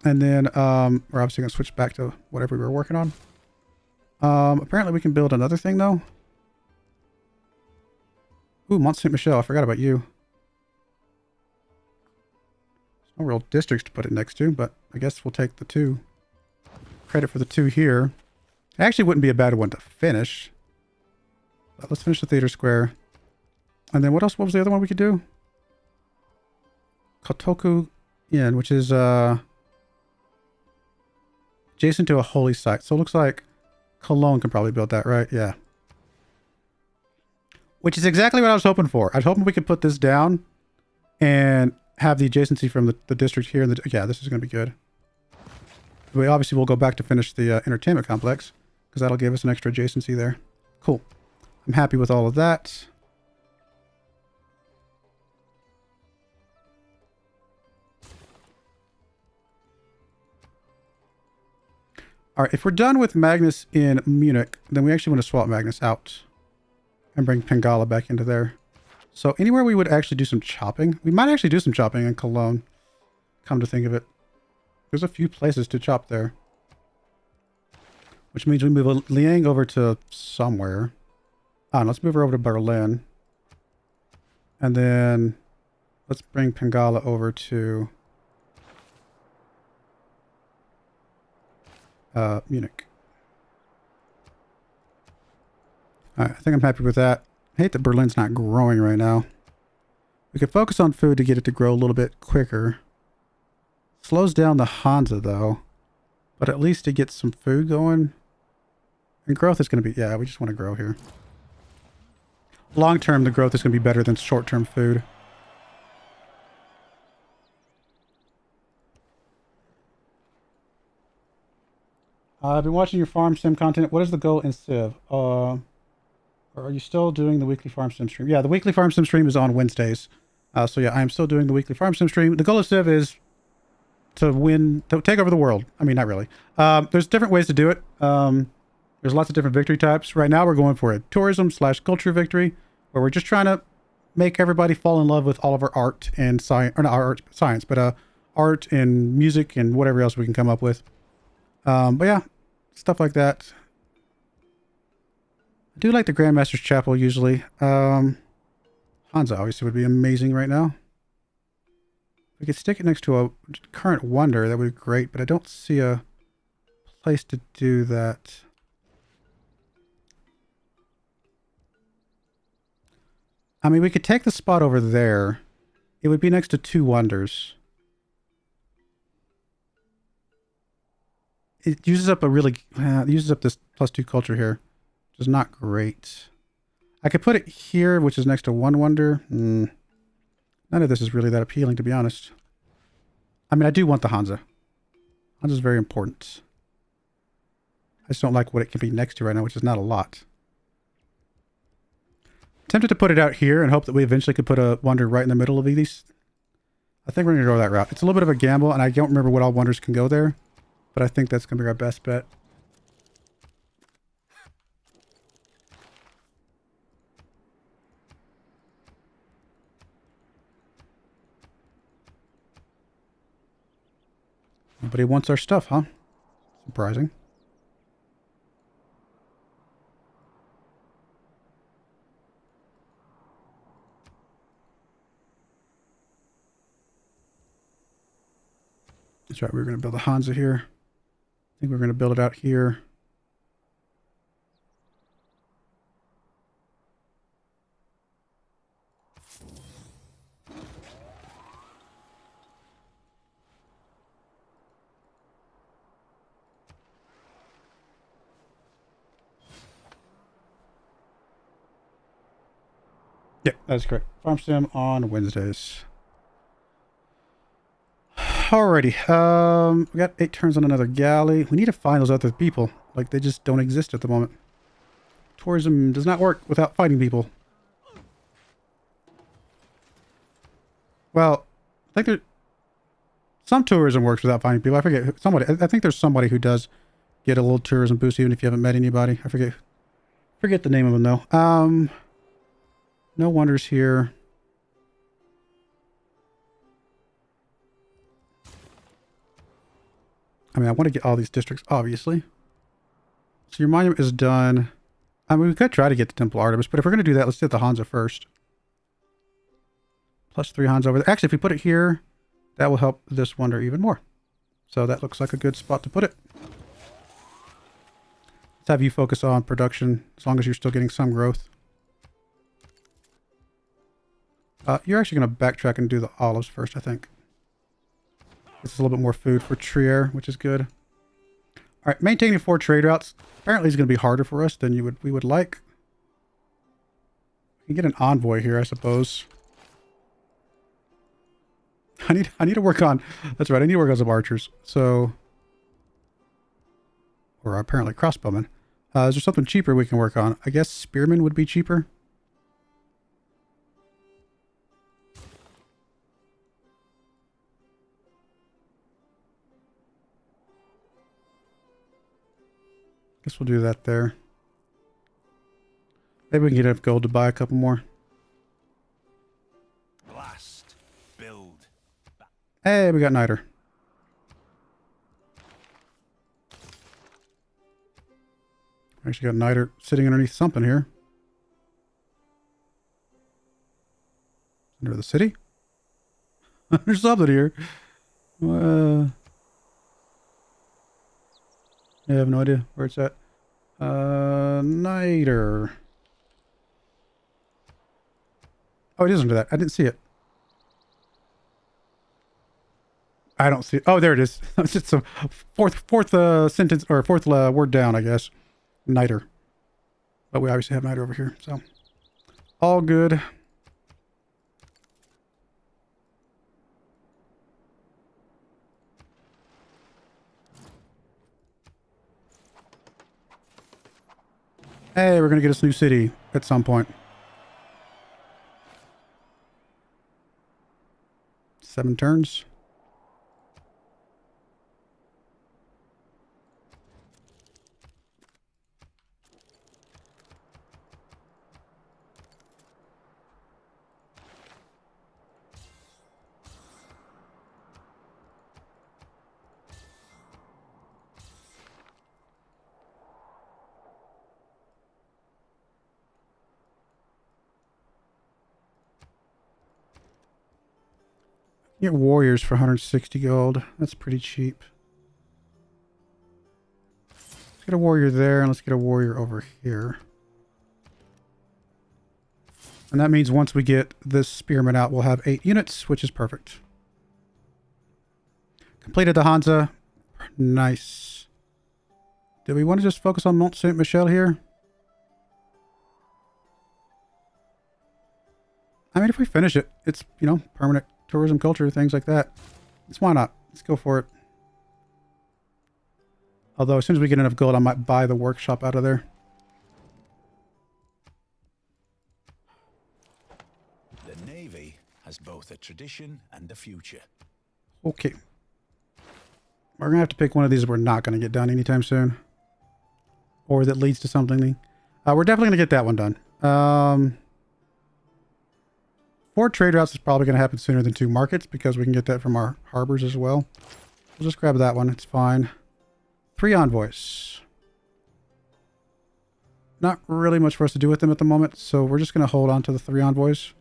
And then we're obviously going to switch back to whatever we were working on. Apparently we can build another thing, though. Ooh, Mont Saint Michel. I forgot about you. There's no real districts to put it next to, but I guess we'll take the 2. Credit for the 2 here. It actually wouldn't be a bad one to finish. But let's finish the theater square. And then what else? What was the other one we could do? Kotoku Inn, which is adjacent to a holy site. So it looks like Cologne can probably build that, right? Yeah. Which is exactly what I was hoping for. I was hoping we could put this down and have the adjacency from the district here. Yeah, this is going to be good. We obviously will go back to finish the entertainment complex because that'll give us an extra adjacency there. Cool. I'm happy with all of that. All right, if we're done with Magnus in Munich, then we actually want to swap Magnus out and bring Pengala back into there. So anywhere we would actually do some chopping. We might actually do some chopping in Cologne, come to think of it. There's a few places to chop there. Which means we move Liang over to somewhere. Let's move her over to Berlin. And then let's bring Pengala over to Munich. Alright, I think I'm happy with that. I hate that Berlin's not growing right now. We could focus on food to get it to grow a little bit quicker. Slows down the Hansa though. But at least it gets some food going. And growth is going to be... Yeah, we just want to grow here. Long term, the growth is going to be better than short term food. I've been watching your farm sim content. What is the goal in Civ? Or are you still doing the weekly farm sim stream? Yeah, the weekly farm sim stream is on Wednesdays. So yeah, I am still doing the weekly farm sim stream. The goal of Civ is to take over the world. I mean, not really. There's different ways to do it. There's lots of different victory types. Right now we're going for a tourism/culture victory, where we're just trying to make everybody fall in love with all of our art and science, or not science, but art and music and whatever else we can come up with. But yeah, stuff like that. I do like the Grandmaster's Chapel usually. Hansa obviously would be amazing right now. We could stick it next to a current wonder. That would be great, but I don't see a place to do that. I mean, we could take the spot over there. It would be next to two wonders. It uses up it uses up this +2 culture here, which is not great. I could put it here, which is next to one wonder. None of this is really that appealing, to be honest. I mean, I do want the Hansa. Hansa is very important. I just don't like what it can be next to right now, which is not a lot. Tempted to put it out here and hope that we eventually could put a wonder right in the middle of these. I think we're going to go that route. It's a little bit of a gamble, and I don't remember what all wonders can go there. But I think that's going to be our best bet. Nobody wants our stuff, huh? Surprising. That's right, we were going to build a Hansa here. I think we're going to build it out here. Yeah, that's correct. Farm sim on Wednesdays. Alrighty. We got 8 turns on another galley. We need to find those other people. Like, they just don't exist at the moment. Tourism does not work without fighting people. Well, I think there... Some tourism works without finding people. I forget. I think there's somebody who does get a little tourism boost even if you haven't met anybody. I forget the name of them, though. No wonders here. I mean, I want to get all these districts, obviously. So your monument is done. I mean, we could try to get the Temple Artemis, but if we're going to do that, let's get the Hansa first. +3 Hansa over there. Actually, if we put it here, that will help this wonder even more. So that looks like a good spot to put it. Let's have you focus on production, as long as you're still getting some growth. You're actually going to backtrack and do the olives first, I think. This is a little bit more food for Trier, which is good. All right, maintaining 4 trade routes apparently is going to be harder for us than we would like. can get an envoy here, I suppose. I need to work on, that's right, I need to work on some archers. So, or apparently crossbowmen. Is there something cheaper we can work on? I guess spearmen would be cheaper. Guess we'll do that there. Maybe we can get enough gold to buy a couple more. Blast. Build. Hey, we got Niter. Actually got Niter sitting underneath something here. Under the city? There's something here. I have no idea where it's at. Niter. Oh, it is under that. I didn't see it. I don't see it. Oh, there it is. It's just a fourth sentence or fourth word down, I guess. Niter. But we obviously have Niter over here, so all good. Hey, we're gonna get us a new city at some point. 7 turns. Get warriors for 160 gold. That's pretty cheap. Let's get a warrior there, and let's get a warrior over here. And that means once we get this spearman out, we'll have 8 units, which is perfect. Completed the Hansa. Nice. Do we want to just focus on Mont Saint Michel here? I mean, if we finish it, it's, you know, permanent tourism, culture, things like that. Why not? Let's go for it. Although, as soon as we get enough gold, I might buy the workshop out of there. The Navy has both a tradition and a future. Okay. We're going to have to pick one of these we're not going to get done anytime soon. Or that leads to something. We're definitely going to get that one done. 4 trade routes is probably going to happen sooner than 2 markets because we can get that from our harbors as well. We'll just grab that one. It's fine. 3 envoys. Not really much for us to do with them at the moment, so we're just going to hold on to the 3 envoys.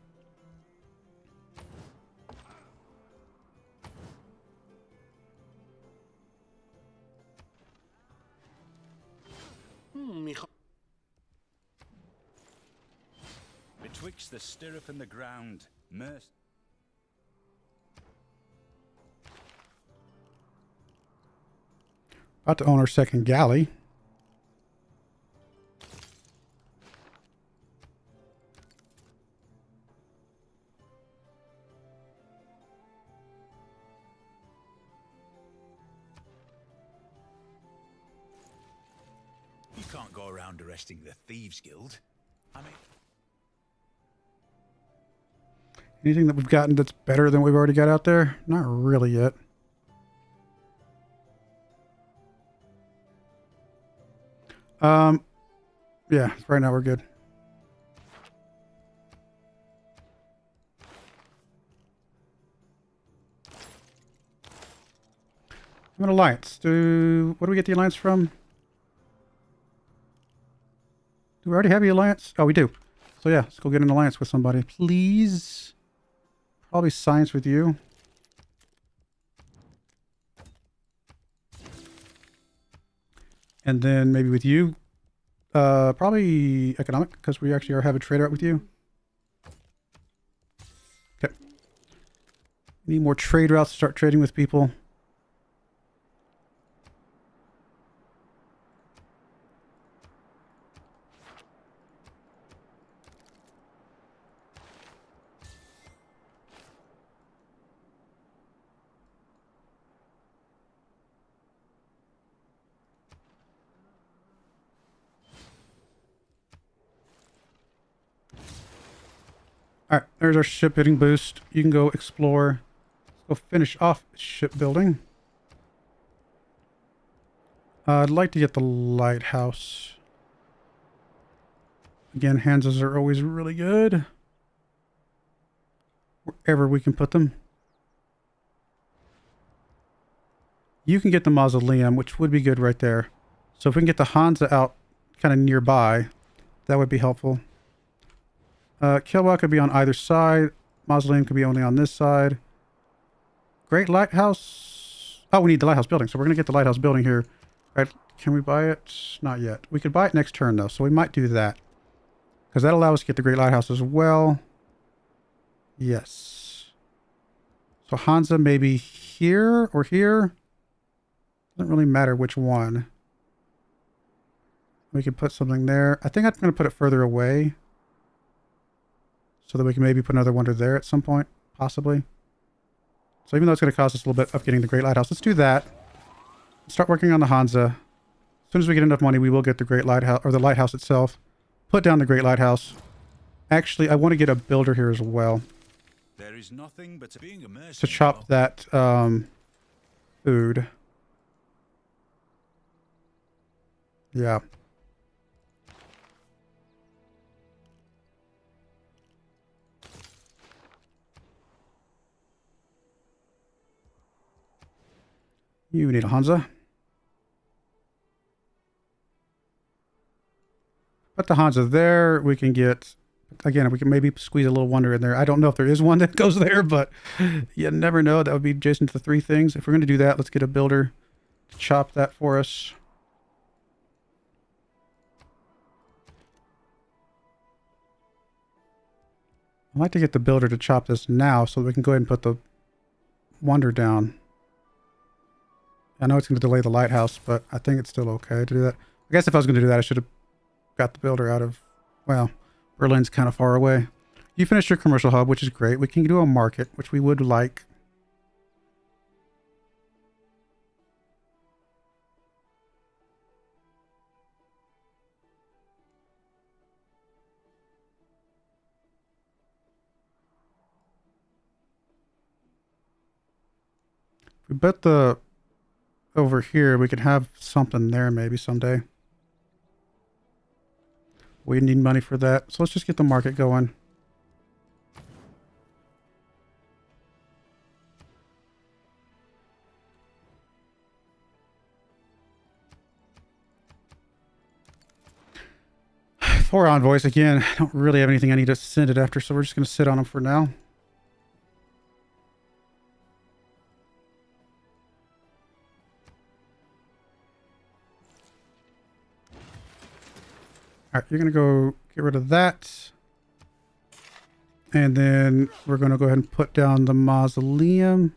Betwixt the stirrup and the ground, About to own our 2nd galley. You can't go around arresting the Thieves Guild. I mean... Anything that we've gotten that's better than we've already got out there? Not really yet. Yeah, right now we're good. I'm an alliance. What do we get the alliance from? Do we already have the alliance? Oh, we do. So yeah, let's go get an alliance with somebody, please. Probably science with you. And then maybe with you. Probably economic, because we actually have a trade route with you. Okay. Need more trade routes to start trading with people. All right, there's our shipbuilding boost. You can go explore. Let's go finish off shipbuilding. I'd like to get the lighthouse. Again, Hanses are always really good. Wherever we can put them. You can get the mausoleum, which would be good right there. So if we can get the Hansa out kind of nearby, that would be helpful. Kilwa could be on either side. Mausoleum could be only on this side. Great Lighthouse. Oh, we need the lighthouse building. So we're going to get the lighthouse building here. Right? Can we buy it? Not yet. We could buy it next turn, though. So we might do that. Because that'll allow us to get the Great Lighthouse as well. Yes. So Hansa maybe here or here. Doesn't really matter which one. We can put something there. I think I'm going to put it further away. So that we can maybe put another wonder there at some point. Possibly. So even though it's going to cost us a little bit of getting the Great Lighthouse, let's do that. Start working on the Hansa. As soon as we get enough money, we will get the Great Lighthouse, or the lighthouse itself. Put down the Great Lighthouse. Actually, I want to get a builder here as well. There is nothing but being a to chop that food. Yeah. You need a Hansa. Put the Hansa there. We can get, again, we can maybe squeeze a little wonder in there. I don't know if there is one that goes there, but you never know. That would be adjacent to the three things. If we're going to do that, let's get a builder to chop that for us. I'd like to get the builder to chop this now so we can go ahead and put the wonder down. I know it's going to delay the lighthouse, but I think it's still okay to do that. I guess if I was going to do that, I should have got the builder out of, well, Berlin's kind of far away. You finished your commercial hub, which is great. We can do a market, which we would like. If we bet the over here, we could have something there maybe someday. We need money for that. So let's just get the market going. Four envoys again. I don't really have anything I need to send it after, so we're just going to sit on them for now. All right, you're going to go get rid of that. And then we're going to go ahead and put down the mausoleum.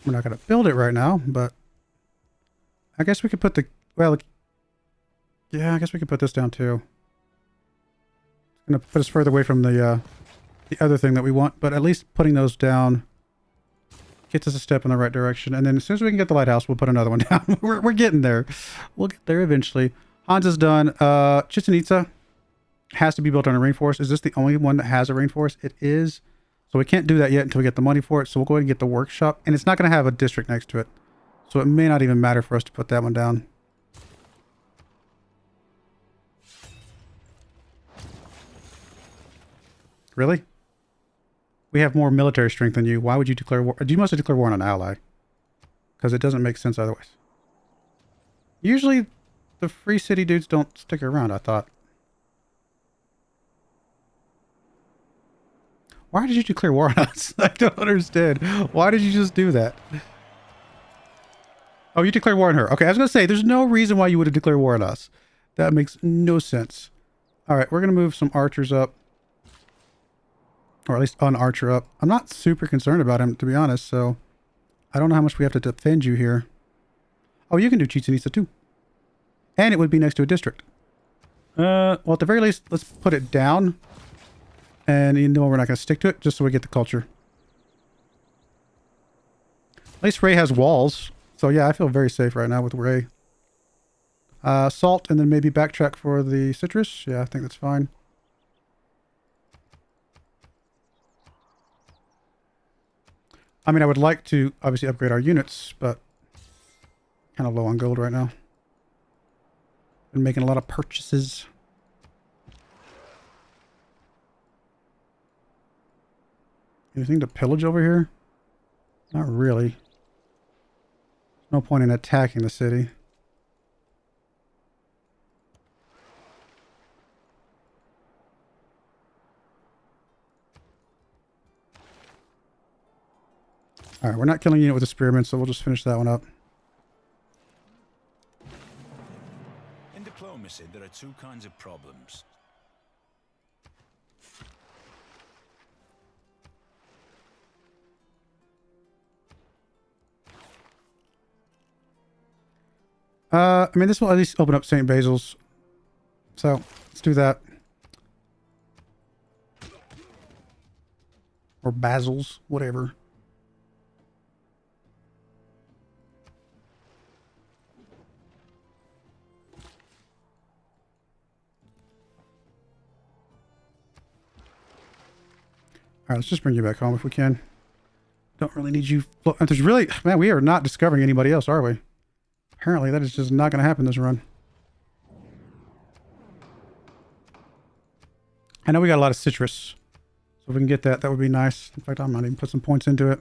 We're not going to build it right now, but I guess we could put the, well, yeah, I guess we could put this down too. It's going to put us further away from the other thing that we want, but at least putting those down gets us a step in the right direction. And then as soon as we can get the lighthouse, we'll put another one down. we're getting there. We'll get there eventually. Hansa's done. Chichen Itza has to be built on a rainforest. Is this the only one that has a rainforest? It is. So we can't do that yet until we get the money for it. So we'll go ahead and get the workshop. And it's not going to have a district next to it. So it may not even matter for us to put that one down. Really? We have more military strength than you. Why would you declare war? You must have declared war on an ally. Because it doesn't make sense otherwise. Usually, the free city dudes don't stick around, I thought. Why did you declare war on us? I don't understand. Why did you just do that? Oh, you declared war on her. Okay, I was going to say, there's no reason why you would have declared war on us. That makes no sense. All right, we're going to move some archers up. Or at least an archer up. I'm not super concerned about him, to be honest, so I don't know how much we have to defend you here. Oh, you can do Chichen Itza too. And it would be next to a district. Well, at the very least, let's put it down. And you know we're not going to stick to it, just so we get the culture. At least Ray has walls. So yeah, I feel very safe right now with Ray. Salt, and then maybe backtrack for the citrus. Yeah, I think that's fine. I mean, I would like to obviously upgrade our units, but kind of low on gold right now. Been making a lot of purchases. Anything to pillage over here? Not really. No point in attacking the city. Alright, we're not killing a unit with a spearman, so we'll just finish that one up. In diplomacy, there are two kinds of problems. I mean, this will at least open up St. Basil's. So, let's do that. Or Basil's, whatever. Alright, let's just bring you back home if we can. Don't really need you. There's really... Man, we are not discovering anybody else, are we? Apparently, that is just not going to happen this run. I know we got a lot of citrus. So if we can get that, that would be nice. In fact, I might even put some points into it.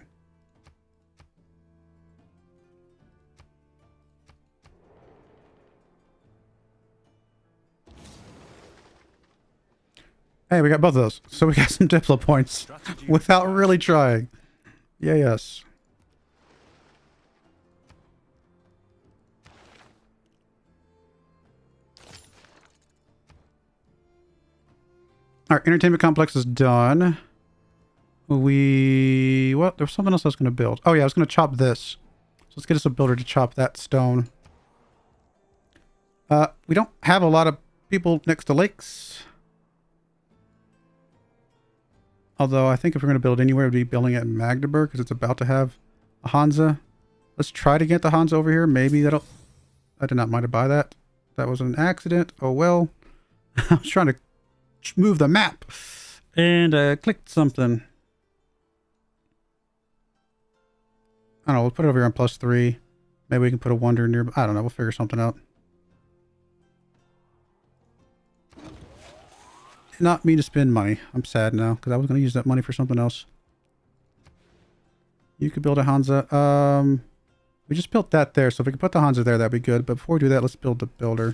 Hey, we got both of those. So we got some Diplo points without really trying. Yeah, yes. Our entertainment complex is done. Well, there was something else I was going to build. Oh yeah, I was going to chop this. So let's get us a builder to chop that stone. We don't have a lot of people next to lakes. Although I think if we're going to build anywhere, it would be building at Magdeburg because it's about to have a Hansa. Let's try to get the Hansa over here. Maybe that'll... I did not mind to buy that. That was an accident. Oh well. I was trying to move the map and clicked something. I don't know, we'll put it over here on +3. Maybe we can put a wonder near. I don't know, we'll figure something out. Not me to spend money. I'm sad now because I was going to use that money for something else. You could build a Hansa. We just built that there, so if we could put the Hansa there, that'd be good. But before we do that, let's build the builder.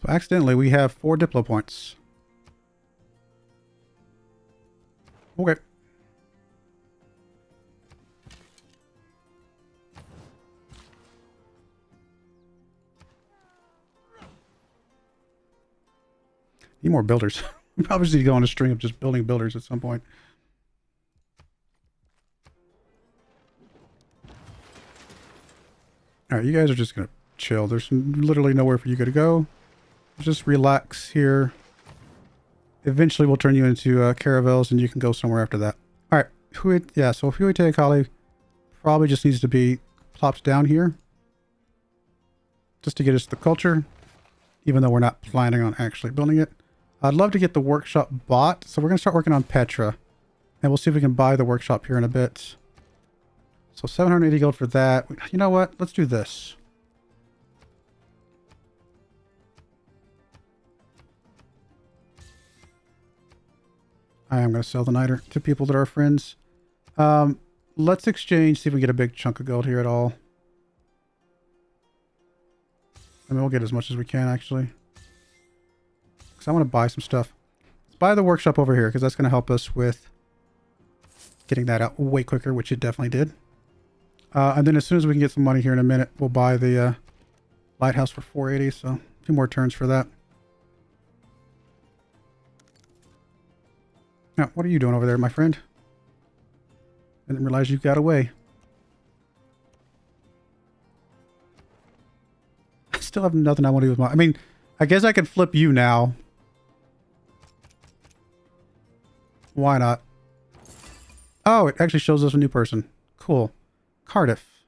So accidentally, we have 4 Diplo points. Okay. Need more builders. We probably just need to go on a string of just building builders at some point. Alright, you guys are just going to chill. There's literally nowhere for you to go. Just relax here. Eventually we'll turn you into caravels and you can go somewhere after that. Alright, yeah, so Huite Kali probably just needs to be plopped down here. Just to get us the culture. Even though we're not planning on actually building it. I'd love to get the workshop bought. So we're going to start working on Petra. And we'll see if we can buy the workshop here in a bit. So 780 gold for that. You know what? Let's do this. I am going to sell the niter to people that are friends. Let's exchange, see if we get a big chunk of gold here at all. I mean, we'll get as much as we can, actually. Because I want to buy some stuff. Let's buy the workshop over here, because that's going to help us with getting that out way quicker, which it definitely did. And then as soon as we can get some money here in a minute, we'll buy the lighthouse for 480. So, a few more turns for that. Now, what are you doing over there, my friend? I didn't realize you got away. I still have nothing I want to do with my... I mean, I guess I could flip you now. Why not? Oh, it actually shows us a new person. Cool. Cardiff.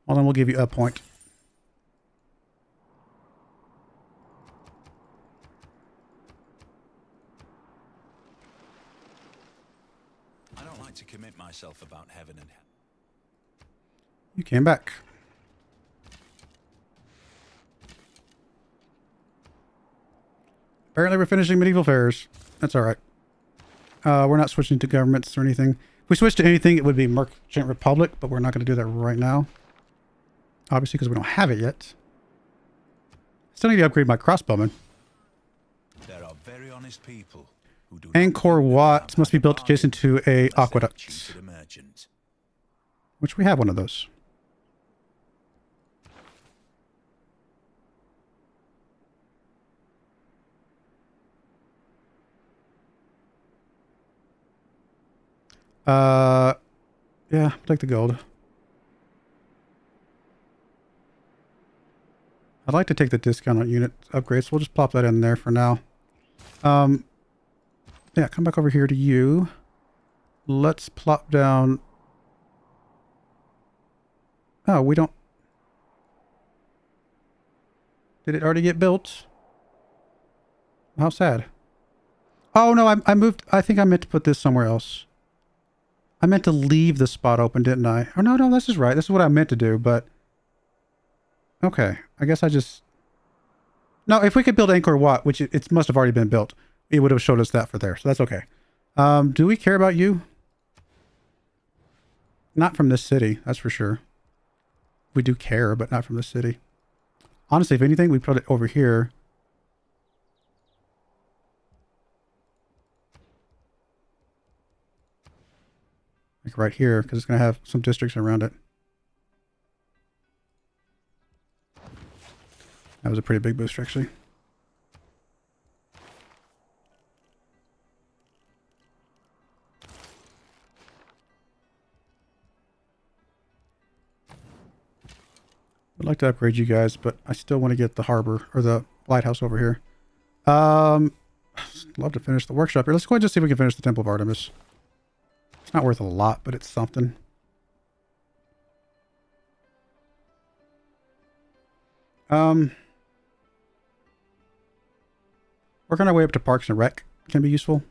Well, then we'll give you a point. like to commit myself about heaven and hell. You came back. Apparently we're finishing medieval fairs. That's all right. We're not switching to governments or anything. If we switch to anything, it would be Merchant Republic, but we're not going to do that right now. Obviously, because we don't have it yet. Still need to upgrade my crossbowman. There are very honest people who do Angkor Wat must be built adjacent to a aqueduct. Which we have one of those. Yeah, take the gold. I'd like to take the discount on unit upgrades, so we'll just plop that in there for now. Yeah, come back over here to you. Let's plop down. Oh, we don't. Did it already get built? How sad. Oh no, I moved. I think I meant to put this somewhere else. I meant to leave the spot open, didn't I? Oh, no, this is right. This is what I meant to do, but... Okay. I guess I just... No, if we could build Angkor Wat, which it must have already been built, it would have showed us that for there, so that's okay. Do we care about you? Not from this city, that's for sure. We do care, but not from this city. Honestly, if anything, we put it over here. Like right here, because it's going to have some districts around it. That was a pretty big boost, actually. I'd like to upgrade you guys, but I still want to get the harbor, or the lighthouse over here. Love to finish the workshop here. Let's go ahead and just see if we can finish the Temple of Artemis. It's not worth a lot, but it's something. Working our way up to Parks and Rec can be useful.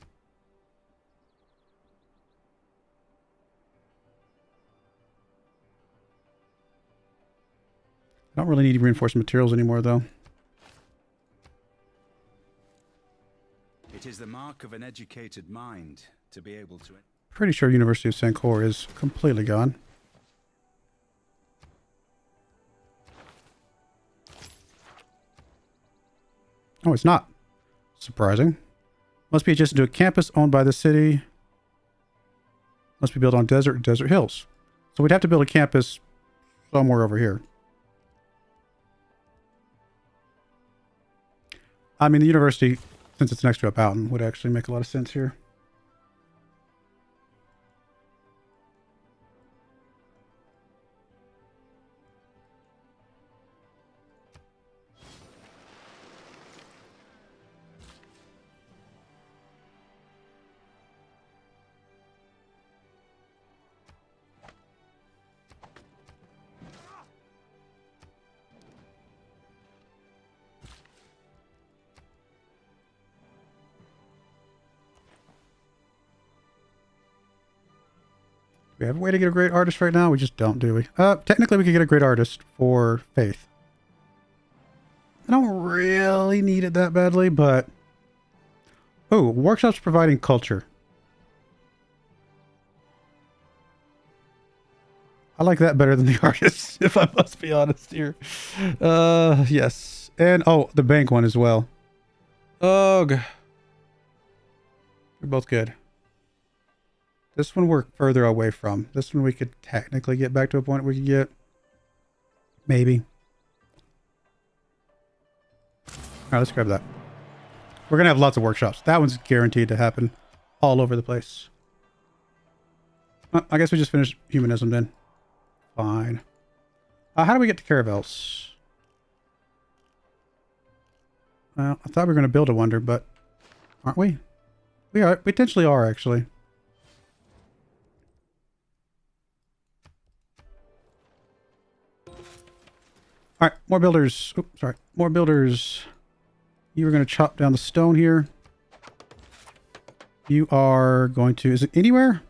I don't really need reinforced materials anymore, though. It is the mark of an educated mind to be able to... Pretty sure University of Sankor is completely gone. Oh, it's not. Surprising. Must be adjacent to a campus owned by the city. Must be built on desert and desert hills. So we'd have to build a campus somewhere over here. I mean, the university, since it's next to a mountain, would actually make a lot of sense here. We have a way to get a great artist right now? We just don't, do we? Technically we could get a great artist for Faith. I don't really need it that badly, but... Oh, workshops providing culture. I like that better than the artist, if I must be honest here. Yes. And, oh, the bank one as well. Ugh. They're both good. This one we're further away from. This one we could technically get back to a point we could get. Maybe. Alright, let's grab that. We're going to have lots of workshops. That one's guaranteed to happen all over the place. I guess we just finished humanism then. Fine. How do we get to caravels? Well, I thought we were going to build a wonder, but aren't we? We are. We potentially are, actually. All right, more builders. Oh, sorry, more builders. You are going to chop down the stone here. You are going to... Is it anywhere?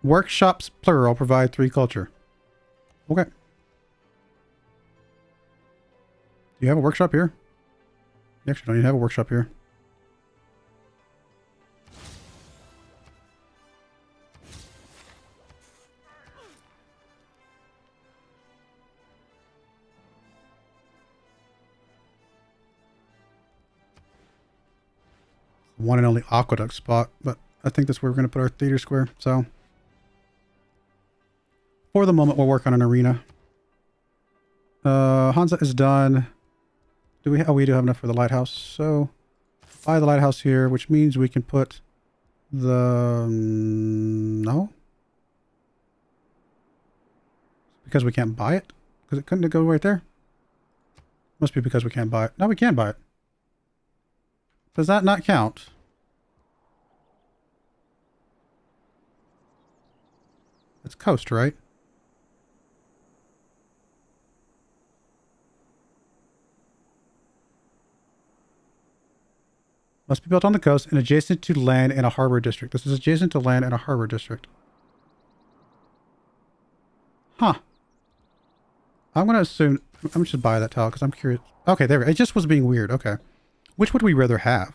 Workshops, plural, provide 3 culture. Okay. Do you have a workshop here? You actually don't even have a workshop here. One and only aqueduct spot, but I think that's where we're going to put our theater square. So for the moment, we'll work on an arena. Hansa is done. Do we? Oh, we do have enough for the lighthouse. So buy the lighthouse here, which means we can put the no, because we can't buy it. Because it couldn't go right there. Must be because we can't buy it. No, we can buy it. Does that not count? It's coast, right? Must be built on the coast and adjacent to land in a harbor district. This is adjacent to land in a harbor district. Huh. I'm going to assume... I'm just buy that tile because I'm curious. Okay, there we go. It just was being weird. Okay. Which would we rather have?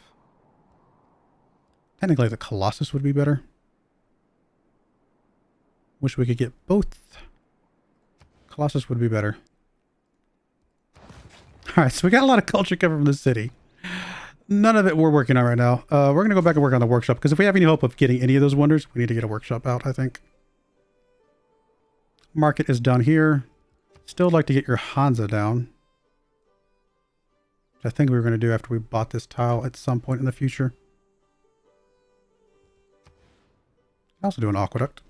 Technically, the Colossus would be better. Wish we could get both. Colossus would be better. Alright, so we got a lot of culture coming from the city. None of it we're working on right now. We're going to go back and work on the workshop, because if we have any hope of getting any of those wonders, we need to get a workshop out, I think. Market is done here. Still like to get your Hansa down. Which I think we were going to do after we bought this tile at some point in the future. I also do an aqueduct.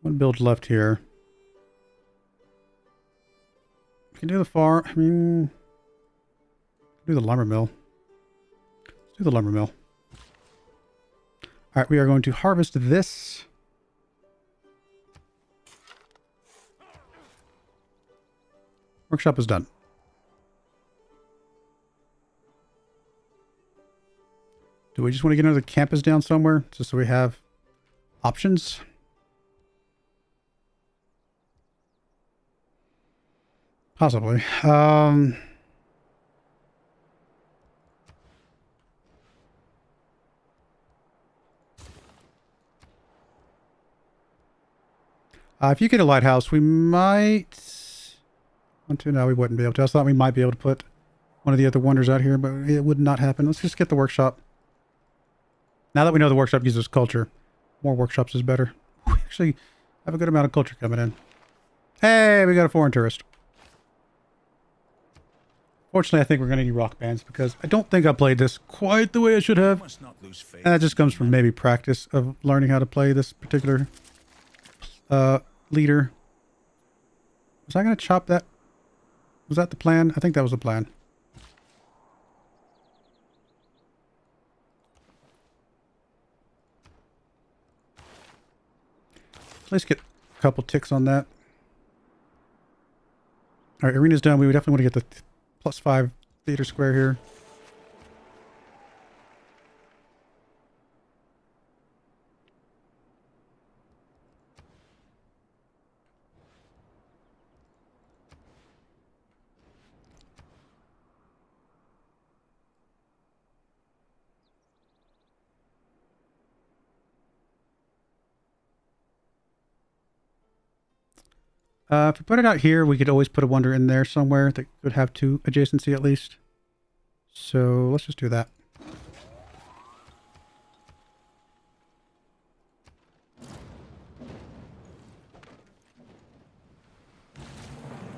One build left here. We can do the farm. I mean, do the lumber mill. Let's do the lumber mill. All right, we are going to harvest this. Workshop is done. Do we just want to get another campus down somewhere just so we have options? Possibly. If you get a lighthouse, we might... No, we wouldn't be able to. I thought we might be able to put one of the other wonders out here, but it would not happen. Let's just get the workshop. Now that we know the workshop gives us culture, more workshops is better. We actually have a good amount of culture coming in. Hey, we got a foreign tourist. Fortunately, I think we're going to need rock bands because I don't think I played this quite the way I should have. And that just comes from maybe practice of learning how to play this particular leader. Was I going to chop that? Was that the plan? I think that was the plan. Let's get a couple ticks on that. All right, arena's done. We would definitely want to get the +5 theater square here. If we put it out here, we could always put a wonder in there somewhere that could have 2 adjacency at least. So let's just do that.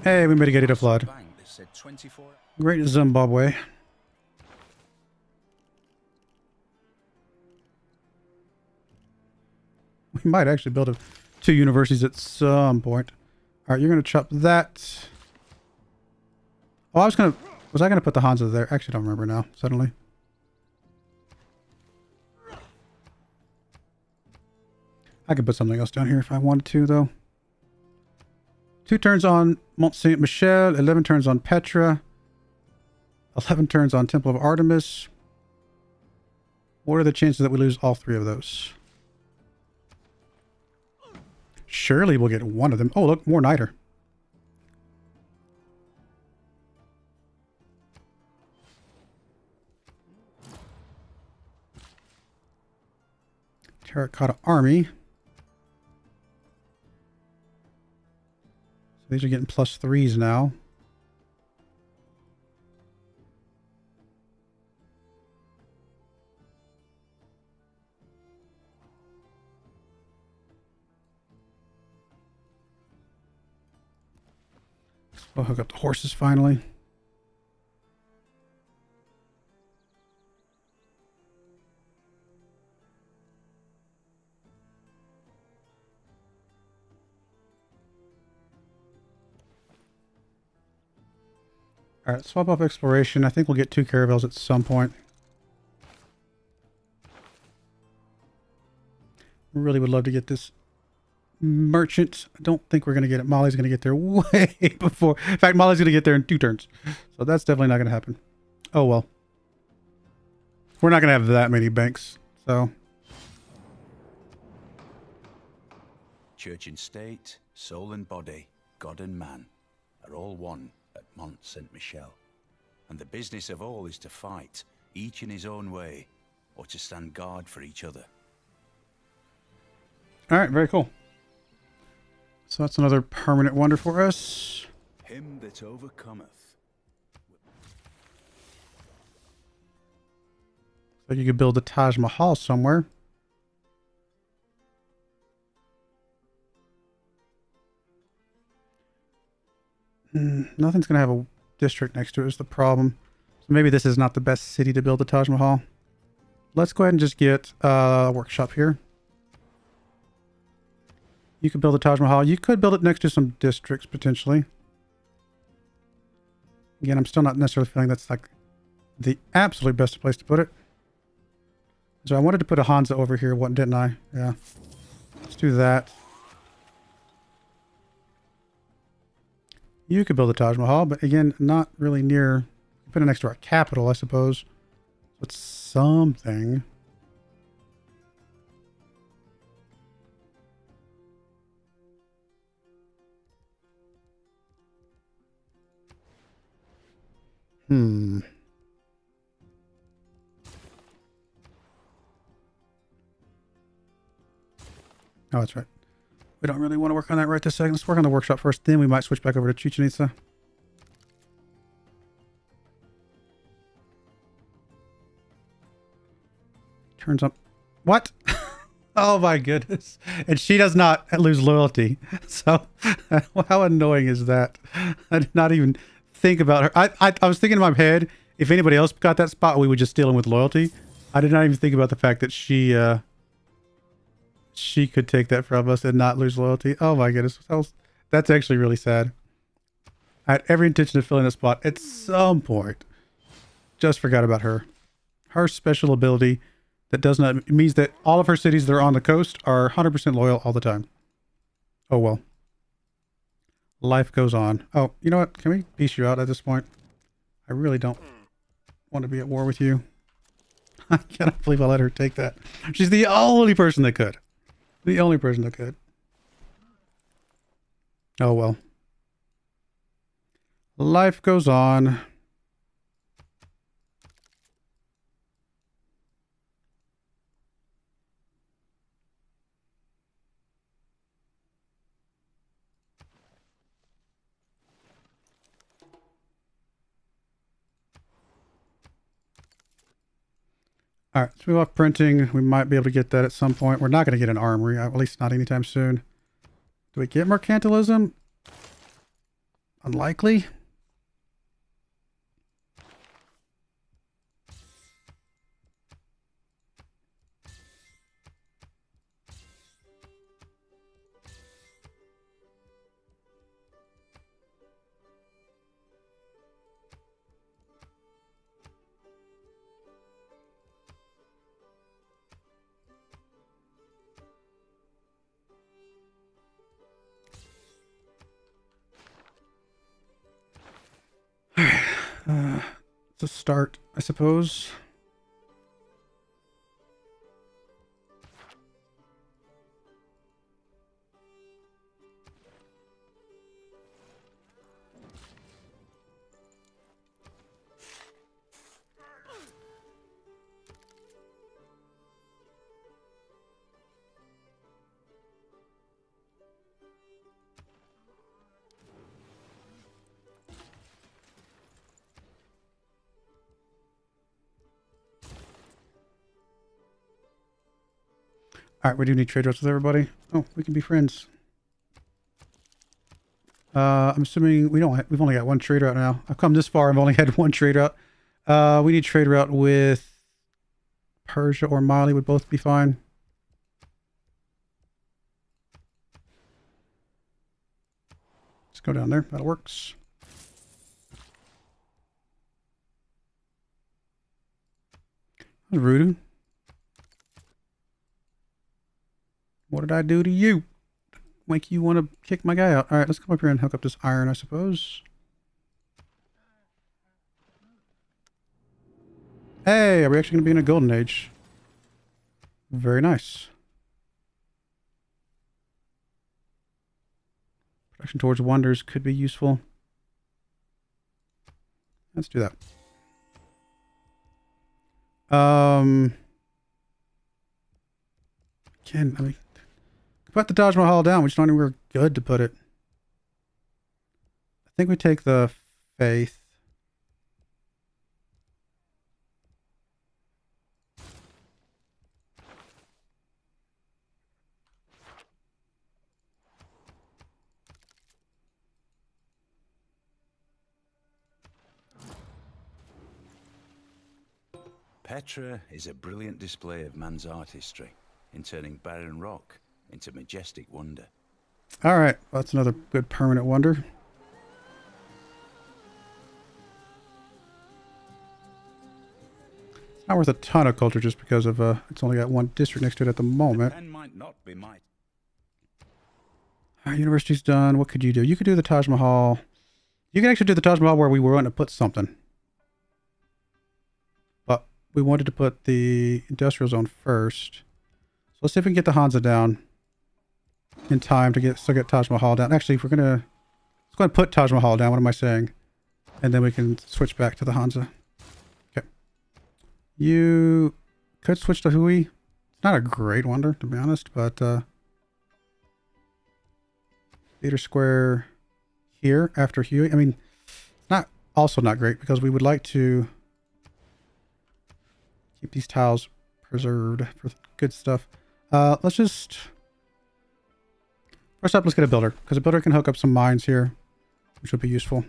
Hey, we mitigated a flood. Great Zimbabwe. We might actually build 2 universities at some point. All right, you're going to chop that. Oh, was I going to put the Hansa there? Actually, I don't remember now, suddenly. I could put something else down here if I wanted to, though. 2 turns on Mont Saint Michel, 11 turns on Petra, 11 turns on Temple of Artemis. What are the chances that we lose all 3 of those? Surely we'll get one of them. Oh, look, more Niter. Terracotta Army. So these are getting +3s now. We'll hook up the horses finally. All right, swap off exploration. I think we'll get 2 caravels at some point. Really would love to get this merchant. I don't think we're going to get it. Molly's going to get there way before. In fact, Molly's going to get there in 2 turns. So that's definitely not going to happen. Oh, well. We're not going to have that many banks, so. Church and state, soul and body, God and man are all one at Mont Saint Michel. And the business of all is to fight, each in his own way, or to stand guard for each other. All right, very cool. So that's another permanent wonder for us. Him that overcometh. So you could build the Taj Mahal somewhere. Nothing's going to have a district next to it is the problem. So maybe this is not the best city to build the Taj Mahal. Let's go ahead and just get a workshop here. You could build a Taj Mahal. You could build it next to some districts, potentially. Again, I'm still not necessarily feeling that's like the absolute best place to put it. So I wanted to put a Hansa over here, what didn't I? Yeah. Let's do that. You could build a Taj Mahal, but again, not really near. Put it next to our capital, I suppose. It's something. Oh, that's right. We don't really want to work on that right this second. Let's work on the workshop first. Then we might switch back over to Chichen Itza. Turns up. What? Oh my goodness. And she does not lose loyalty. So how annoying is that? I did not even think about her. I was thinking in my head, if anybody else got that spot, we would just steal him with loyalty. I did not even think about the fact that she could take that from us and not lose loyalty. Oh my goodness. That's actually really sad. I had every intention of filling a spot at some point. Just forgot about her. Her special ability that does not, it means that all of her cities that are on the coast are 100% loyal all the time. Oh well. Life goes on. Oh, you know what? Can we peace you out at this point? I really don't want to be at war with you. I cannot believe I let her take that. She's the only person that could. The only person that could. Oh well. Life goes on. All right, let's move off printing. We might be able to get that at some point. We're not going to get an armory, at least not anytime soon. Do we get mercantilism? Unlikely. It's a start, I suppose. All right, we do need trade routes with everybody. Oh, we can be friends. I'm assuming we don't. We've only got one trade route now. I've come this far. I've only had one trade route. We need trade route with Persia or Mali would both be fine. Let's go down there. That works. Rude. What did I do to you? Make you want to kick my guy out? All right, let's come up here and hook up this iron, I suppose. Hey, are we actually going to be in a golden age? Very nice. Production towards wonders could be useful. Let's do that. Again, I mean, put the Taj Mahal down. We just don't know where good to put it. I think we take the faith. Petra is a brilliant display of man's artistry in turning barren rock into majestic wonder. All right, well, that's another good permanent wonder. It's not worth a ton of culture just because of it's only got one district next to it at the moment. The pen might not be might. University's done. What could you do? You could do the Taj Mahal. You can actually do the Taj Mahal where we were going to put something. But we wanted to put the industrial zone first. So let's see if we can get the Hansa down in time to still get Taj Mahal down. Actually, if we're let's go ahead and put Taj Mahal down. What am I saying? And then we can switch back to the Hansa. Okay. You could switch to Hui. It's not a great wonder, to be honest, but theater square here after Hui. I mean, it's also not great because we would like to keep these tiles preserved for good stuff. Let's just first up, let's get a builder because a builder can hook up some mines here, which would be useful.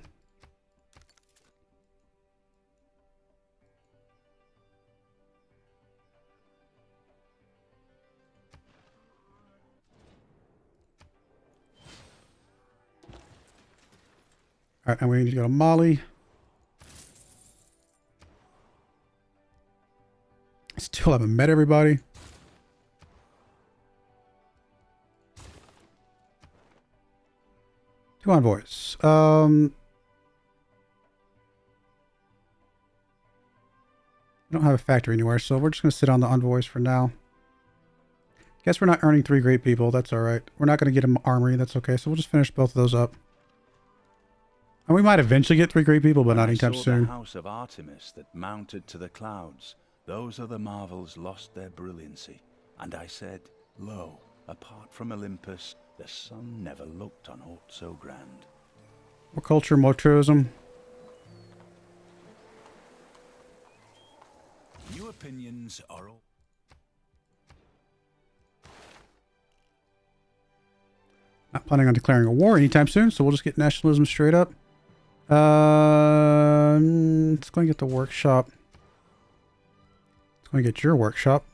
All right, and we need to go to Mali. Still haven't met everybody. Two envoys. We don't have a factory anywhere, so we're just going to sit on the envoys for now. Guess we're not earning 3 great people. That's all right. We're not going to get them armory. That's okay. So we'll just finish both of those up. And we might eventually get 3 great people, but not anytime soon. The house of Artemis that mounted to the clouds. Those other marvels lost their brilliancy. And I said, lo, apart from Olympus, the sun never looked on aught so grand. More culture, more tourism. New opinions are all... Not planning on declaring a war anytime soon, so we'll just get nationalism straight up. Let's go and get the workshop. Let's go and get your workshop.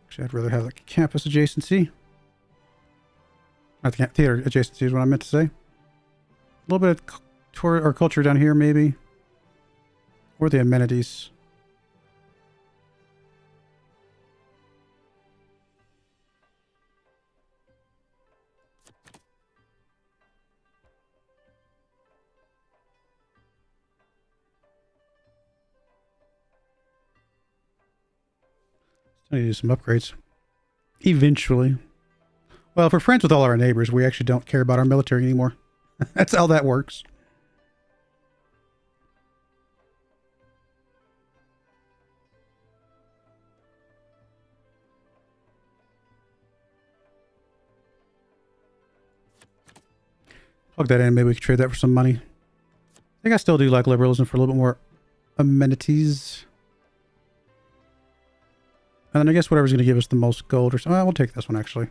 Actually, I'd rather have the campus adjacency. Not the theater adjacency is what I meant to say. A little bit of tour or culture down here, maybe. Or the amenities. I need to do some upgrades. Eventually. Well, if we're friends with all our neighbors, we actually don't care about our military anymore. That's how that works. Plug that in. Maybe we could trade that for some money. I think I still do like liberalism for a little bit more amenities. And then I guess whatever's going to give us the most gold or something. Well, we'll take this one, actually.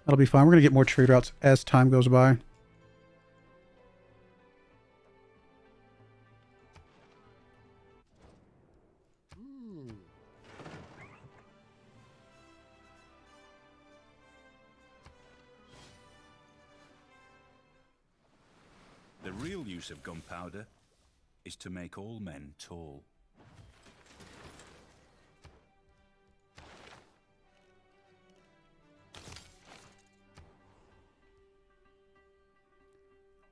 That'll be fine. We're going to get more trade routes as time goes by. The real use of gunpowder is to make all men tall.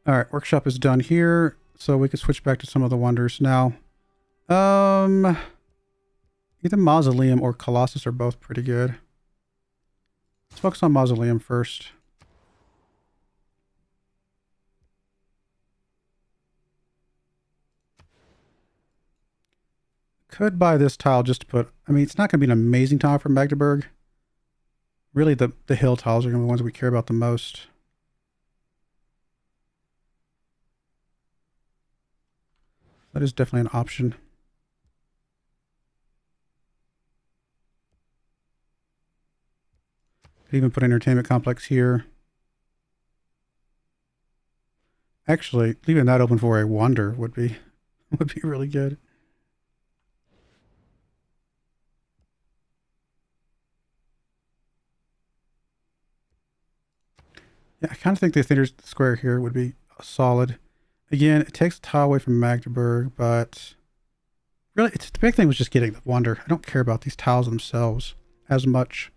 All right, workshop is done here, so we can switch back to some of the wonders now. Either Mausoleum or Colossus are both pretty good. Let's focus on Mausoleum first. Could buy this tile just to put... I mean, it's not going to be an amazing tile for Magdeburg. Really, the hill tiles are going to be the ones we care about the most. That is definitely an option. Could even put an entertainment complex here. Actually, leaving that open for a wonder would be really good. Yeah, I kind of think the theater square here would be solid. Again, it takes a tile away from Magdeburg, but really, the big thing was just getting the wonder. I don't care about these tiles themselves as much.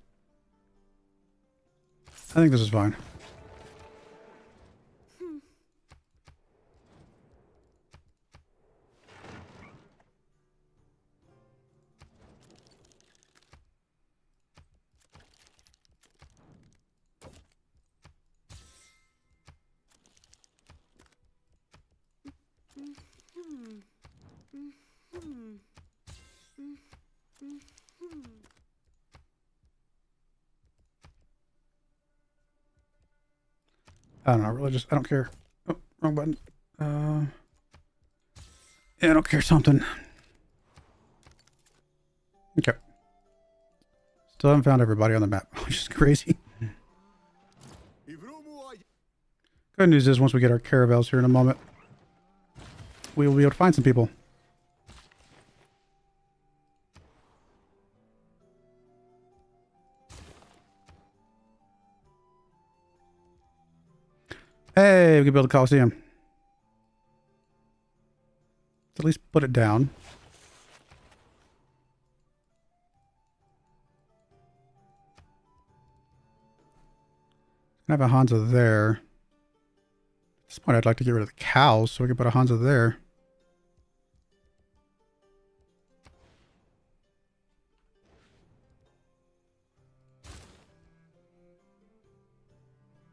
I think this is fine. I don't know, really I don't care. Oh, wrong button. Yeah, I don't care something. Okay. Still haven't found everybody on the map, which is crazy. Good news is once we get our caravels here in a moment, we will be able to find some people. Hey, we can build a Coliseum. At least put it down. I have a Hansa there. At this point, I'd like to get rid of the cows so we can put a Hansa there.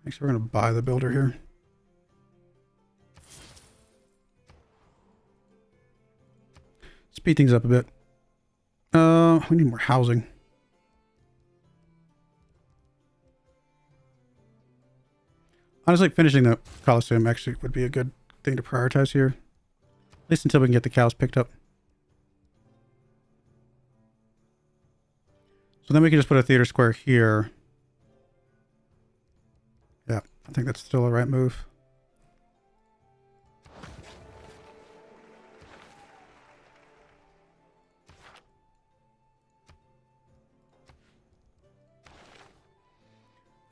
Actually, we're going to buy the builder here. Speed things up a bit. We need more housing. Honestly, finishing the Coliseum actually would be a good thing to prioritize here. At least until we can get the cows picked up. So then we can just put a theater square here. Yeah, I think that's still the right move.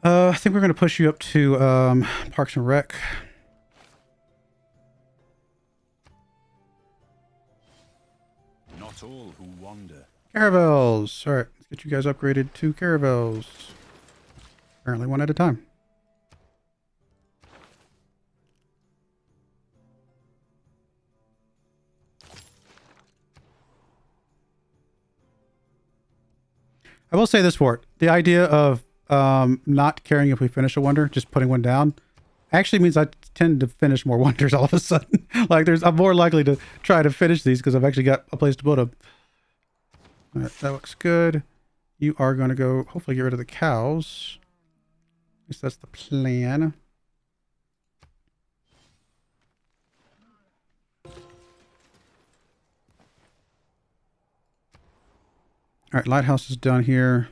I think we're going to push you up to Parks and Rec. Not all who wander. Caravels. All right, let's get you guys upgraded to caravels. Apparently one at a time. I will say this for it. The idea of not caring if we finish a wonder, just putting one down, actually means I tend to finish more wonders all of a sudden. Like I'm more likely to try to finish these because I've actually got a place to put them. All right, that looks good. You are going to go hopefully get rid of the cows. At least that's the plan. All right, lighthouse is down here.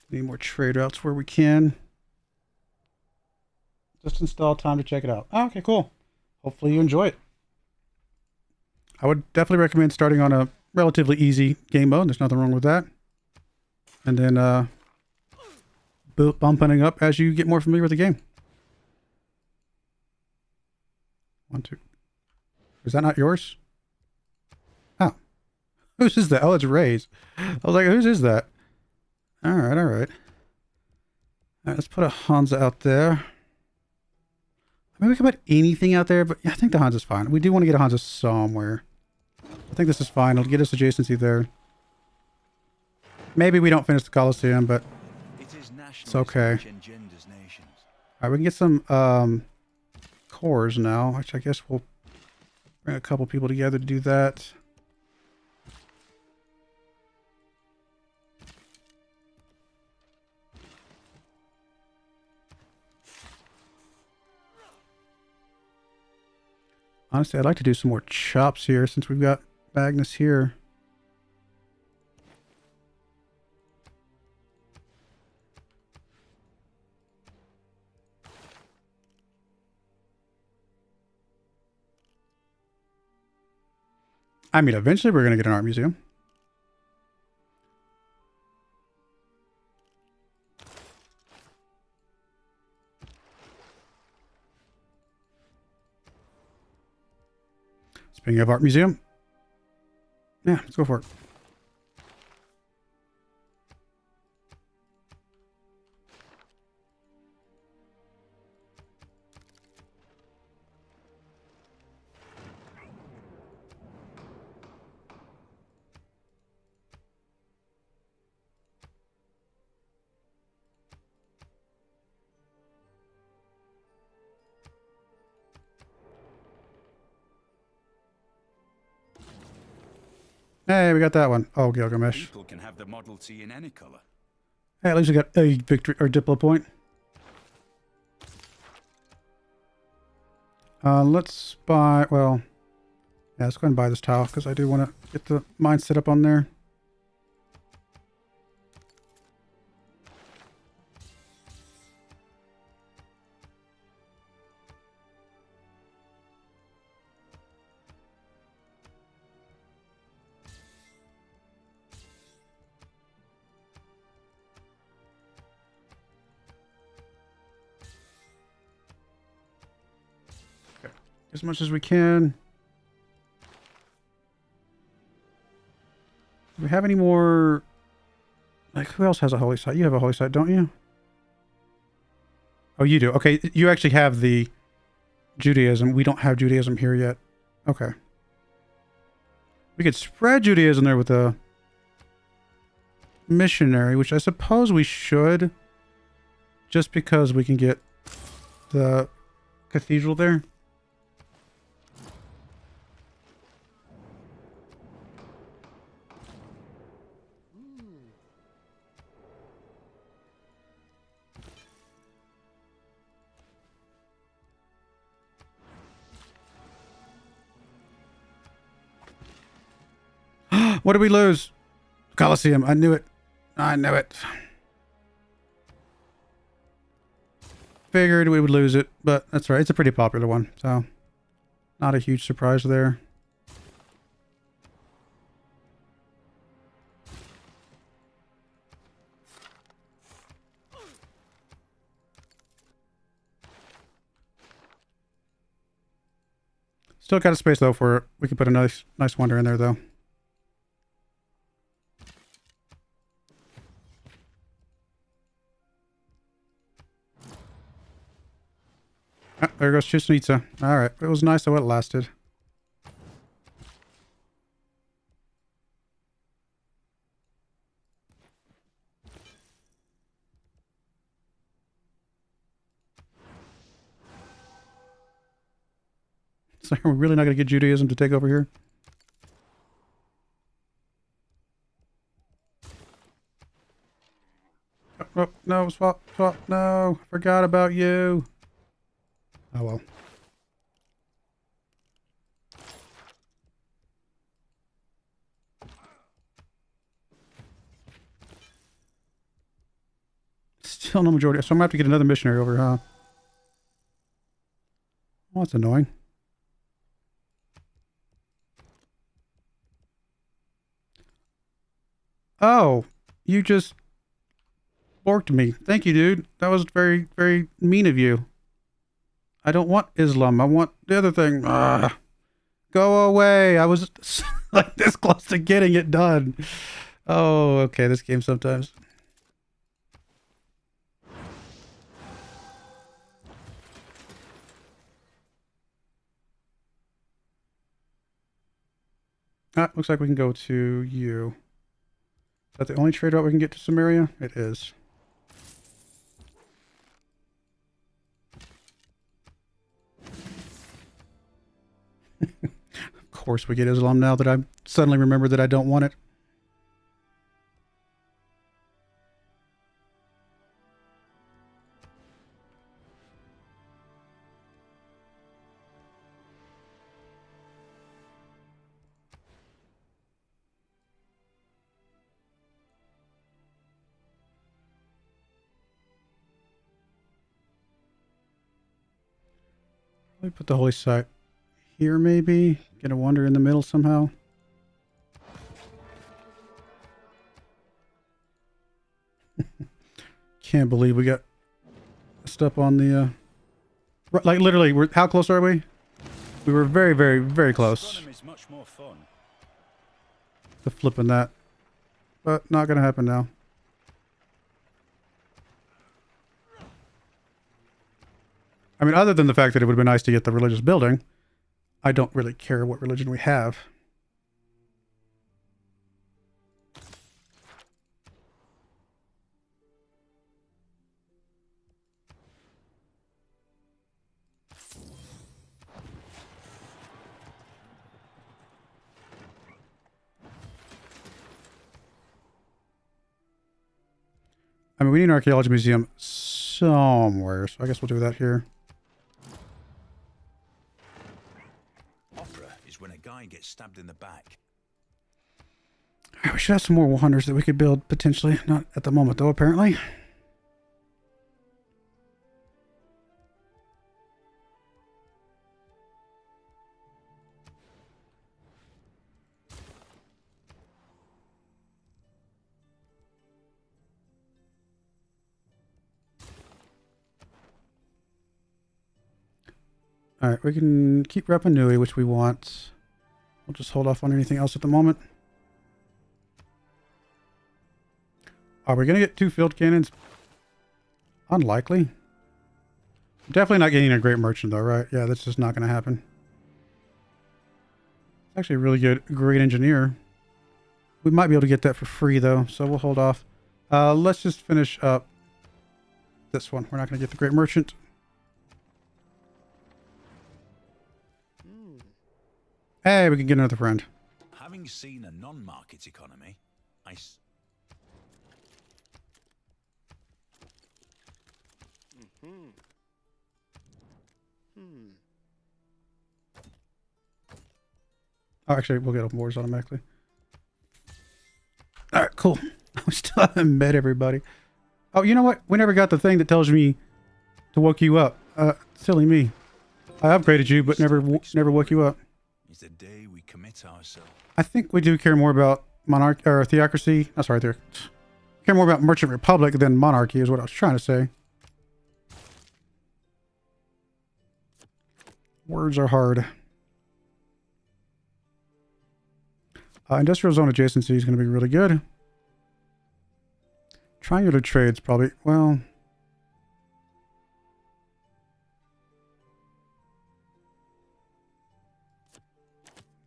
Need more trade routes where we can. Just install time to check it out. Oh, okay, cool. Hopefully you enjoy it. I would definitely recommend starting on a relatively easy game mode. There's nothing wrong with that. And then bumping it up as you get more familiar with the game. 1, 2. Is that not yours? Oh. Whose is that? Oh, it's Ray's. I was like, whose is that? All right, all right. All right, let's put a Hansa out there. I mean, we can put anything out there, but yeah, I think the Hansa's fine. We do want to get a Hansa somewhere. I think this is fine. It'll get us adjacency there. Maybe we don't finish the Colosseum, but it's okay. All right, we can get some cores now, which I guess we'll bring a couple people together to do that. Honestly, I'd like to do some more chops here since we've got Magnus here. I mean, eventually we're going to get an art museum. Speaking of art museum, yeah, let's go for it. Hey, we got that one. Oh, Gilgamesh. People can have the Model T in any color. Hey, at least we got a victory or Diplo point. Let's buy, well, yeah, let's go ahead and buy this tile because I do want to get the mine set up on there. As much as we can. Do we have any more? Like, who else has a holy site? You have a holy site, don't you? Oh, you do. Okay, you actually have the Judaism. We don't have Judaism here yet. Okay. We could spread Judaism there with a missionary, which I suppose we should. Just because we can get the cathedral there. What did we lose? Colosseum. I knew it. I knew it. Figured we would lose it, but that's right. It's a pretty popular one, so not a huge surprise there. Still got a space though for we can put a nice wonder in there though. Ah, there goes Chisnitsa. All right. It was nice though it lasted. So we're really not going to get Judaism to take over here? Oh, no, swap, no. Forgot about you. Oh, well. Still no majority. So I'm going to have to get another missionary over, huh? Well, that's annoying. Oh, you just borked me. Thank you, dude. That was very, very mean of you. I don't want Islam. I want the other thing. Go away. I was like this close to getting it done. Oh, okay. This game sometimes. Ah, looks like we can go to you. Is that the only trade route we can get to Samaria? It is. Of course we get Islam now that I suddenly remember that I don't want it. Let me put the holy site here maybe. Get a wonder in the middle somehow. Can't believe we got stuff on the like literally how close are we? We were very, very, very close Much more fun. to flipping that. But not gonna happen now. I mean, other than the fact that it would have been nice to get the religious building, I don't really care what religion we have. I mean, we need an archaeology museum somewhere, so I guess we'll do that here. Opera is when a guy gets stabbed in the back. We should have some more wonders that we could build, potentially. Not at the moment, though, apparently. Alright, we can keep Rapa Nui, which we want. We'll just hold off on anything else at the moment. Are we going to get 2 field cannons? Unlikely. Definitely not getting a great merchant, though, right? Yeah, that's just not going to happen. Actually a really good, great engineer. We might be able to get that for free, though, so we'll hold off. Let's just finish up this one. We're not going to get the great merchant. Hey, we can get another friend. Having seen a non-market economy, Oh, actually, we'll get open wars automatically. All right, cool. We still haven't met everybody. Oh, you know what? We never got the thing that tells me to woke you up. Silly me. I upgraded you, but never woke you up. is the day we commit ourselves. I think we do care more about monarchy or theocracy. Oh, sorry, care more about Merchant Republic than monarchy is what I was trying to say. Words are hard. Industrial zone adjacency is going to be really good. Triangular trades probably, well...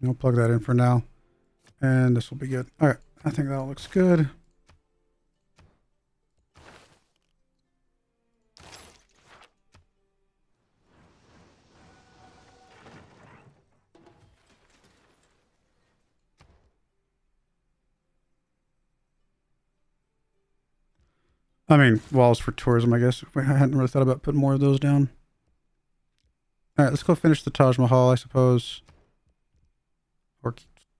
We'll plug that in for now. And this will be good. All right. I think that all looks good. I mean, walls for tourism, I guess. I hadn't really thought about putting more of those down. All right, let's go finish the Taj Mahal, I suppose. Or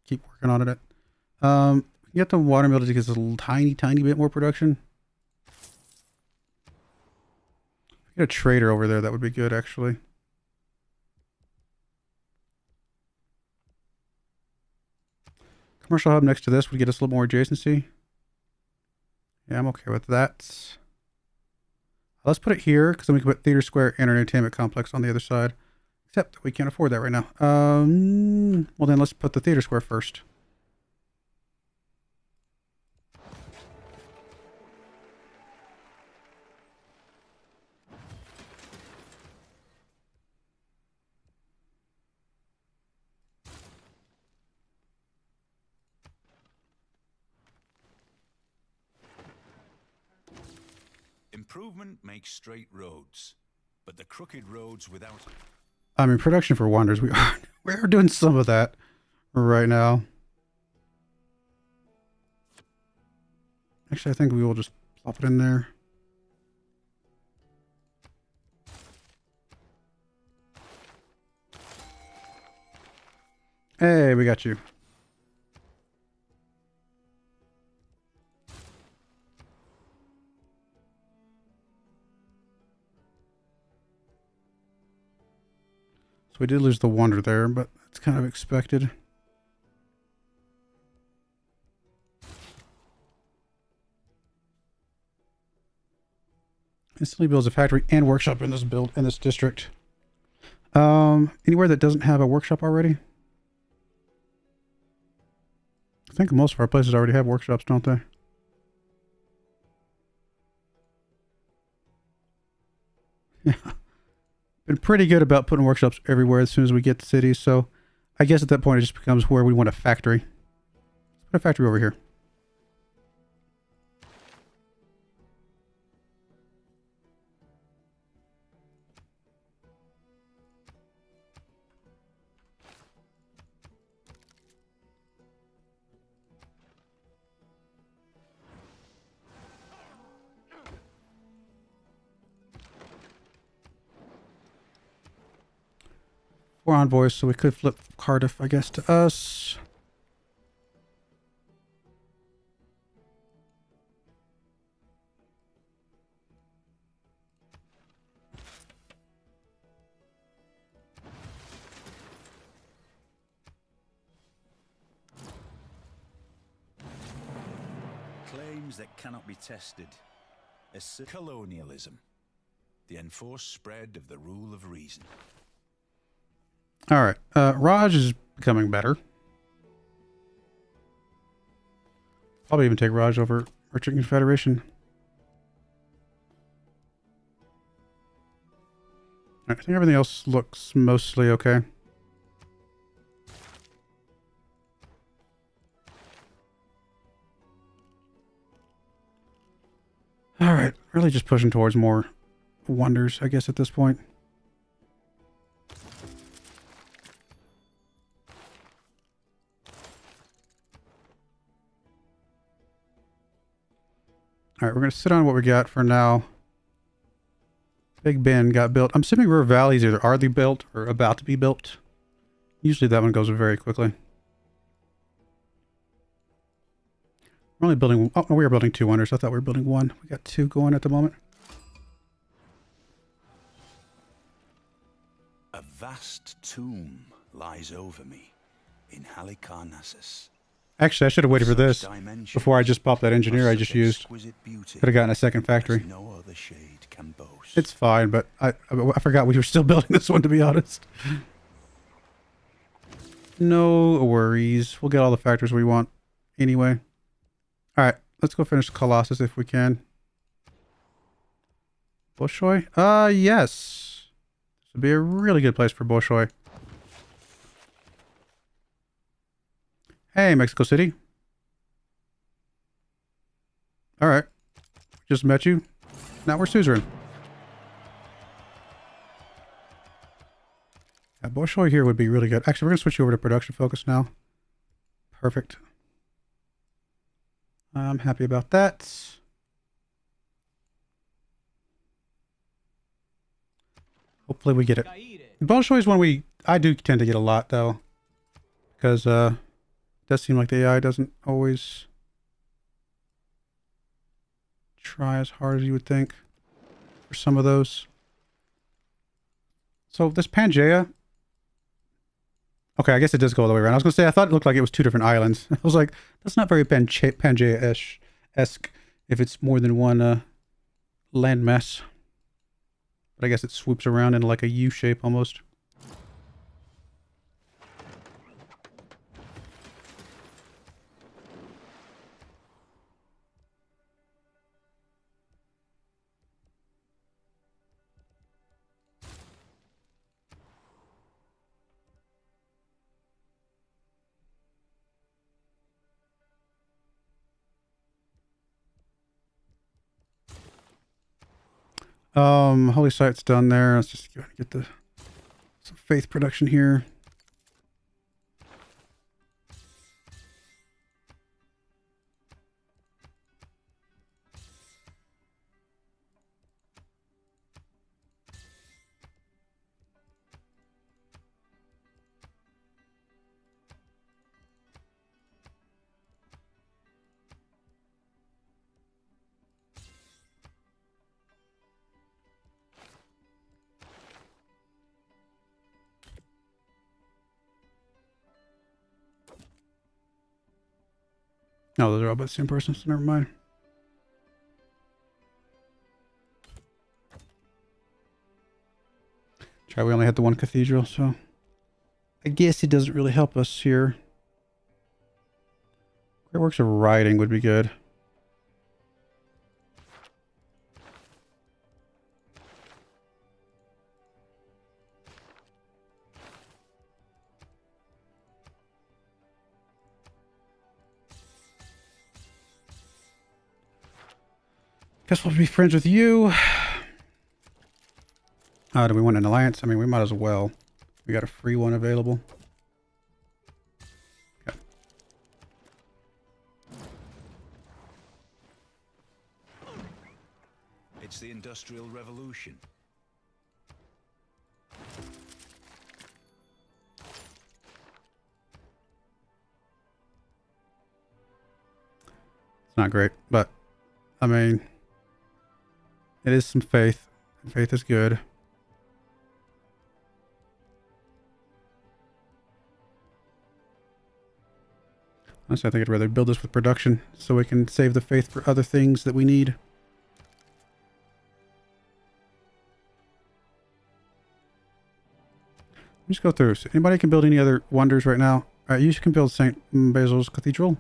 keep working on it. Get the watermill to get a tiny bit more production. Get a trader over there, that would be good, actually. Commercial hub next to this would get us a little more adjacency. Yeah, I'm okay with that. Let's put it here, because then we can put Theater Square and Entertainment Complex on the other side. Except we can't afford that right now. Well, then let's put the Theater Square first. Improvement makes straight roads, but the crooked roads without... I mean, production for wonders. We are doing some of that right now. Actually, I think we will just plop it in there. Hey, we got you. We did lose the wonder there, but that's kind of expected. Instantly builds a factory and workshop in this district. Anywhere that doesn't have a workshop already? I think most of our places already have workshops, don't they? Yeah. Been pretty good about putting workshops everywhere as soon as we get to cities, so I guess at that point it just becomes where we want a factory. Let's put a factory over here. We're envoys, so we could flip Cardiff, I guess, to us. Claims that cannot be tested. Colonialism. The enforced spread of the rule of reason. All right. Raj is becoming better. Probably even take Raj over Merchant Confederation. I think everything else looks mostly okay. All right. Really just pushing towards more wonders, I guess, at this point. All right, we're going to sit on what we got for now. Big Ben got built. I'm assuming River Valley's either already built or about to be built. Usually that one goes very quickly. We're only building... Oh, no, we are building 2 wonders. I thought we were building 1. We got 2 going at the moment. A vast tomb lies over me in Halicarnassus. Actually, I should have waited for this before I just popped that engineer I just used. Could have gotten a second factory. No other shade can boast. It's fine, but I forgot we were still building this one, to be honest. No worries. We'll get all the factors we want anyway. All right, let's go finish the Colossus if we can. Bolshoi? Yes. This would be a really good place for Bolshoi. Hey, Mexico City. All right. Just met you. Now we're suzerain. Yeah, Bolshoi here would be really good. Actually, we're going to switch you over to production focus now. Perfect. I'm happy about that. Hopefully we get it. Bolshoi is one I do tend to get a lot, though. Because it does seem like the AI doesn't always try as hard as you would think for some of those. So this Pangea... Okay, I guess it does go all the way around. I was going to say, I thought it looked like it was two different islands. I was like, that's not very Pangea-esque if it's more than one landmass. But I guess it swoops around in like a U shape almost. Holy Site's done there. Let's just go ahead and get some faith production here. No, those are all by the same person, so never mind. Try, we only had the one cathedral, so I guess it doesn't really help us here. Great works of riding would be good. Guess we'll be friends with you. Do we want an alliance? I mean, we might as well. We got a free one available. Okay. It's the Industrial Revolution. It's not great, but I mean, it is some faith. Faith is good. Honestly, I think I'd rather build this with production so we can save the faith for other things that we need. Just go through. So anybody can build any other wonders right now? All right, you can build St. Basil's Cathedral.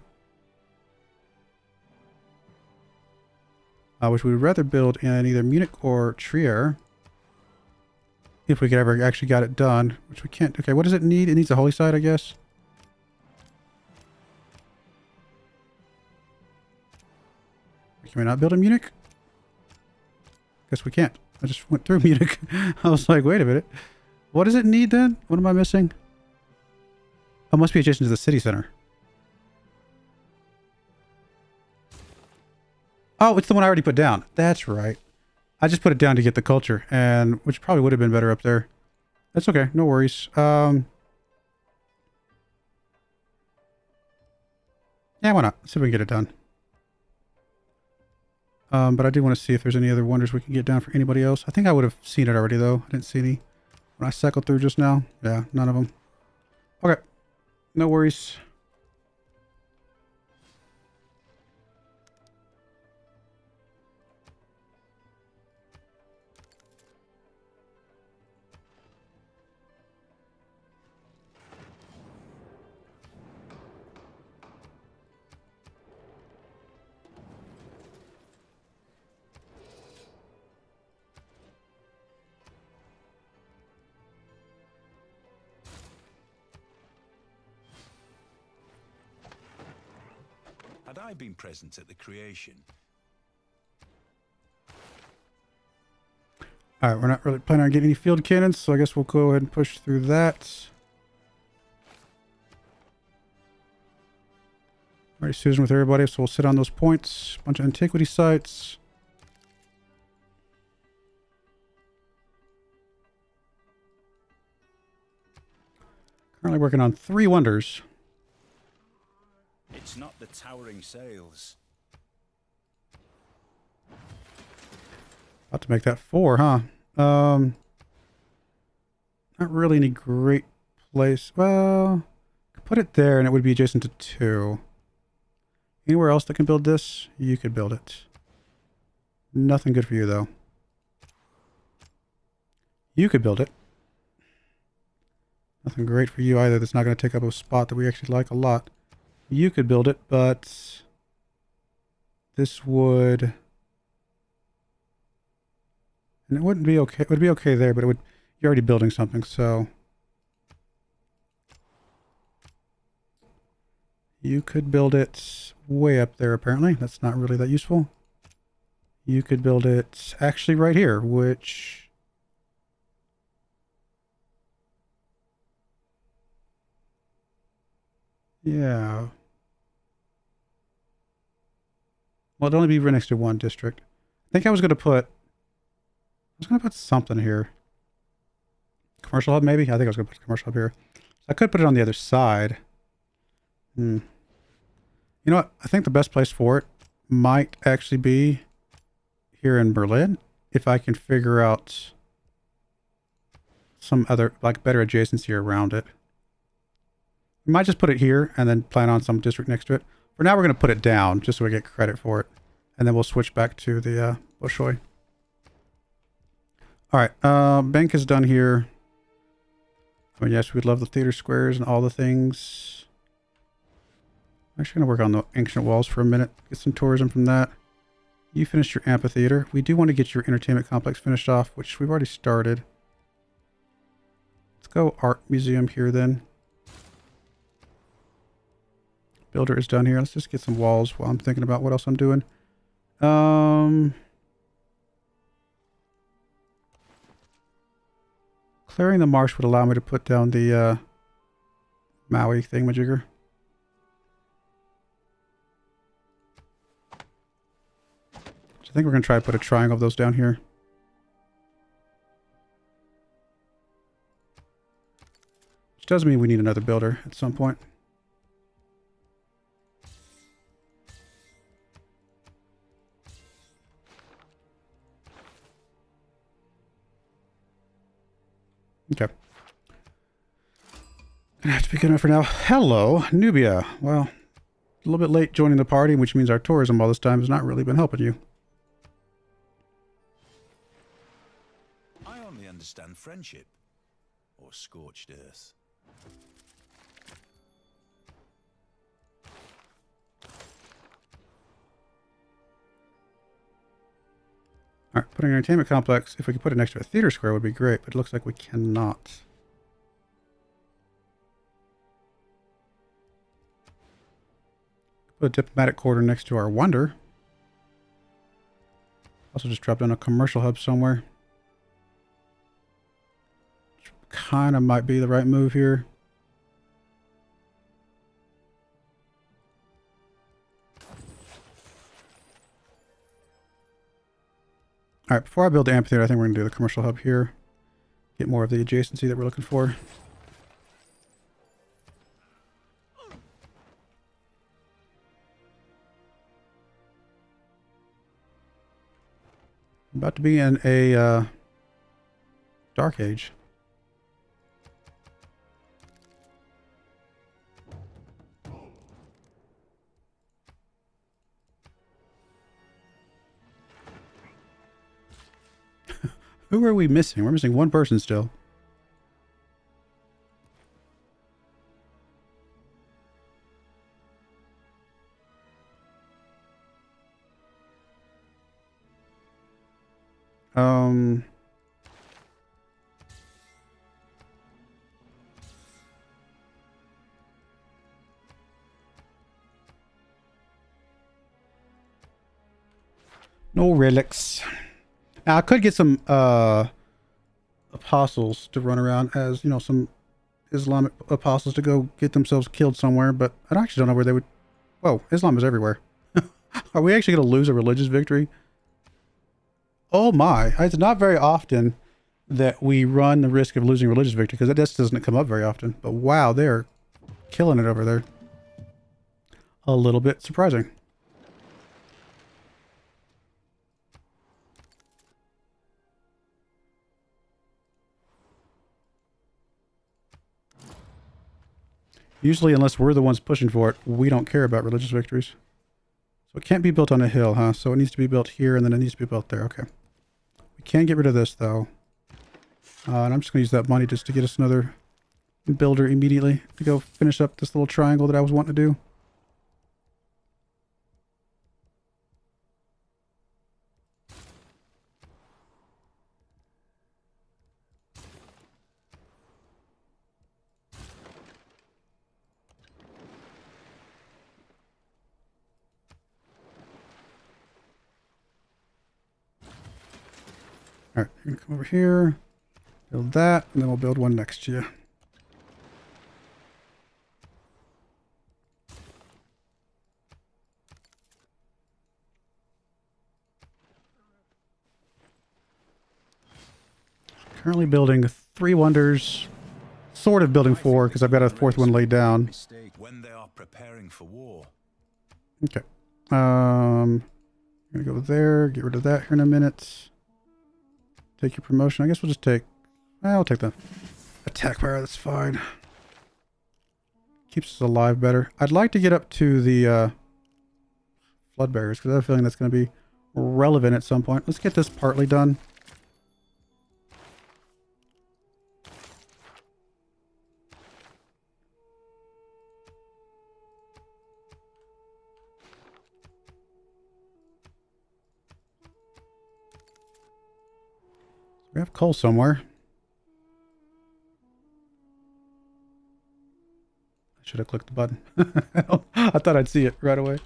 Which we would rather build in either Munich or Trier. If we could ever actually got it done, which we can't. Okay, what does it need? It needs a holy site, I guess. Can we not build in Munich? Guess we can't. I just went through Munich. I was like, wait a minute. What does it need then? What am I missing? Oh, it must be adjacent to the city center. Oh, it's the one I already put down. That's right. I just put it down to get the culture, and which probably would have been better up there. That's okay. No worries. Yeah, why not? Let's see if we can get it done. But I do want to see if there's any other wonders we can get down for anybody else. I think I would have seen it already, though. I didn't see any when I cycled through just now. Yeah, none of them. Okay. No worries. Had I been present at the creation... All right, we're not really planning on getting any field cannons, so I guess we'll go ahead and push through that. Already Susan with everybody, so we'll sit on those points. Bunch of antiquity sites. Currently working on 3 wonders. It's not the towering sails. About to make that 4, huh? Not really any great place. Well, could put it there and it would be adjacent to 2. Anywhere else that can build this, you could build it. Nothing good for you, though. You could build it. Nothing great for you either. That's not going to take up a spot that we actually like a lot. You could build it, but this would... And it wouldn't be okay. It would be okay there, but it would... You're already building something, so... You could build it way up there, apparently. That's not really that useful. You could build it actually right here, which... Yeah. Well, it'd only be right next to 1 district. I think I was going to put... something here. Commercial hub, maybe? I think I was going to put a commercial hub here. I could put it on the other side. You know what? I think the best place for it might actually be here in Berlin. If I can figure out some other, like, better adjacency around it. We might just put it here and then plan on some district next to it. For now, we're going to put it down just so we get credit for it. And then we'll switch back to the Bolshoi. All right, bank is done here. I mean, yes, we'd love the theater squares and all the things. I'm actually going to work on the ancient walls for a minute. Get some tourism from that. You finished your amphitheater. We do want to get your entertainment complex finished off, which we've already started. Let's go art museum here then. Builder is done here. Let's just get some walls while I'm thinking about what else I'm doing. Clearing the marsh would allow me to put down the Maui thingamajigger. So I think we're going to try to put a triangle of those down here. Which does mean we need another builder at some point. Okay. Gonna have to be good enough for now. Hello, Nubia. Well, a little bit late joining the party, which means our tourism all this time has not really been helping you. I only understand friendship or scorched earth. All right, putting an entertainment complex, if we could put it next to a theater square would be great, but it looks like we cannot. Put a diplomatic quarter next to our wonder. Also just drop down a commercial hub somewhere. Which kind of might be the right move here. All right, before I build the amphitheater, I think we're going to do the commercial hub here. Get more of the adjacency that we're looking for. I'm about to be in a dark age. Who are we missing? We're missing one person still. No relics. Now I could get some apostles to run around as, you know, some Islamic apostles to go get themselves killed somewhere, but I actually don't know where they would. Whoa, Islam is everywhere. Are we actually going to lose a religious victory? Oh my, it's not very often that we run the risk of losing religious victory, because that just doesn't come up very often. But wow, they're killing it over there. A little bit surprising. Usually, unless we're the ones pushing for it, we don't care about religious victories. So it can't be built on a hill, huh? So it needs to be built here, and then it needs to be built there. Okay. We can get rid of this, though. And I'm just going to use that money just to get us another builder immediately to go finish up this little triangle that I was wanting to do. All right, you're going to come over here, build that, and then we'll build one next to you. Currently building 3 wonders, sort of building 4 because I've got a 4th one laid down. When they are preparing for war. Okay. I'm going to go there, get rid of that here in a minute. Take your promotion. I guess we'll just take, I'll take the attack power. That's fine. Keeps us alive better. I'd like to get up to the flood barriers because I have a feeling that's going to be relevant at some point. Let's get this partly done. We have coal somewhere. I should have clicked the button. I thought I'd see it right away.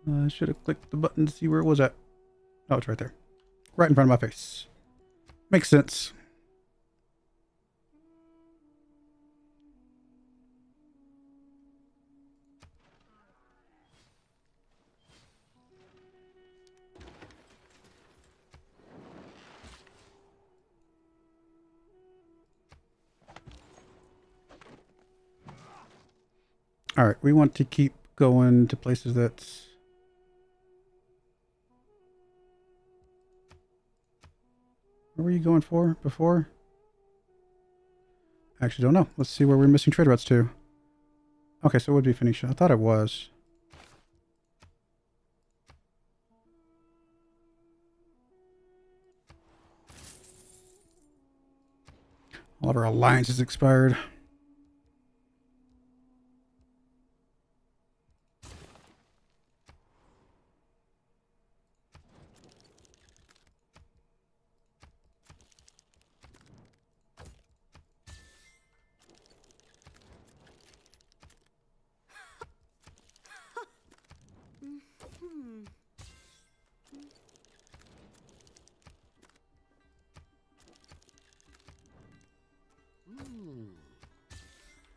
I should have clicked the button to see where it was at. Oh, it's right there. Right in front of my face. Makes sense. All right, we want to keep going to places that's... What were you going for before? I actually don't know. Let's see where we're missing trade routes to. Okay, so it would be Phoenicia. I thought it was. All of our alliances expired.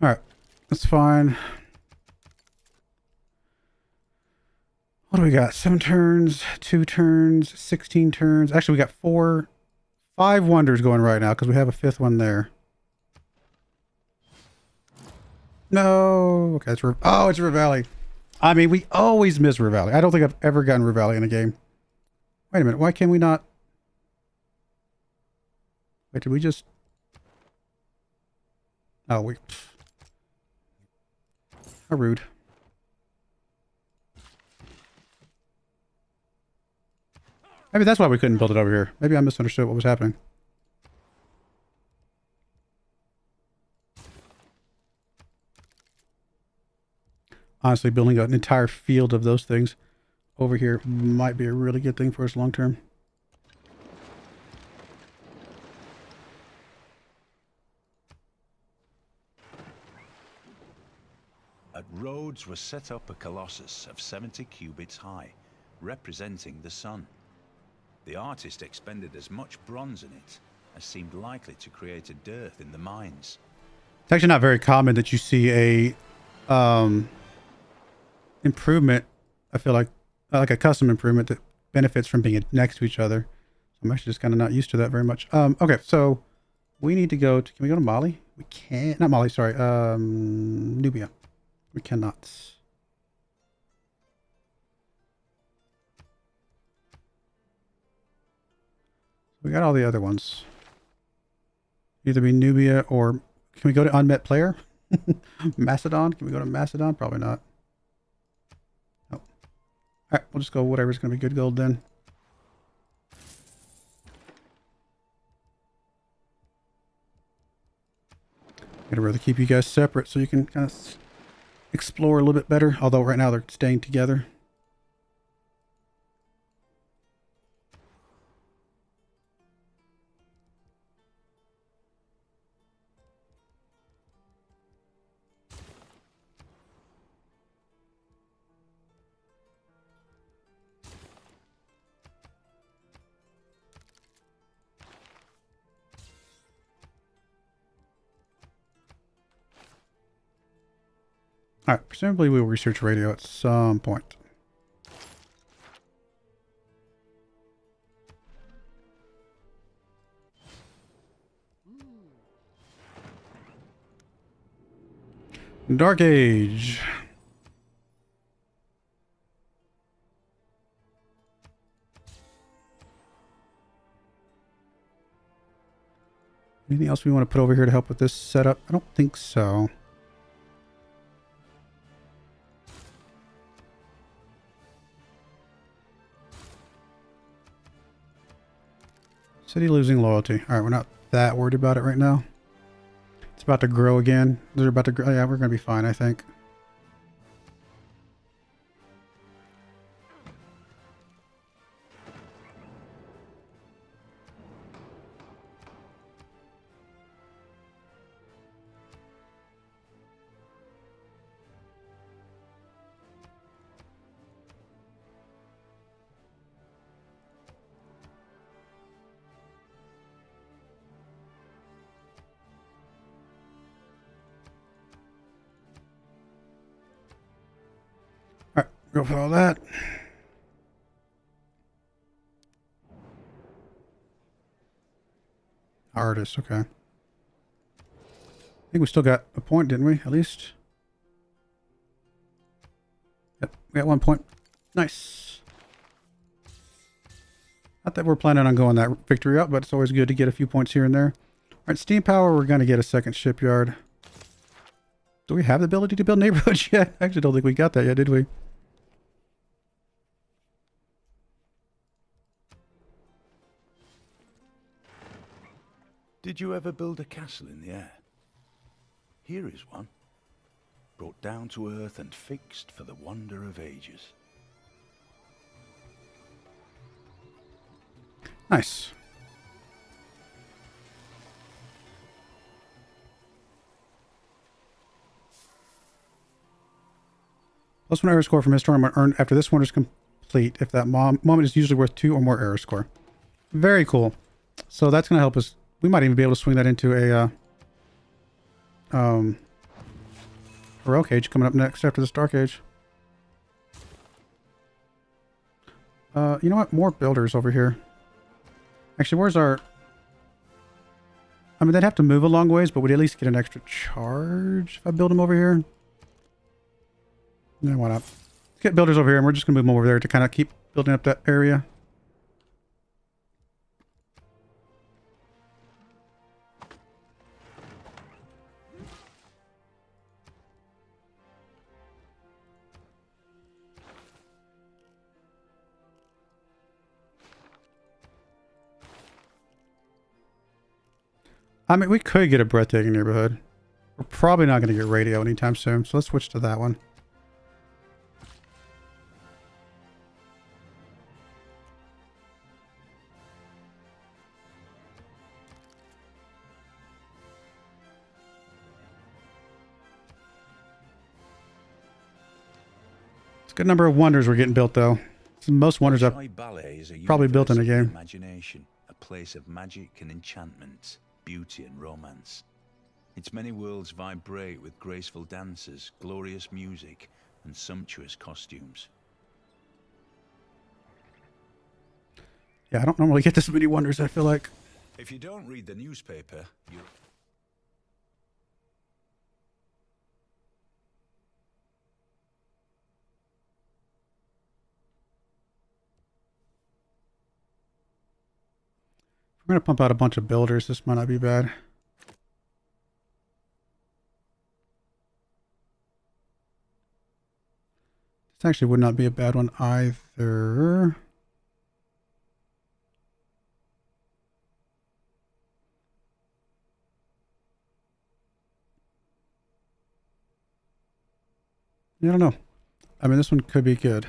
All right, that's fine. What do we got? 7 turns, 2 turns, 16 turns. Actually, we got 5 wonders going right now because we have a 5th one there. No. Okay, it's it's Revelli. I mean, we always miss Revelli. I don't think I've ever gotten Revelli in a game. Wait a minute. Why can we not? Wait, did we just... Oh, we... How rude. Maybe that's why we couldn't build it over here. Maybe I misunderstood what was happening. Honestly, building an entire field of those things over here might be a really good thing for us long term. At Rhodes was set up a colossus of 70 cubits high, representing the sun. The artist expended as much bronze in it as seemed likely to create a dearth in the mines. It's actually not very common that you see a improvement. I feel like a custom improvement that benefits from being next to each other. So I'm actually just kind of not used to that very much. Okay, so we need to go to, can we go to Mali? We can't, not Mali, sorry. Nubia. We cannot. We got all the other ones. Either be Nubia or, can we go to unmet player? Macedon? Can we go to Macedon? Probably not. Nope. Alright, we'll just go whatever's going to be good gold then. I'd rather keep you guys separate so you can kind of explore a little bit better. Although right now they're staying together. Alright, presumably we will research radio at some point. Dark Age. Anything else we want to put over here to help with this setup? I don't think so. City losing loyalty. All right, we're not that worried about it right now. It's about to grow again. They're about to grow. Yeah, we're going to be fine, I think. Go for all that. Artist, okay. I think we still got a point, didn't we? At least. Yep, we got 1 point. Nice. Not that we're planning on going that victory route, but it's always good to get a few points here and there. All right, steam power, we're going to get a second shipyard. Do we have the ability to build neighborhoods yet? I actually don't think we got that yet, did we? Did you ever build a castle in the air? Here is one, brought down to earth and fixed for the wonder of ages. Nice. +1 error score from his tournament earned after this one is complete. If that moment is usually worth 2 or more error score. Very cool. So that's going to help us. We might even be able to swing that into a Heroic Age coming up next after this Dark Age. You know what? More builders over here. Actually, where's our... I mean, they'd have to move a long ways, but we'd at least get an extra charge if I build them over here. No, why not? Let's get builders over here, and we're just going to move them over there to kind of keep building up that area. I mean, we could get a breathtaking neighborhood. We're probably not going to get radio anytime soon, so let's switch to that one. It's a good number of wonders we're getting built, though. Most wonders I've Joy Ballet is a probably built in a university of game. imagination, a place of magic and enchantment, beauty and romance. Its many worlds vibrate with graceful dances, glorious music, and sumptuous costumes. Yeah, I don't normally get this many wonders, I feel like. If you don't read the newspaper, you're... We're going to pump out a bunch of builders. This might not be bad. This actually would not be a bad one either. I don't know. I mean, this one could be good.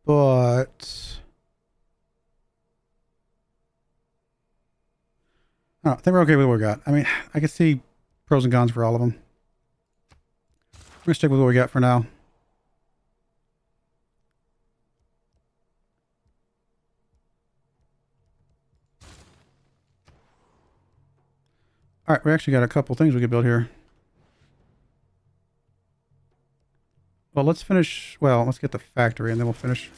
But... I think we're okay with what we got. I mean, I can see pros and cons for all of them. We're going to stick with what we got for now. All right, we actually got a couple things we could build here. Well, let's finish... Well, let's get the factory and then we'll finish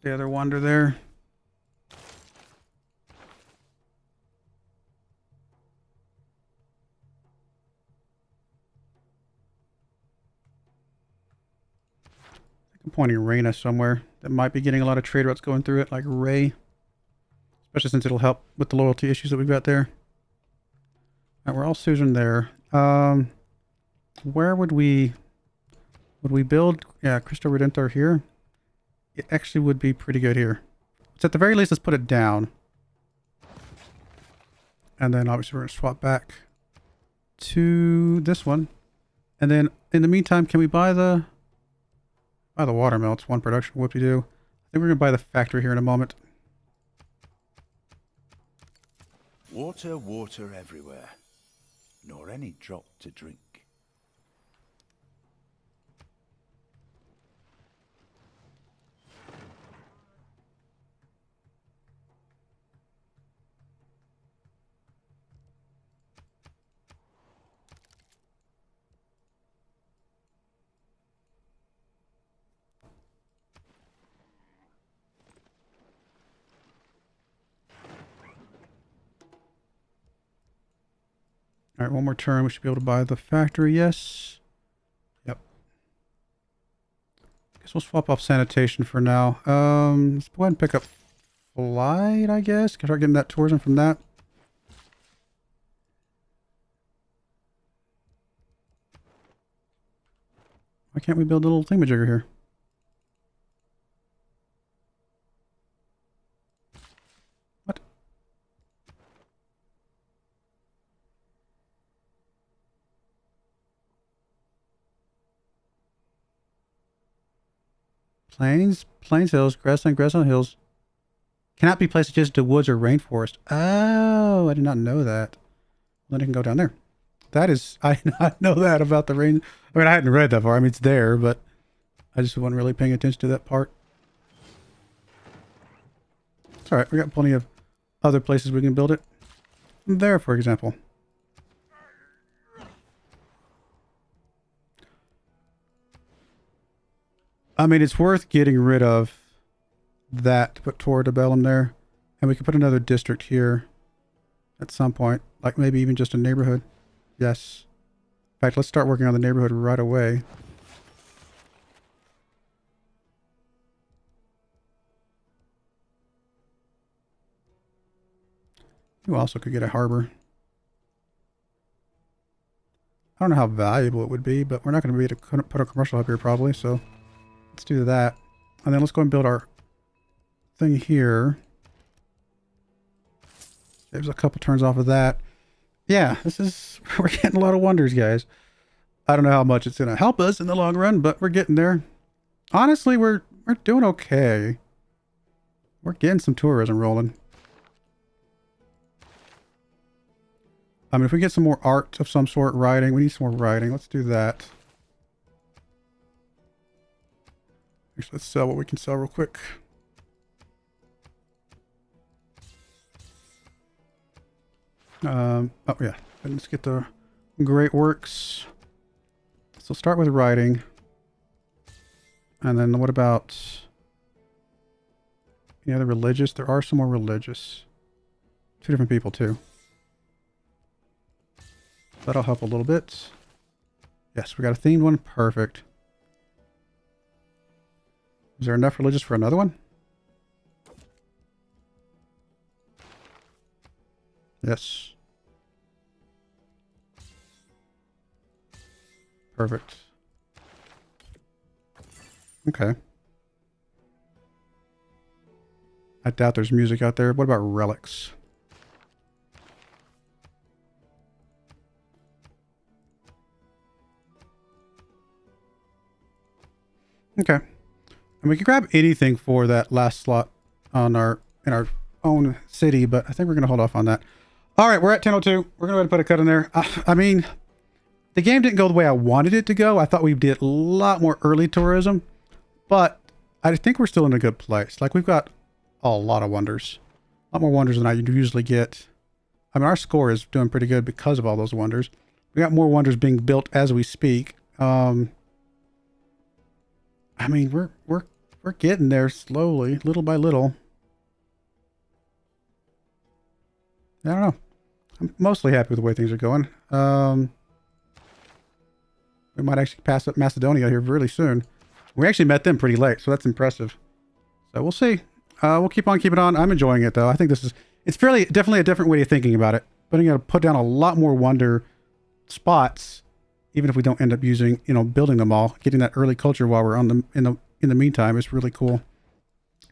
the other wonder there. I'm pointing Reyna somewhere that might be getting a lot of trade routes going through it, like Ray. Especially since it'll help with the loyalty issues that we've got there. All right, we're all Susan there. Where would we build? Yeah, Cristo Redentor here. It actually would be pretty good here. So at the very least, let's put it down. And then obviously we're going to swap back to this one. And then in the meantime, can we buy the watermill? It's one production. Whoop-de-doo. I think we're going to buy the factory here in a moment. Water, water everywhere, nor any drop to drink. All right, one more turn. We should be able to buy the factory. Yes. Yep. Guess we'll swap off sanitation for now. Let's go ahead and pick up flight, I guess. Can start getting that tourism from that. Why can't we build a little thingamajigger here? What? Plains, hills, grassland, hills. Cannot be placed adjacent to woods or rainforest. Oh, I did not know that. Then it can go down there. That is, I did not know that about the rain. I mean, I hadn't read that far. I mean, it's there, but I just wasn't really paying attention to that part. It's all right. We got plenty of other places we can build it. There, for example. I mean, it's worth getting rid of that to put Torre de Bellum there. And we could put another district here at some point. Like maybe even just a neighborhood. Yes. In fact, let's start working on the neighborhood right away. You also could get a harbor. I don't know how valuable it would be, but we're not going to be able to put a commercial hub here probably, so let's do that. And then let's go and build our thing here. There's a couple turns off of that. Yeah, we're getting a lot of wonders, guys. I don't know how much it's going to help us in the long run, but we're getting there. Honestly, we're doing okay. We're getting some tourism rolling. I mean, if we get some more art of some sort, writing, we need some more writing. Let's do that. Actually, let's sell what we can sell real quick. Oh yeah, and let's get the great works. So start with writing. And then what about any other religious? There are some more religious. 2 different people too. That'll help a little bit. Yes, we got a themed one. Perfect. Is there enough religious for another one? Yes. Perfect. Okay. I doubt there's music out there. What about relics? Okay. And we can grab anything for that last slot on in our own city, but I think we're going to hold off on that. All right, we're at 10:02. We're going to go ahead and put a cut in there. I mean, the game didn't go the way I wanted it to go. I thought we did a lot more early tourism, but I think we're still in a good place. Like, we've got a lot of wonders. A lot more wonders than I usually get. I mean, our score is doing pretty good because of all those wonders. We got more wonders being built as we speak. I mean, we're getting there slowly, little by little. I don't know. I'm mostly happy with the way things are going. We might actually pass up Macedonia here really soon. We actually met them pretty late, so that's impressive. So we'll see. We'll keep on keeping on. I'm enjoying it though. I think it's definitely a different way of thinking about it. Put down a lot more wonder spots, even if we don't end up using, building them all. Getting that early culture while we're in the meantime is really cool.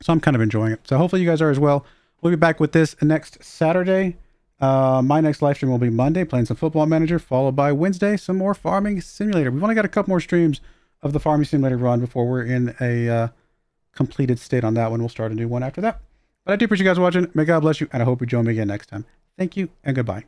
So I'm kind of enjoying it. So hopefully you guys are as well. We'll be back with this next Saturday. My next live stream will be Monday, playing some Football Manager, followed by Wednesday, some more Farming Simulator. We've only got a couple more streams of the Farming Simulator run before we're in a completed state on that one. We'll start a new one after that. But I do appreciate you guys watching. May God bless you, and I hope you join me again next time. Thank you, and goodbye.